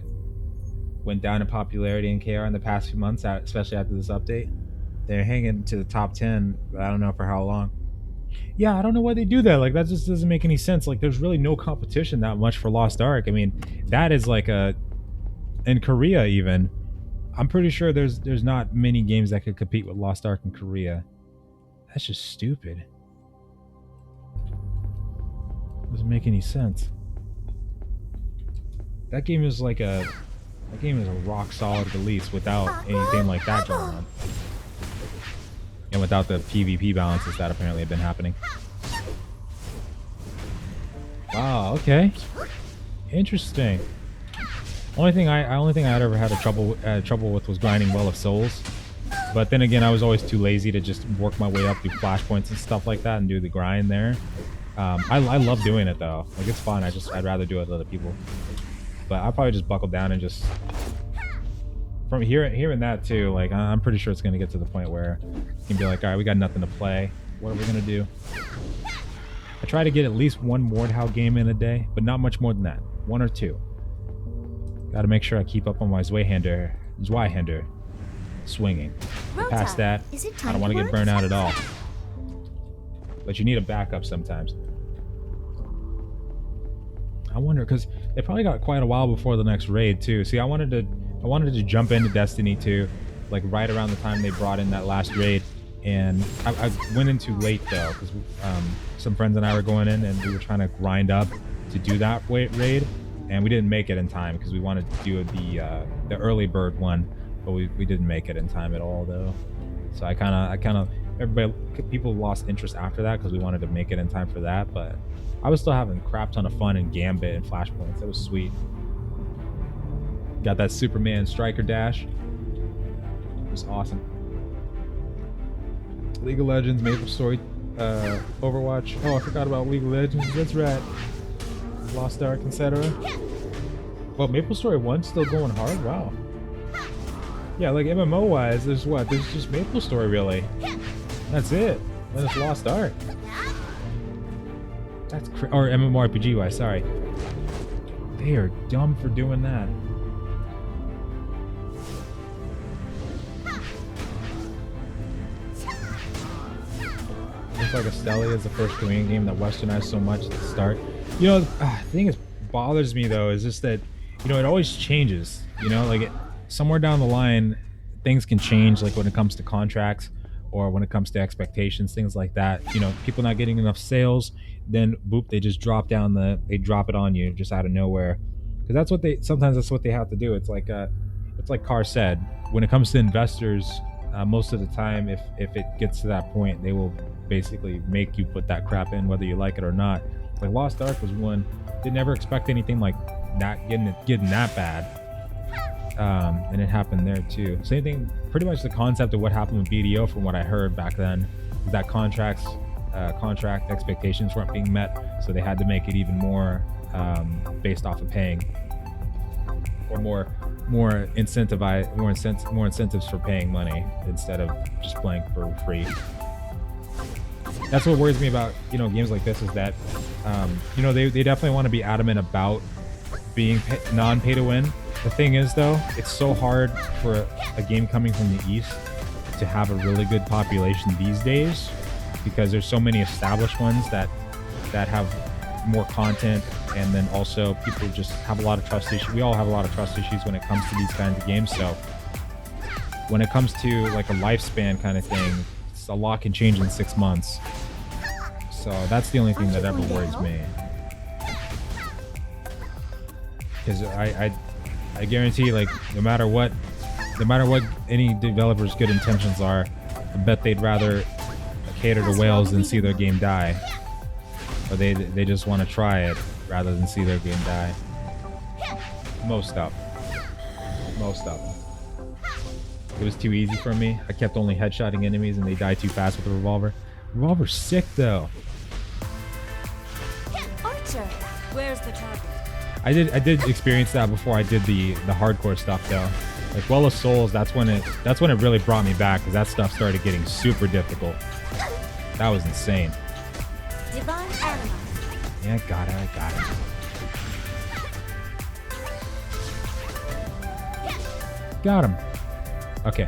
Went down in popularity in KR in the past few months, especially after this update. They're hanging to the top 10, but I don't know for how long. Yeah, I don't know why they do that. Like, that just doesn't make any sense. Like, there's really no competition that much for Lost Ark. I mean, that is like in Korea even. I'm pretty sure there's not many games that could compete with Lost Ark in Korea. That's just stupid. Doesn't make any sense. That game is like a rock solid release without anything like that going on. And without the PvP balances that apparently have been happening. Wow, okay. Interesting. Only thing I'd ever had trouble with was grinding Well of Souls. But then again, I was always too lazy to just work my way up through flashpoints and stuff like that and do the grind there. I love doing it though. Like, it's fun. I'd rather do it with other people. But I'll probably just buckle down and just from hearing that too. Like, I'm pretty sure it's gonna get to the point where you can be like, all right, we got nothing to play. What are we gonna do? I try to get at least one Mordhau game in a day, but not much more than that. 1 or 2. Got to make sure I keep up on my Zweihander swinging. Past that, I don't want to get burnt out at all. But you need a backup sometimes. I wonder, because it probably got quite a while before the next raid too. See, I wanted to jump into Destiny 2, like right around the time they brought in that last raid, and I went in too late though, because some friends and I were going in and we were trying to grind up to do that raid, and we didn't make it in time because we wanted to do the early bird one, but we didn't make it in time at all though. So I kind of people lost interest after that because we wanted to make it in time for that, but I was still having a crap ton of fun in Gambit and Flashpoints. That was sweet. Got that Superman striker dash. It was awesome. League of Legends, MapleStory, Overwatch. Oh, I forgot about League of Legends. That's right. Lost Ark, etc. Well, MapleStory 1's still going hard. Wow. Yeah, like MMO wise, there's just MapleStory really. That's it. Then it's Lost Ark. That's or MMORPG wise, sorry. They are dumb for doing that. Looks like Astellia is the first Korean game that westernized so much at the start. You know, the thing that bothers me though is just that, you know, it always changes. You know, like somewhere down the line, things can change, like when it comes to contracts or when it comes to expectations, things like that. You know, people not getting enough sales, then boop, they just drop it on you just out of nowhere. Because sometimes that's what they have to do. It's like Carr said, when it comes to investors, most of the time, if it gets to that point, they will basically make you put that crap in whether you like it or not. Like Lost Ark was one, did never expect anything like that getting that bad. And it happened there too. Same thing, pretty much the concept of what happened with BDO from what I heard back then, is that contract expectations weren't being met, so they had to make it even more based off of paying, or more incentives for paying money instead of just playing for free. That's what worries me about, you know, games like this, is that you know, they definitely want to be adamant about being non-pay to win. The thing is, though, it's so hard for a game coming from the East to have a really good population these days because there's so many established ones that have more content, and then also people just have a lot of trust issues. We all have a lot of trust issues when it comes to these kinds of games. So when it comes to like a lifespan kind of thing, a lot can change in 6 months. So that's the only thing that ever worries me. Because I guarantee, like, no matter what any developer's good intentions are, I bet they'd rather cater to whales than see their game die. Or they just want to try it rather than see their game die. Most of them. It was too easy for me. I kept only headshotting enemies and they die too fast with the revolver. Revolver's sick though. Archer, where's the target? I did experience that before I did the hardcore stuff though. Like Well of Souls, that's when it really brought me back because that stuff started getting super difficult. That was insane. Divine Animal. Yeah, I got it. Got him. Okay.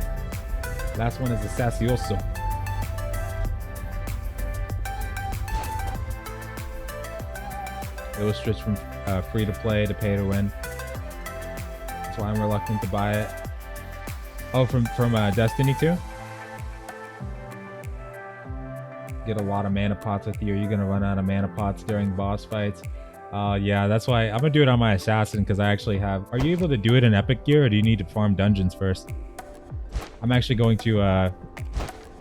Last one is Assassioso. It was switched from free to play to pay to win. That's why I'm reluctant to buy it. Oh, from Destiny 2? Get a lot of mana pots with you. Are you gonna run out of mana pots during boss fights? Yeah, that's why I'm gonna do it on my assassin because I actually have. Are you able to do it in epic gear, or do you need to farm dungeons first? I'm actually going to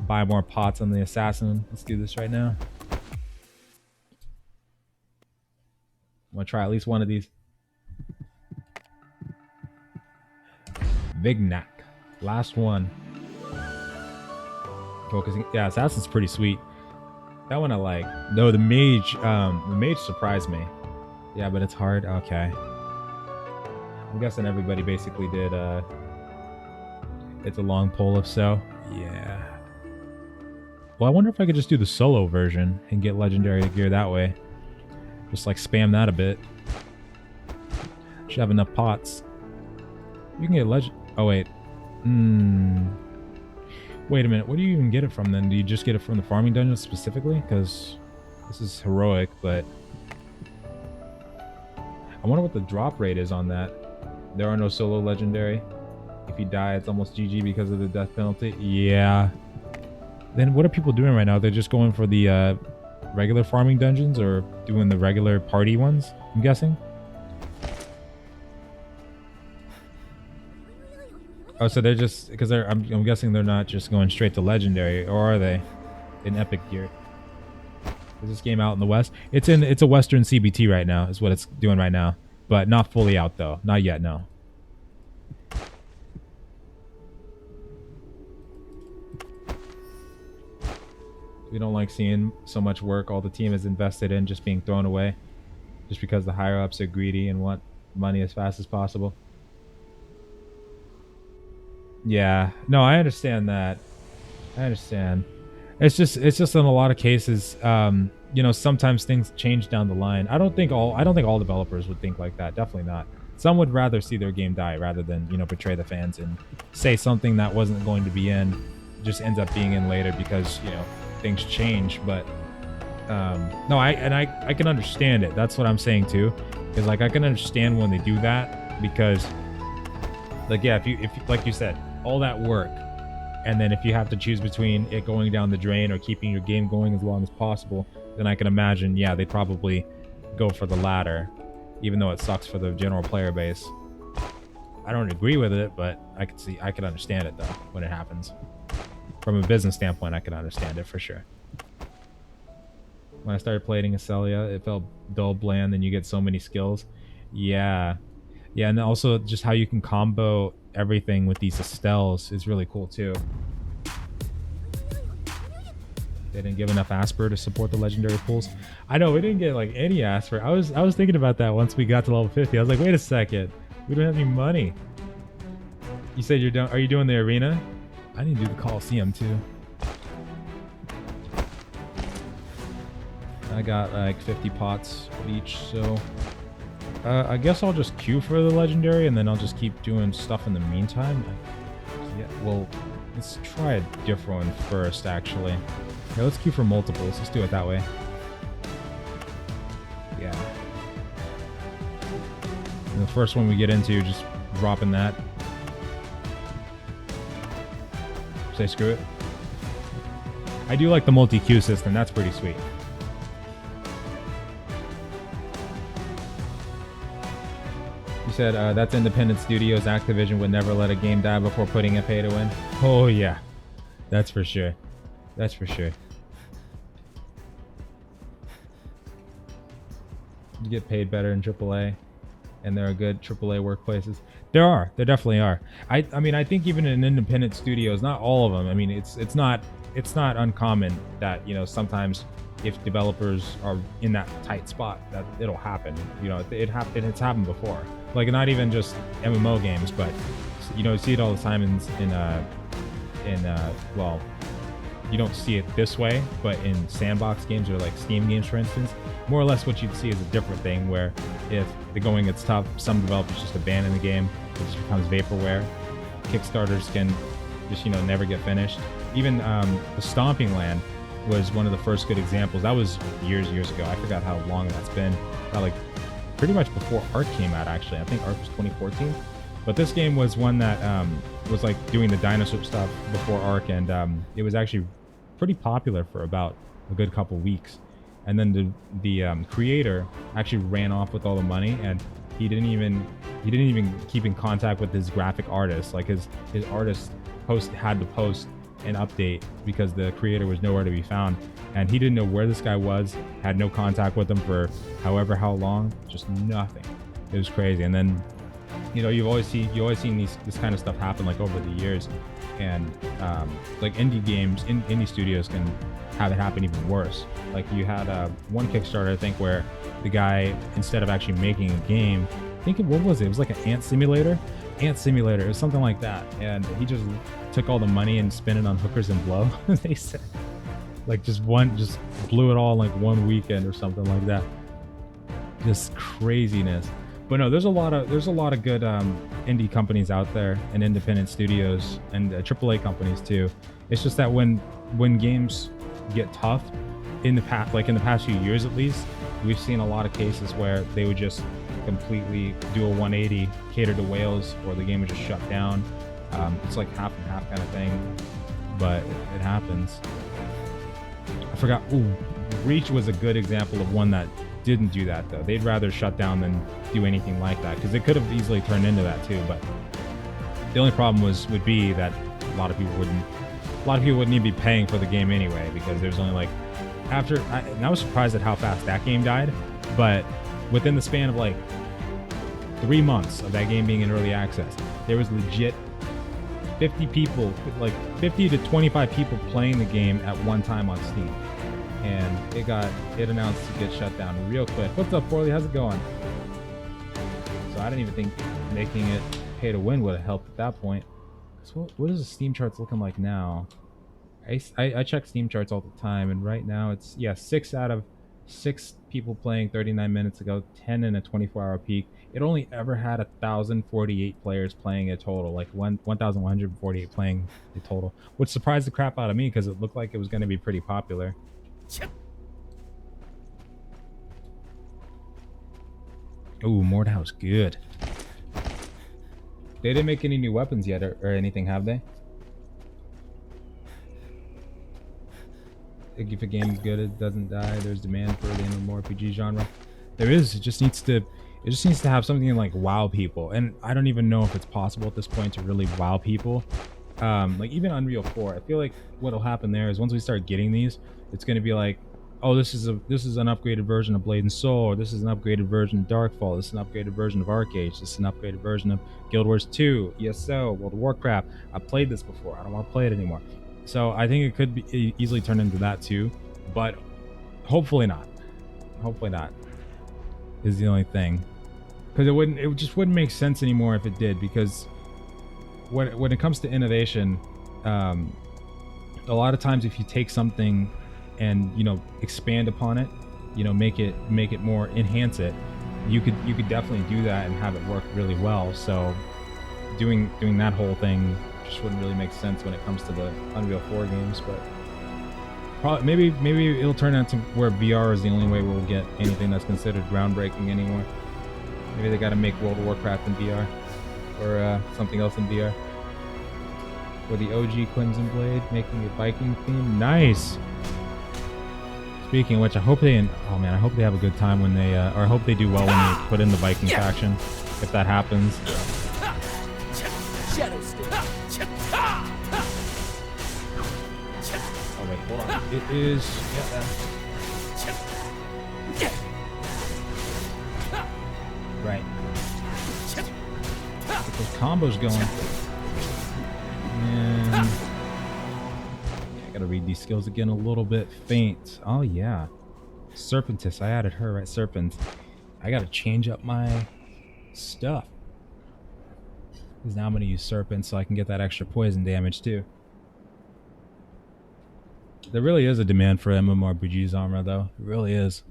buy more pots on the assassin. Let's do this right now. I'm gonna try at least one of these. Vignac, last one. Focusing. Yeah, assassin's pretty sweet. That one I like. No, the mage surprised me. Yeah, but it's hard. Okay. I'm guessing everybody basically did it's a long pull if so. Yeah. Well, I wonder if I could just do the solo version and get legendary gear that way. Just like spam that a bit. Should have enough pots. You can get legend. Oh wait. Wait a minute, where do you even get it from then? Do you just get it from the farming dungeon specifically? Because this is heroic, but I wonder what the drop rate is on that. There are no solo legendary. If you die, it's almost GG because of the death penalty. Yeah. Then what are people doing right now? They're just going for the regular farming dungeons or doing the regular party ones, I'm guessing? Oh, so they're just because I'm guessing they're not just going straight to legendary, or are they in epic gear? Is this game out in the west? It's a western CBT right now, is what it's doing right now, but not fully out though, not yet. No. We don't like seeing so much work all the team is invested in just being thrown away, just because the higher ups are greedy and want money as fast as possible. Yeah, no, I understand that. I understand. It's just in a lot of cases, you know, sometimes things change down the line. I don't think all developers would think like that. Definitely not. Some would rather see their game die rather than, you know, betray the fans and say something that wasn't going to be in just ends up being in later because, you know, things change. But no, I can understand it. That's what I'm saying too, because like I can understand when they do that because, like, yeah, if you like you said, all that work, and then if you have to choose between it going down the drain or keeping your game going as long as possible, then I can imagine, yeah, they probably go for the latter, even though it sucks for the general player base. I don't agree with it, but I can understand it though when it happens. From a business standpoint, I can understand it for sure. When I started playing Astellia, it felt dull, bland, and you get so many skills. Yeah, and also just how you can combo everything with these Astells is really cool too. They didn't give enough Asper to support the legendary pools. I know we didn't get like any Asper. I was thinking about that once we got to level 50. I was like, wait a second, we don't have any money. You said you're done. Are you doing the arena? I need to do the Coliseum too. I got like 50 pots of each, so I guess I'll just queue for the legendary, and then I'll just keep doing stuff in the meantime. Yeah, well, let's try a different one first, actually. Yeah, let's queue for multiples. Let's do it that way. Yeah. And the first one we get into, just dropping that. Say screw it. I do like the multi-queue system. That's pretty sweet. You said that's independent studios. Activision would never let a game die before putting a pay to win. Oh yeah, that's for sure. That's for sure. You get paid better in AAA, and there are good AAA workplaces. There definitely are. I mean, I think even in independent studios, not all of them. I mean, it's not uncommon that, you know, sometimes if developers are in that tight spot, that it'll happen. You know, it's happened before. Like, not even just MMO games, but, you know, you see it all the time in well, you don't see it this way, but in sandbox games or like Steam games, for instance, more or less what you'd see is a different thing, where if the going gets tough, some developers just abandon the game. It just becomes vaporware. Kickstarters can just, you know, never get finished. Even the Stomping Land was one of the first good examples. That was years ago. I forgot how long that's been. About like pretty much before Ark came out, actually. I think Ark was 2014. But this game was one that was like doing the dinosaur stuff before Ark, and it was actually pretty popular for about a good couple weeks. And then the creator actually ran off with all the money, and he didn't even keep in contact with his graphic artist. Like his artist had to post an update because the creator was nowhere to be found, and he didn't know where this guy was, had no contact with him for how long, just nothing. It was crazy. And then, you know, you always seen this kind of stuff happen like over the years, and like indie studios can have it happen even worse. Like you had one Kickstarter, I think, where the guy, instead of actually making a game, what was it? It was like an ant simulator. It was something like that, and he just took all the money and spent it on hookers and blow. They said, like, just blew it all in like one weekend or something like that. Just craziness. But no, there's a lot of good indie companies out there, and independent studios, and AAA companies too. It's just that when games get tough, in the past few years at least, we've seen a lot of cases where they would just completely do a 180, cater to whales, or the game would just shut down. It's like half and half kind of thing, but it happens. I forgot. Ooh, Reach was a good example of one that didn't do that though. They'd rather shut down than do anything like that, because it could have easily turned into that too. But the only problem would be that a lot of people wouldn't even be paying for the game anyway, because there's only like and I was surprised at how fast that game died, but within the span of like 3 months of that game being in early access, there was legit 50 people, like 50 to 25 people playing the game at one time on Steam, and it announced to get shut down real quick. What's up, Forley? How's it going? So I didn't even think making it pay to win would have helped at that point. So what is the Steam charts looking like now? I check Steam charts all the time, and right now it's 6 out of 6 people playing 39 minutes ago, 10 in a 24-hour peak. It only ever had 1,048 players playing it total, like 1,148 playing the total, which surprised the crap out of me because it looked like it was going to be pretty popular. Ooh, Mordhau's good. They didn't make any new weapons yet or anything, have they? If a game's good, it doesn't die. There's demand for the MMORPG genre. There is. It just needs to have something like wow people. And I don't even know if it's possible at this point to really wow people. Like even Unreal 4, I feel like what'll happen there is once we start getting these, it's going to be like, oh, this is an upgraded version of Blade and Soul, or this is an upgraded version of Darkfall, this is an upgraded version of Arcade, this is an upgraded version of Guild Wars 2, ESO, World of Warcraft. I played this before. I don't want to play it anymore. So I think it could be easily turn into that too, but hopefully not. Hopefully not is the only thing, because it just wouldn't make sense anymore if it did. Because when it comes to innovation, a lot of times if you take something and expand upon it, make it more, enhance it, you could definitely do that and have it work really well. So doing that whole thing just wouldn't really make sense when it comes to the Unreal 4 games. But probably maybe it'll turn out to where VR is the only way we'll get anything that's considered groundbreaking anymore. Maybe they got to make World of Warcraft in VR or something else in VR. Or the OG Crimson Blade making a Viking theme. Nice. Speaking of which, I hope they have a good time when they, or I hope they do well when they put in the Viking faction, if that happens. Oh wait, hold on. It is. Right. Get those combos going. And I gotta read these skills again a little bit faint. Oh yeah, Serpentis. I added her, right? Serpent. I gotta change up my stuff because now I'm gonna use Serpent so I can get that extra poison damage too. There really is a demand for MMORPGs armor, though. It really is.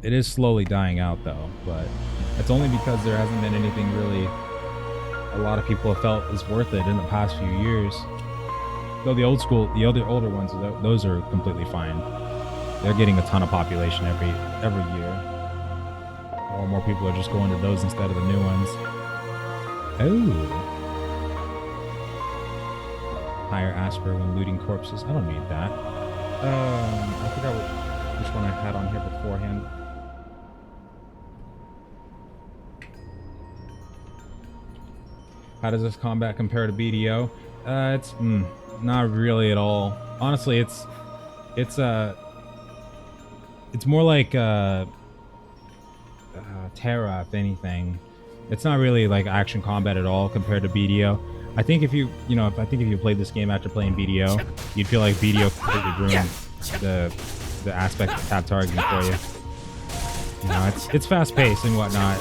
It is slowly dying out, though, but it's only because there hasn't been anything really a lot of people have felt is worth it in the past few years. Though the old school, the older ones, those are completely fine. They're getting a ton of population every year. More and more people are just going to those instead of the new ones. Oh. Higher Asper when looting corpses. I don't need that. I forgot which one I had on here beforehand. How does this combat compare to BDO? It's not really at all. Honestly, it's more like Terra, if anything. It's not really like action combat at all compared to BDO. I think if you played this game after playing BDO, you'd feel like BDO completely ruined the aspect of tab targeting for you. You know, it's fast paced and whatnot,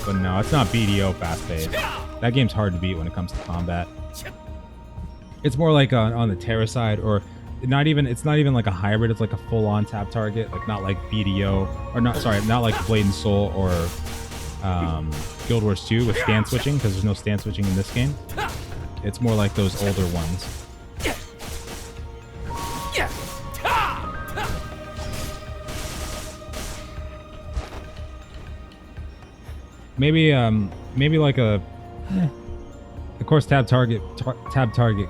but no, it's not BDO fast paced. That game's hard to beat when it comes to combat. It's more like on the Terra side, or it's not even like a hybrid. It's like a full-on tab target, like not like BDO, or not like Blade and Soul or Guild Wars 2 with stand switching, because there's no stand switching in this game. It's more like those older ones. Maybe like a, of course, tab target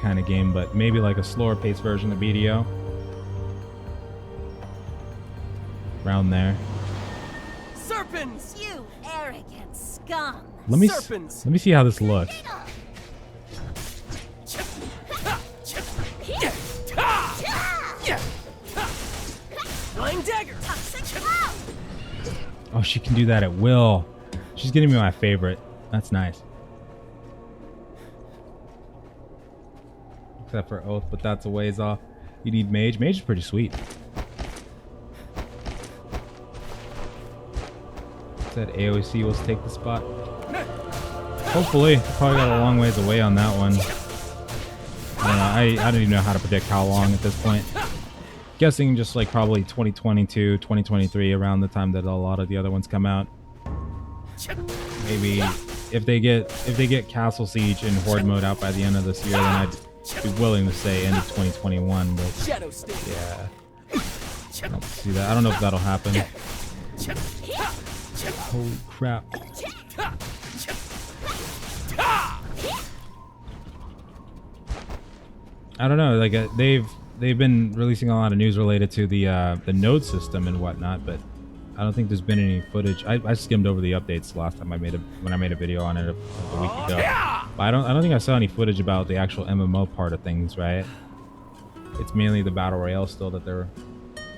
kind of game, but maybe like a slower paced version of BDO. Around there. Serpents! You arrogant scum! Let me see how this looks. Flying dagger! Oh, she can do that at will. She's getting me my favorite. That's nice. Except for Oath, but that's a ways off. You need Mage. Mage is pretty sweet. Said AOC will take the spot. Hopefully. Probably got a long ways away on that one. I don't know. I don't even know how to predict how long at this point. Guessing just like probably 2022, 2023, around the time that a lot of the other ones come out. Maybe if they get Castle Siege and Horde mode out by the end of this year, then I'd be willing to say end of 2021. But yeah, I don't see that. I don't know if that'll happen. Holy crap! I don't know. Like they've been releasing a lot of news related to the node system and whatnot, but I don't think there's been any footage. I skimmed over the updates last time when I made a video on it a week ago. But I don't think I saw any footage about the actual MMO part of things, right? It's mainly the battle royale still that they're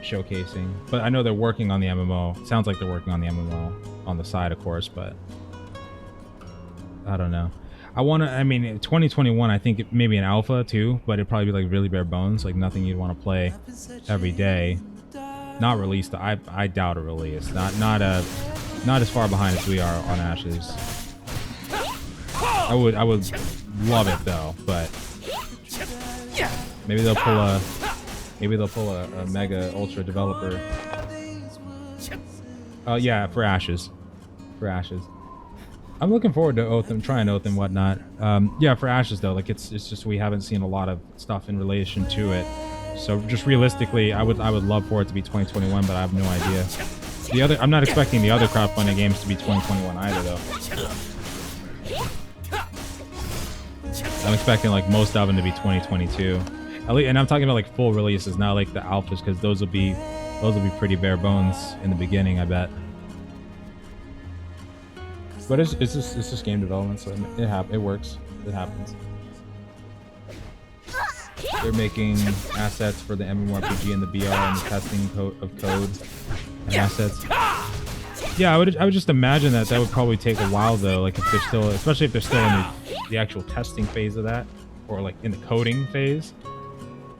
showcasing. But I know they're working on the MMO. It sounds like they're working on the MMO on the side, of course, but I don't know. I mean, 2021, I think maybe an alpha too, but it'd probably be like really bare bones, like nothing you'd want to play every day. Not released. I doubt a release. Not as far behind as we are on Ashes. I would love it though, but Maybe they'll pull a mega ultra developer. Oh yeah, for Ashes. For Ashes. I'm looking forward to Oatham, trying Oatham and whatnot. Yeah, for Ashes though, like it's just we haven't seen a lot of stuff in relation to it. So just realistically, I would love for it to be 2021, but I have no idea. I'm not expecting the other crowdfunding games to be 2021 either though. I'm expecting like most of them to be 2022. And I'm talking about like full releases, not like the alphas, because those will be pretty bare bones in the beginning, I bet. But it's just game development, so it works. It happens. They're making assets for the MMORPG and the BR and the testing of code and assets. Yeah, I would just imagine that would probably take a while though. Like if they're still, especially if they're still in the actual testing phase of that, or like in the coding phase.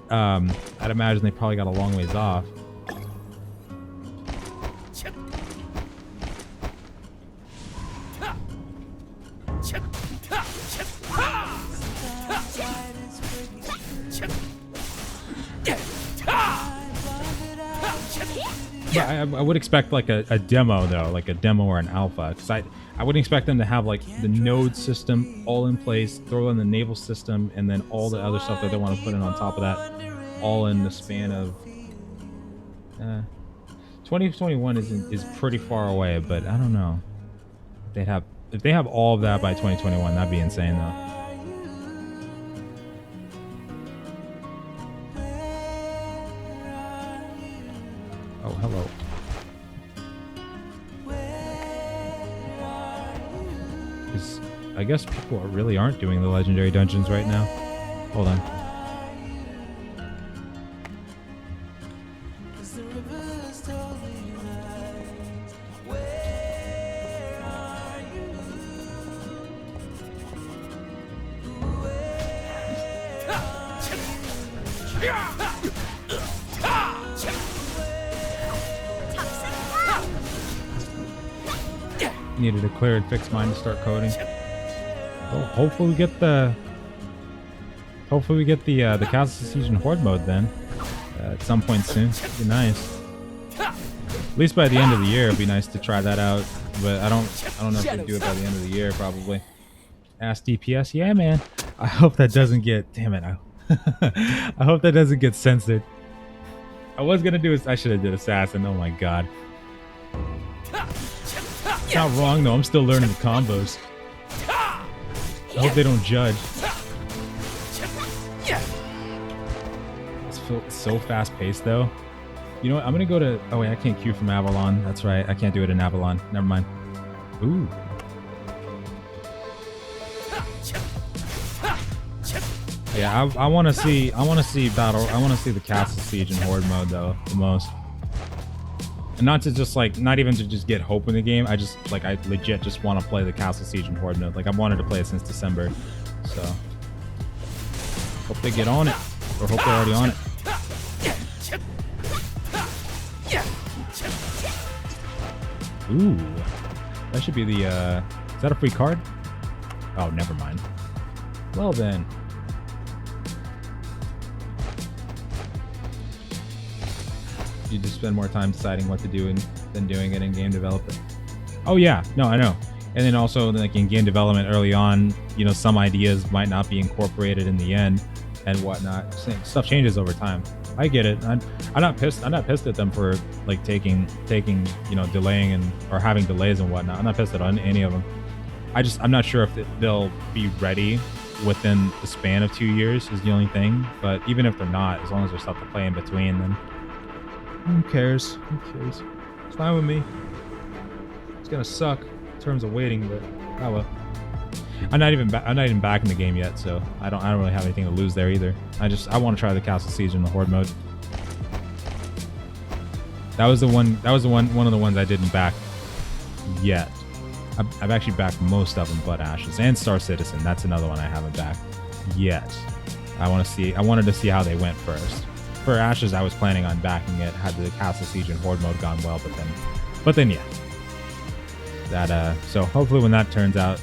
I'd imagine they probably got a long ways off. Yeah, I would expect like a demo though, like a demo or an alpha, because I wouldn't expect them to have like the node system all in place, throw in the naval system, and then all the other stuff that they want to put in on top of that, all in the span of 2021 is pretty far away, but I don't know. If they have all of that by 2021, that'd be insane though. Oh, hello. Because I guess people really aren't doing the legendary dungeons right now. Hold on. Needed a clear and fixed mine to start coding. Oh, hopefully we get the Castle Siege and Horde mode then at some point soon. It'd be nice. At least by the end of the year, it'd be nice to try that out. But I don't know if we do it by the end of the year. Probably. Ask DPS, yeah, man. I hope that doesn't get. Damn it! I hope that doesn't get censored. I was gonna do. I should have did assassin. Oh my god. It's not wrong though, I'm still learning the combos. I hope they don't judge. It's so fast paced though. You know what, I'm gonna go to, oh wait, I can't queue from Avalon. That's right, I can't do it in Avalon. Never mind. Ooh. Yeah, I wanna see battle, I wanna see the Castle Siege and Horde mode though, the most. And not to just like, not even to just get hope in the game. I just like, I legit just want to play the Castle Siege and Horde mode. Like I've wanted to play it since December. So hope they get on it, or hope they're already on it. Ooh, that should be the. Is that a free card? Oh, never mind. Well then. You just spend more time deciding what to do than doing it in game development. Oh yeah, no, I know. And then also like in game development early on, you know, some ideas might not be incorporated in the end and whatnot. Stuff changes over time. I get it. I'm not pissed. I'm not pissed at them for like taking, you know, delaying or having delays and whatnot. I'm not pissed at any of them. I'm not sure if they'll be ready within the span of 2 years is the only thing. But even if they're not, as long as there's stuff to play in between, then who cares? Who cares? It's fine with me. It's gonna suck in terms of waiting, but oh well. I'm not even back in the game yet, so I don't really have anything to lose there either. I want to try the Castle Siege in the Horde mode. That was one of the ones I didn't back yet. I've actually backed most of them, but Ashes and Star Citizen. That's another one I haven't backed yet. I wanted to see how they went first. For Ashes, I was planning on backing it had the Castle Siege and Horde mode gone well, but then yeah. That so hopefully when that turns out,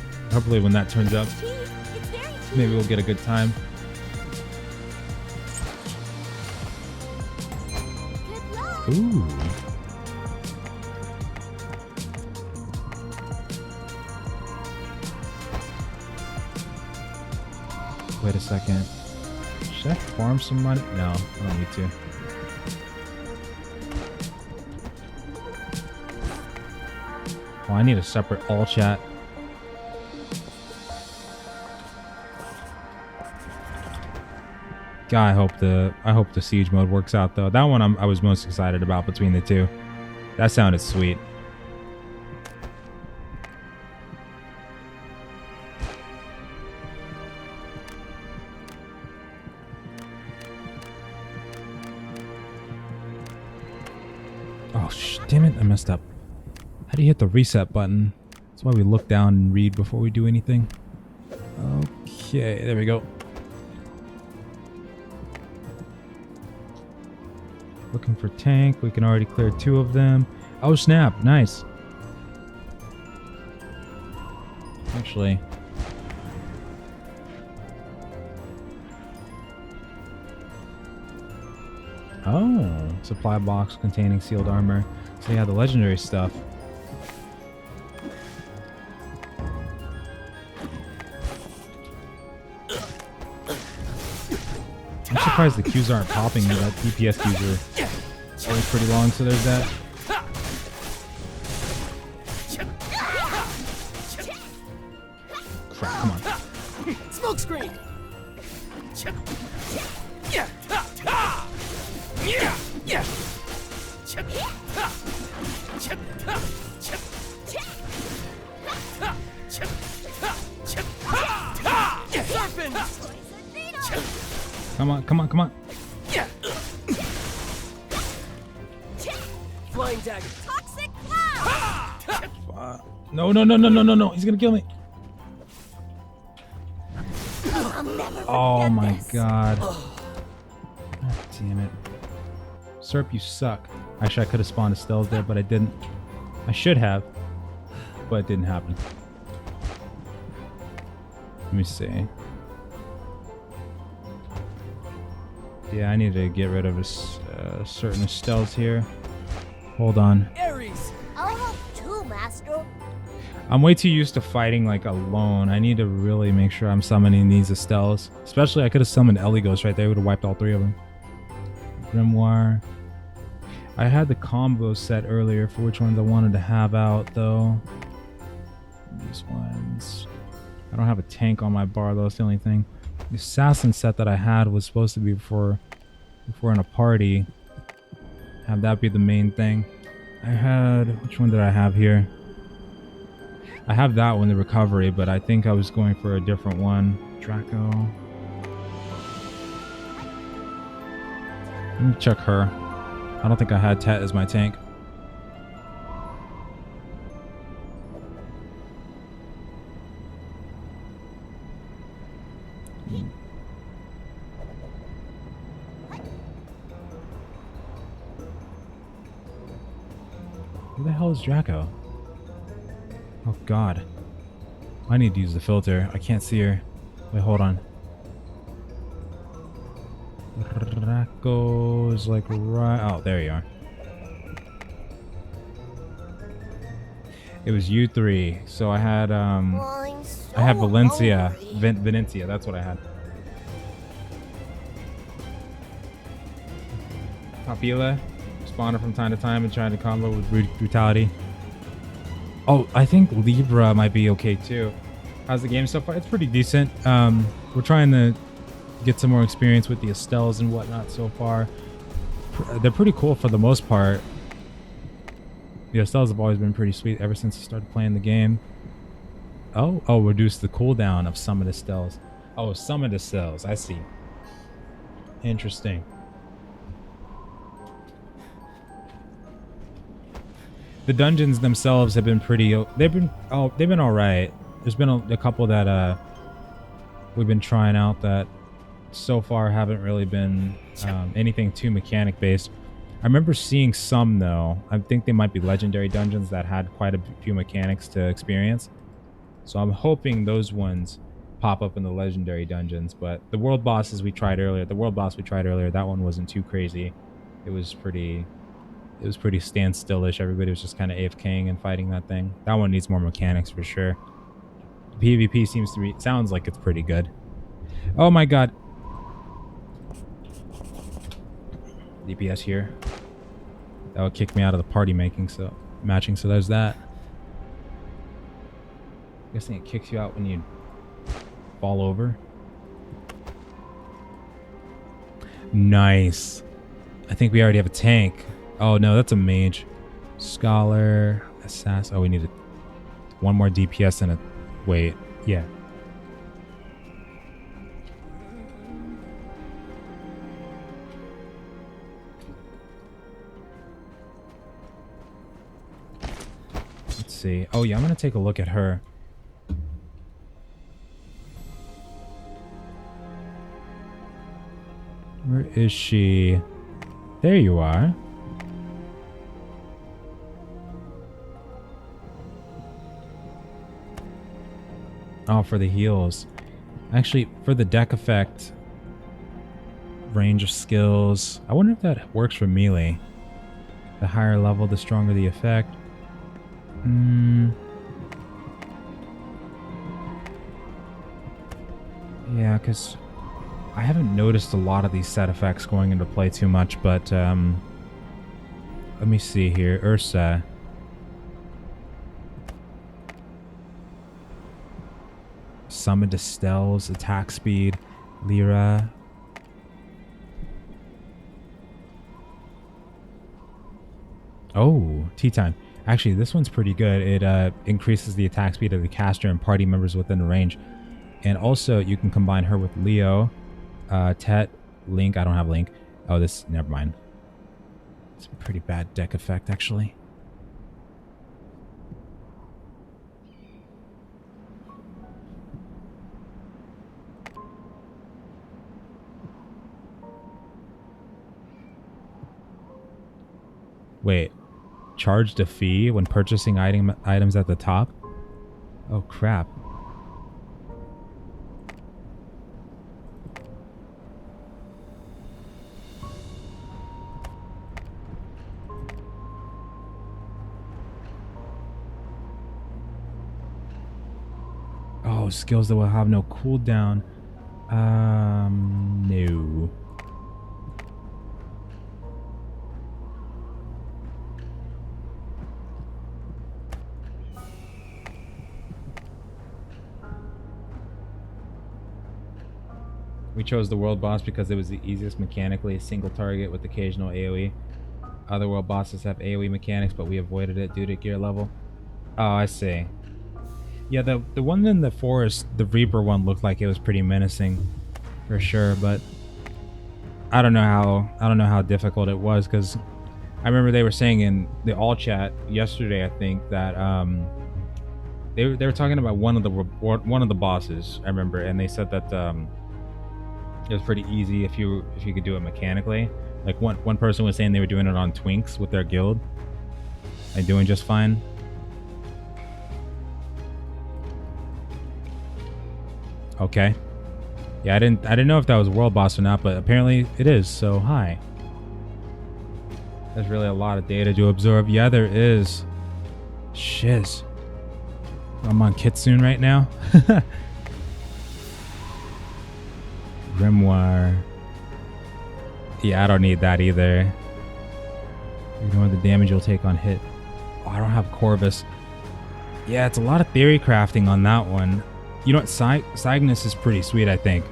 maybe we'll get a good time. Ooh. Wait a second. Should I farm some money? No, I don't need to. Oh, I need a separate all chat. God, I hope the siege mode works out though. That one I was most excited about between the two. That sounded sweet. Oh, damn it, I messed up. How do you hit the reset button? That's why we look down and read before we do anything. Okay, there we go. Looking for tank. We can already clear 2 of them. Oh, snap. Nice. Actually. Oh, supply box containing sealed armor. So yeah, the legendary stuff. I'm surprised the Qs aren't popping. That DPS Qs are always pretty long, so there's that. Crap, come on. Smoke screen. Come on, come on, come on. Flying dagger. Toxic cloud! No, no, no, no, no, no, no. He's gonna kill me. I'll never Oh forget my this. god. God damn it. Serp, you suck. Actually, I could have spawned Astells there, but I didn't. I should have, but it didn't happen. Let me see. Yeah, I need to get rid of certain Astells here. Hold on. Ares. I'll help too, Master. I'm way too used to fighting like alone. I need to really make sure I'm summoning these Astells. Especially, I could have summoned Eligos right there. Would have wiped all 3 of them. Grimoire. I had the combo set earlier for which ones I wanted to have out though. These ones. I don't have a tank on my bar though. That's the only thing. The assassin set that I had was supposed to be before in a party. Have that be the main thing. I had, which one did I have here? I have that one, the recovery, but I think I was going for a different one. Draco. Let me check her. I don't think I had Tet as my tank. Who the hell is Draco? Oh god. I need to use the filter. I can't see her. Wait, hold on. Draco is like right... Oh, there you are. It was U3. So I had I'm so I had Valencia. hungry. Venencia, that's what I had. Papila. Spawner from time to time and trying to combo with brutality. Oh, I think Libra might be okay too. How's the game so far? It's pretty decent. We're trying to get some more experience with the Astells and whatnot so far. They're pretty cool for the most part. The Astells have always been pretty sweet ever since I started playing the game. Oh, reduce the cooldown of some of the Astells. Oh, some of the Astells. I see. Interesting. The dungeons themselves have been pretty. They've been all right. There's been a couple that we've been trying out that so far haven't really been anything too mechanic based. I remember seeing some though. I think they might be legendary dungeons that had quite a few mechanics to experience. So I'm hoping those ones pop up in the legendary dungeons. But the world bosses we tried earlier, that one wasn't too crazy. It was pretty it was pretty standstillish. Everybody was just kind of AFKing and fighting that thing. That one needs more mechanics for sure. PvP seems to be, sounds like it's pretty good. Oh my god. DPS here. That would kick me out of the party matching, so there's that. I'm guessing it kicks you out when you fall over. Nice. I think we already have a tank. Oh no, that's a mage. Scholar, assassin. Oh, we need one more DPS and a... Wait, yeah. Let's see. Oh yeah, I'm gonna take a look at her. Where is she? There you are. Oh, for the heals. Actually, for the deck effect, range of skills. I wonder if that works for melee. The higher level, the stronger the effect. Yeah, because I haven't noticed a lot of these set effects going into play too much, but let me see here. Ursa. Summoned Astell's attack speed. Lyra. Oh, tea time. Actually, this one's pretty good. It increases the attack speed of the caster and party members within the range. And also, you can combine her with Leo, Tet, Link. I don't have Link. Oh, this... Never mind. It's a pretty bad deck effect, actually. Wait. Charged a fee when purchasing items at the top? Oh, crap. Oh, skills that will have no cooldown. No. We chose the world boss because it was the easiest mechanically, a single target with occasional AoE. Other world bosses have AoE mechanics, but we avoided it due to gear level. Oh, I see. Yeah, the one in the forest, the Reaper one, looked like it was pretty menacing, for sure. But I don't know how difficult it was, because I remember they were saying in the all chat yesterday, I think, that they were talking about one of the bosses. I remember, and they said that it was pretty easy if you could do it mechanically. Like one person was saying they were doing it on Twinks with their guild and doing just fine. Okay. Yeah, I didn't know if that was world boss or not, but apparently it is. So hi. There's really a lot of data to absorb. Yeah, there is. Shiz. I'm on Kitsune right now. Grimoire. Yeah, I don't need that either. Ignore the damage you'll take on hit. Oh, I don't have Corvus. Yeah, it's a lot of theory crafting on that one. You know what? Cygnus is pretty sweet, I think.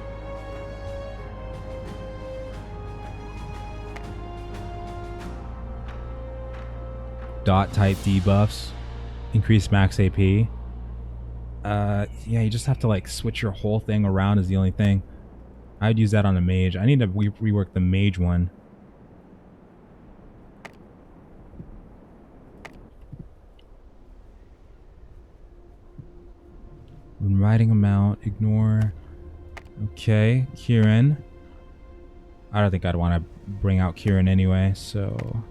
Dot type debuffs. Increase max AP. Yeah, you just have to like switch your whole thing around is the only thing. I'd use that on a mage. I need to rework the mage one. When riding a mount, ignore. Okay, Kieran. I don't think I'd want to bring out Kieran anyway, so...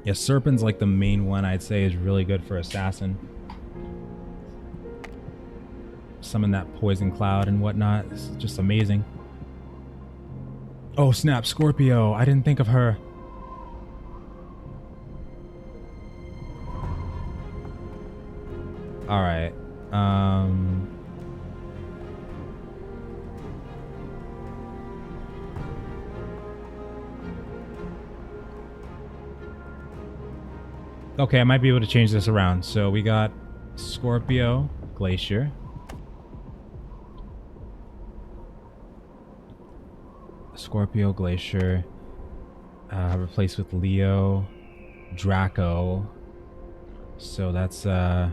Yeah, Serpent's like the main one I'd say is really good for Assassin. Summon that poison cloud and whatnot. It's just amazing. Oh snap, Scorpio. I didn't think of her. All right. Okay, I might be able to change this around. So we got Scorpio, Glacier. Scorpio, Glacier. Replaced with Leo, Draco. So that's a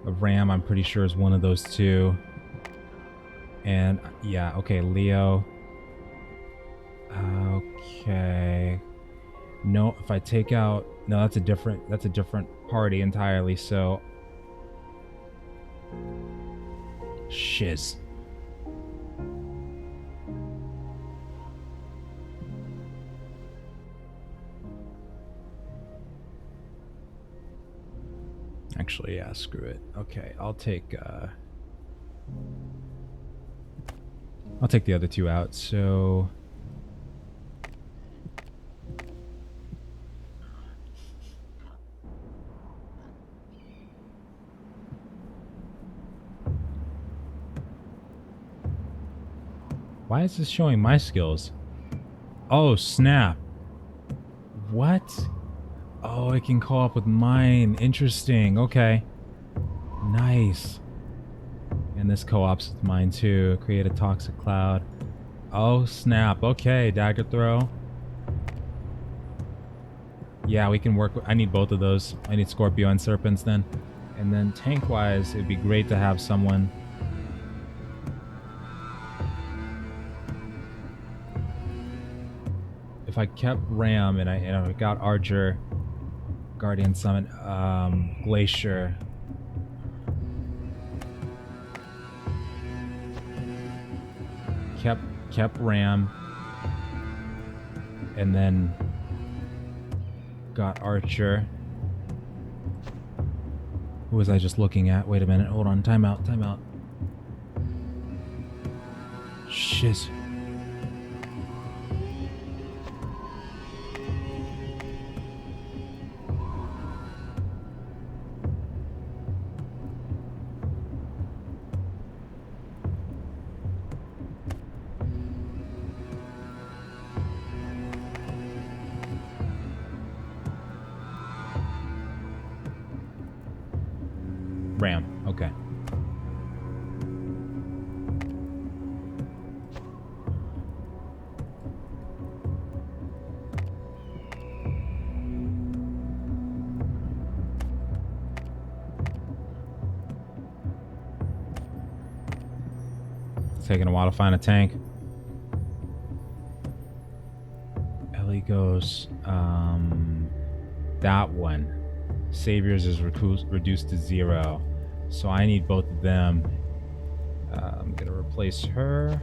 Ram, I'm pretty sure is one of those two. And yeah, okay, Leo. Okay. No, if I take out, no, that's a different party entirely. So shiz. Actually, yeah, screw it. Okay, I'll take the other two out. So why is this showing my skills? Oh, snap. What? Oh, it can co-op with mine. Interesting. Okay. Nice. And this co-ops with mine too. Create a toxic cloud. Oh, snap. Okay, dagger throw. Yeah, we can work with, I need both of those. I need Scorpio and Serpents then. And then tank-wise, it'd be great to have someone. If I kept Ram and I got Archer, Guardian Summon, Glacier. Kept Ram. And then got Archer. Who was I just looking at? Wait a minute, hold on, time out. Shiz. Ram, okay. It's taking a while to find a tank. Ellie goes, that one. Saviors is reduced to 0. So I need both of them. I'm going to replace her.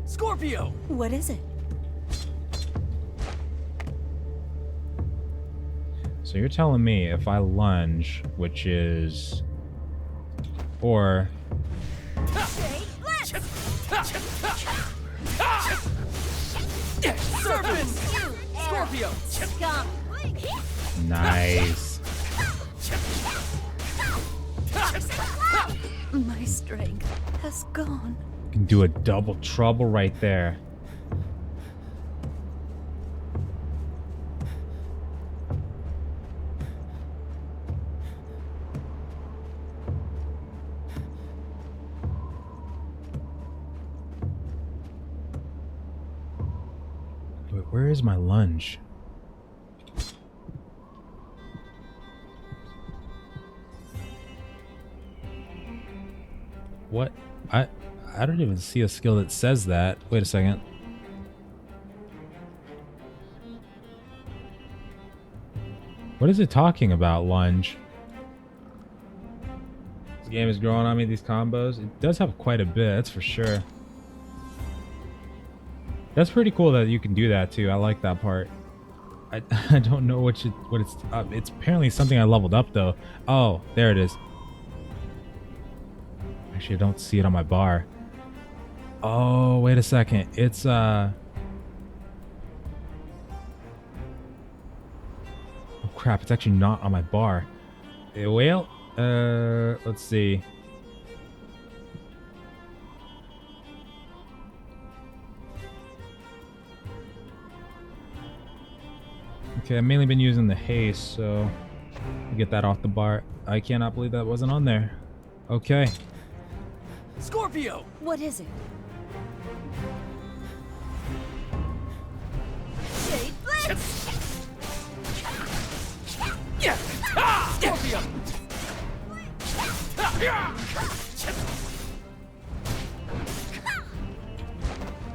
Scorpio! What is it? So you're telling me if I lunge, which is... Or... Serpent! Scorpio! Scum. Nice. My strength has gone. You can do a double trouble right there. Wait, where is my lunge? What? I don't even see a skill that says that. Wait a second. What is it talking about, lunge? This game is growing on me, these combos. It does have quite a bit, that's for sure. That's pretty cool that you can do that too. I like that part. I don't know what it's it's apparently something I leveled up though. Oh, there it is. Actually, I don't see it on my bar. Oh, wait a second. It's oh crap, it's actually not on my bar. Well, let's see. Okay, I've mainly been using the haste, so get that off the bar. I cannot believe that wasn't on there. Okay. Scorpio! What is it? Shade Blitz! Yeah! Ha! Scorpio!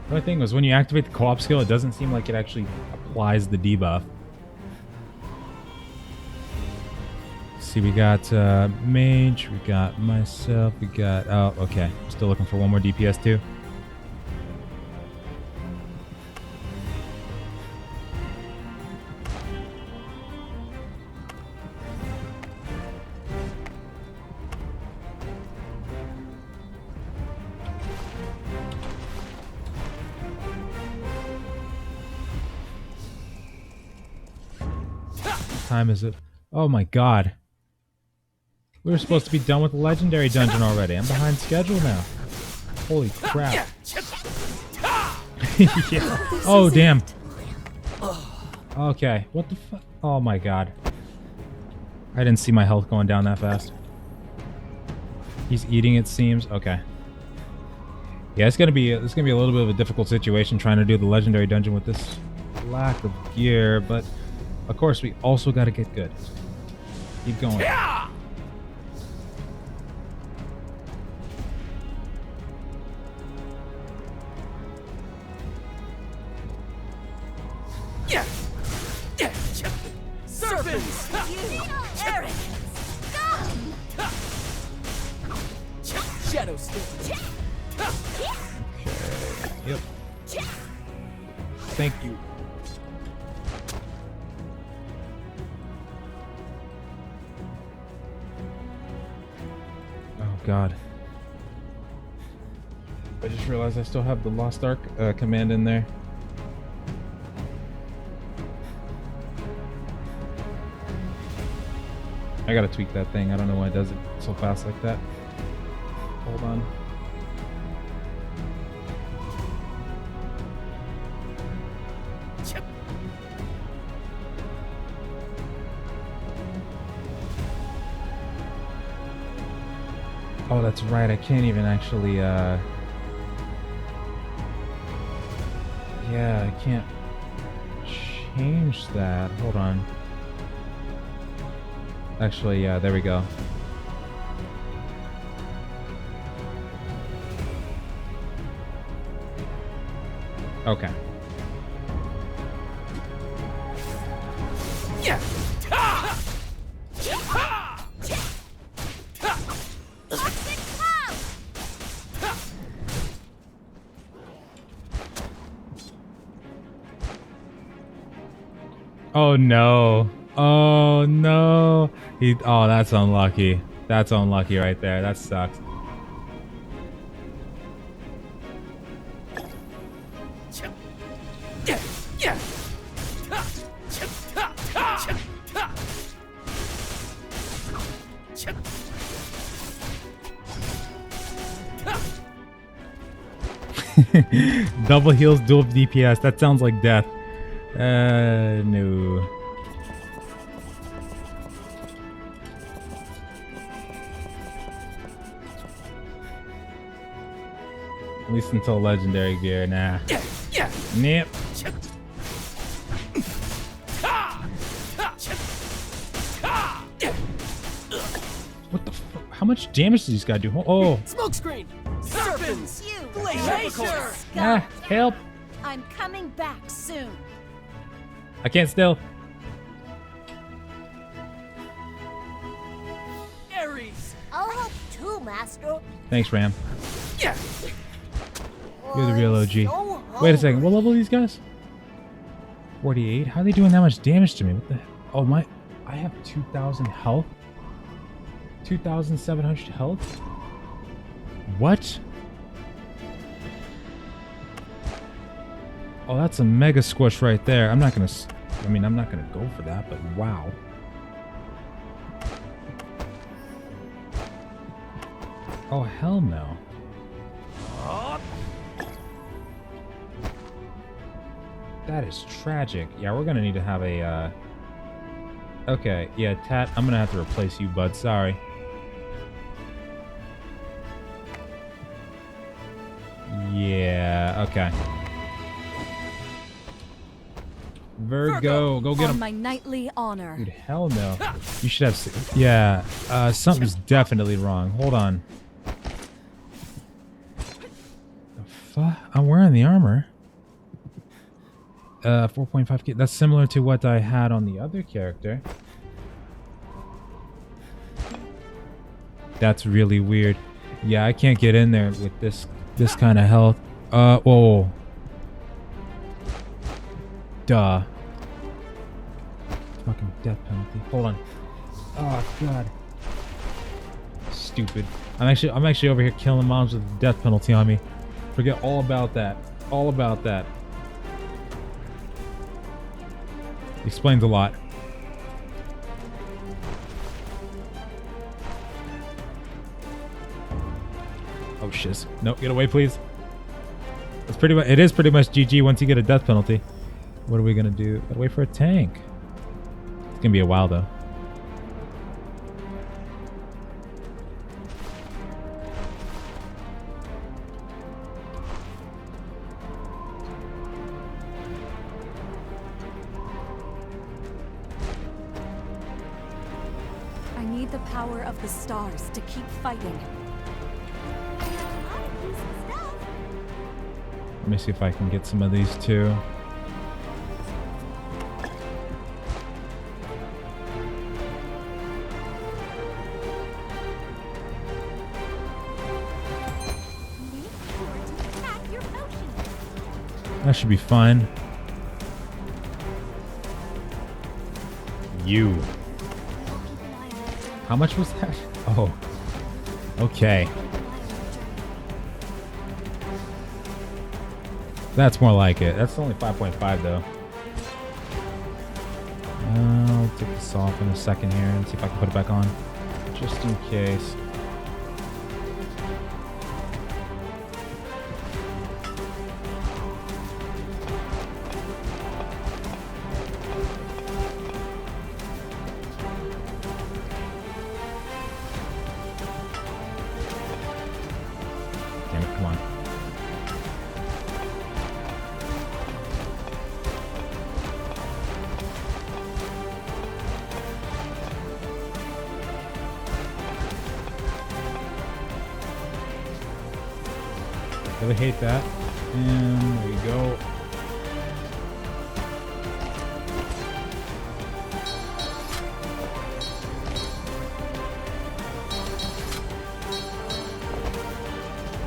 The only thing was when you activate the co-op skill, it doesn't seem like it actually applies the debuff. See, we got Mage, we got myself, we got... Oh, okay. Still looking for one more DPS too. What time is it? Oh my god. We were supposed to be done with the legendary dungeon already. I'm behind schedule now. Holy crap. Yeah. Oh, damn. Okay. What the fuck? Oh my god. I didn't see my health going down that fast. He's eating, it seems. Okay. Yeah, it's gonna be a little bit of a difficult situation trying to do the legendary dungeon with this lack of gear, but of course we also gotta get good. Keep going. Serpents! You arrogant scum! Shadow Stick! Yep. Thank you. Oh god. I just realized I still have the Lost Ark command in there. I gotta tweak that thing. I don't know why it does it so fast like that. Hold on. Oh, that's right. I can't even actually, yeah, I can't change that. Hold on. Actually, yeah, there we go. Okay. Yeah! Oh no. Oh no. Oh, that's unlucky. That's unlucky right there. That sucks. Double heals, dual DPS. That sounds like death. No. At least until legendary gear. Nah. Nip. What the fuck? How much damage does this guy do? Oh. Smoke screen! Serpents! You Glacier! Ah, help. I'm coming back soon. I can't still. Ares! I'll help too, Master. Thanks, Ram. Yeah! You're the real I'm OG. so Wait a second. hungry. What level are these guys? 48? How are they doing that much damage to me? What the? Oh my! I have 2,000 health. 2,700 health. What? Oh, that's a mega squish right there. I'm not gonna. I mean, I'm not gonna go for that, but wow. Oh hell no. That is tragic. Yeah, we're gonna need to have a, okay, yeah, Tat, I'm gonna have to replace you, bud. Sorry. Yeah, okay. Virgo, go get On him. my knightly honor. Dude, hell no. You should have, yeah, something's definitely wrong. Hold on. The fuck? I'm wearing the armor. 4.5k. That's similar to what I had on the other character. That's really weird. Yeah, I can't get in there with this kind of health. Whoa. Duh. Fucking death penalty. Hold on. Oh god. Stupid. I'm actually over here killing mobs with the death penalty on me. Forget all about that. All about that. Explains a lot. Oh shiz. No, get away please. It's pretty much, it is pretty much GG once you get a death penalty. What are we gonna do? Gotta wait for a tank. It's gonna be a while though. I need the power of the stars to keep fighting. Let me see if I can get some of these too. That should be fine. You. How much was that? Oh. Okay. That's more like it. That's only 5.5 though. I'll take this off in a second here and see if I can put it back on. Just in case. Damn it, come on. Really hate that. And there you go.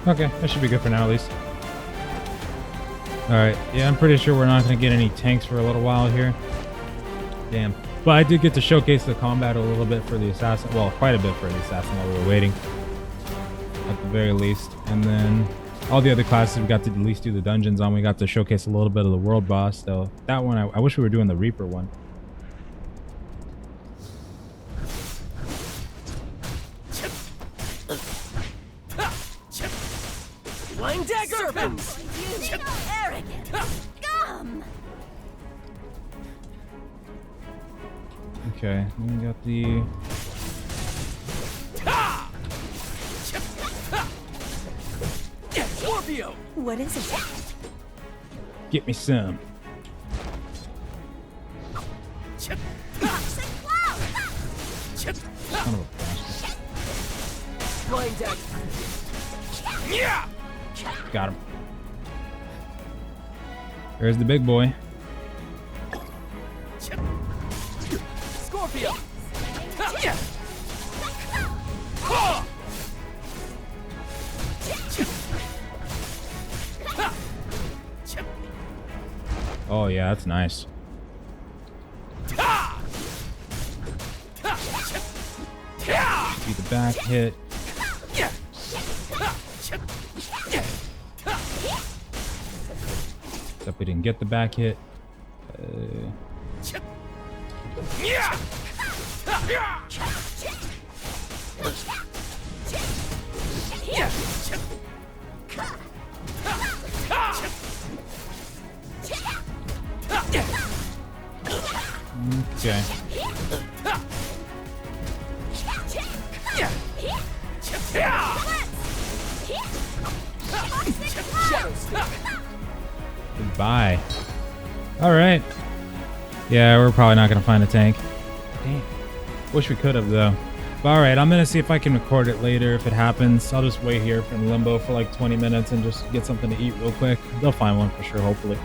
Okay, that should be good for now at least. Alright, yeah, I'm pretty sure we're not going to get any tanks for a little while here. Damn. But I did get to showcase the combat a little bit for the assassin. Well, quite a bit for the assassin while we were waiting. At the very least. And then all the other classes we got to at least do the dungeons on. We got to showcase a little bit of the world boss. So that one, I wish we were doing the Reaper one. Flying dagger! Serpents! Arrogant. Scum. Okay, then we got the... Scorpio! What is it? Get me some. Toxic cloud. Son of a bastard. Flying dagger! Yeah! Got him. There's the big boy. Scorpio! Yeah! Oh yeah, that's nice. be the back hit. Except we didn't get the back hit. Okay. Goodbye. All right. Yeah, we're probably not gonna find a tank. Damn. Wish we could have though. But all right, I'm gonna see if I can record it later if it happens. I'll just wait here in limbo for like 20 minutes and just get something to eat real quick. They'll find one for sure, hopefully.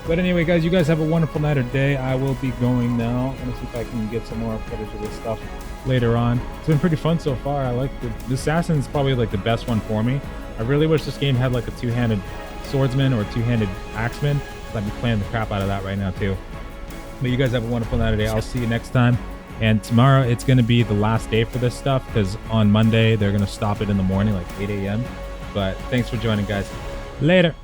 But anyway, guys, you guys have a wonderful night or day. I will be going now. I'm gonna see if I can get some more footage of this stuff later on. It's been pretty fun so far. I like the assassin is probably like the best one for me. I really wish this game had like a two-handed swordsman or a two-handed axeman. I'd be playing the crap out of that right now too. But you guys have a wonderful night or day. I'll see you next time. And tomorrow it's going to be the last day for this stuff because on Monday they're going to stop it in the morning, like 8 a.m. But thanks for joining, guys. Later.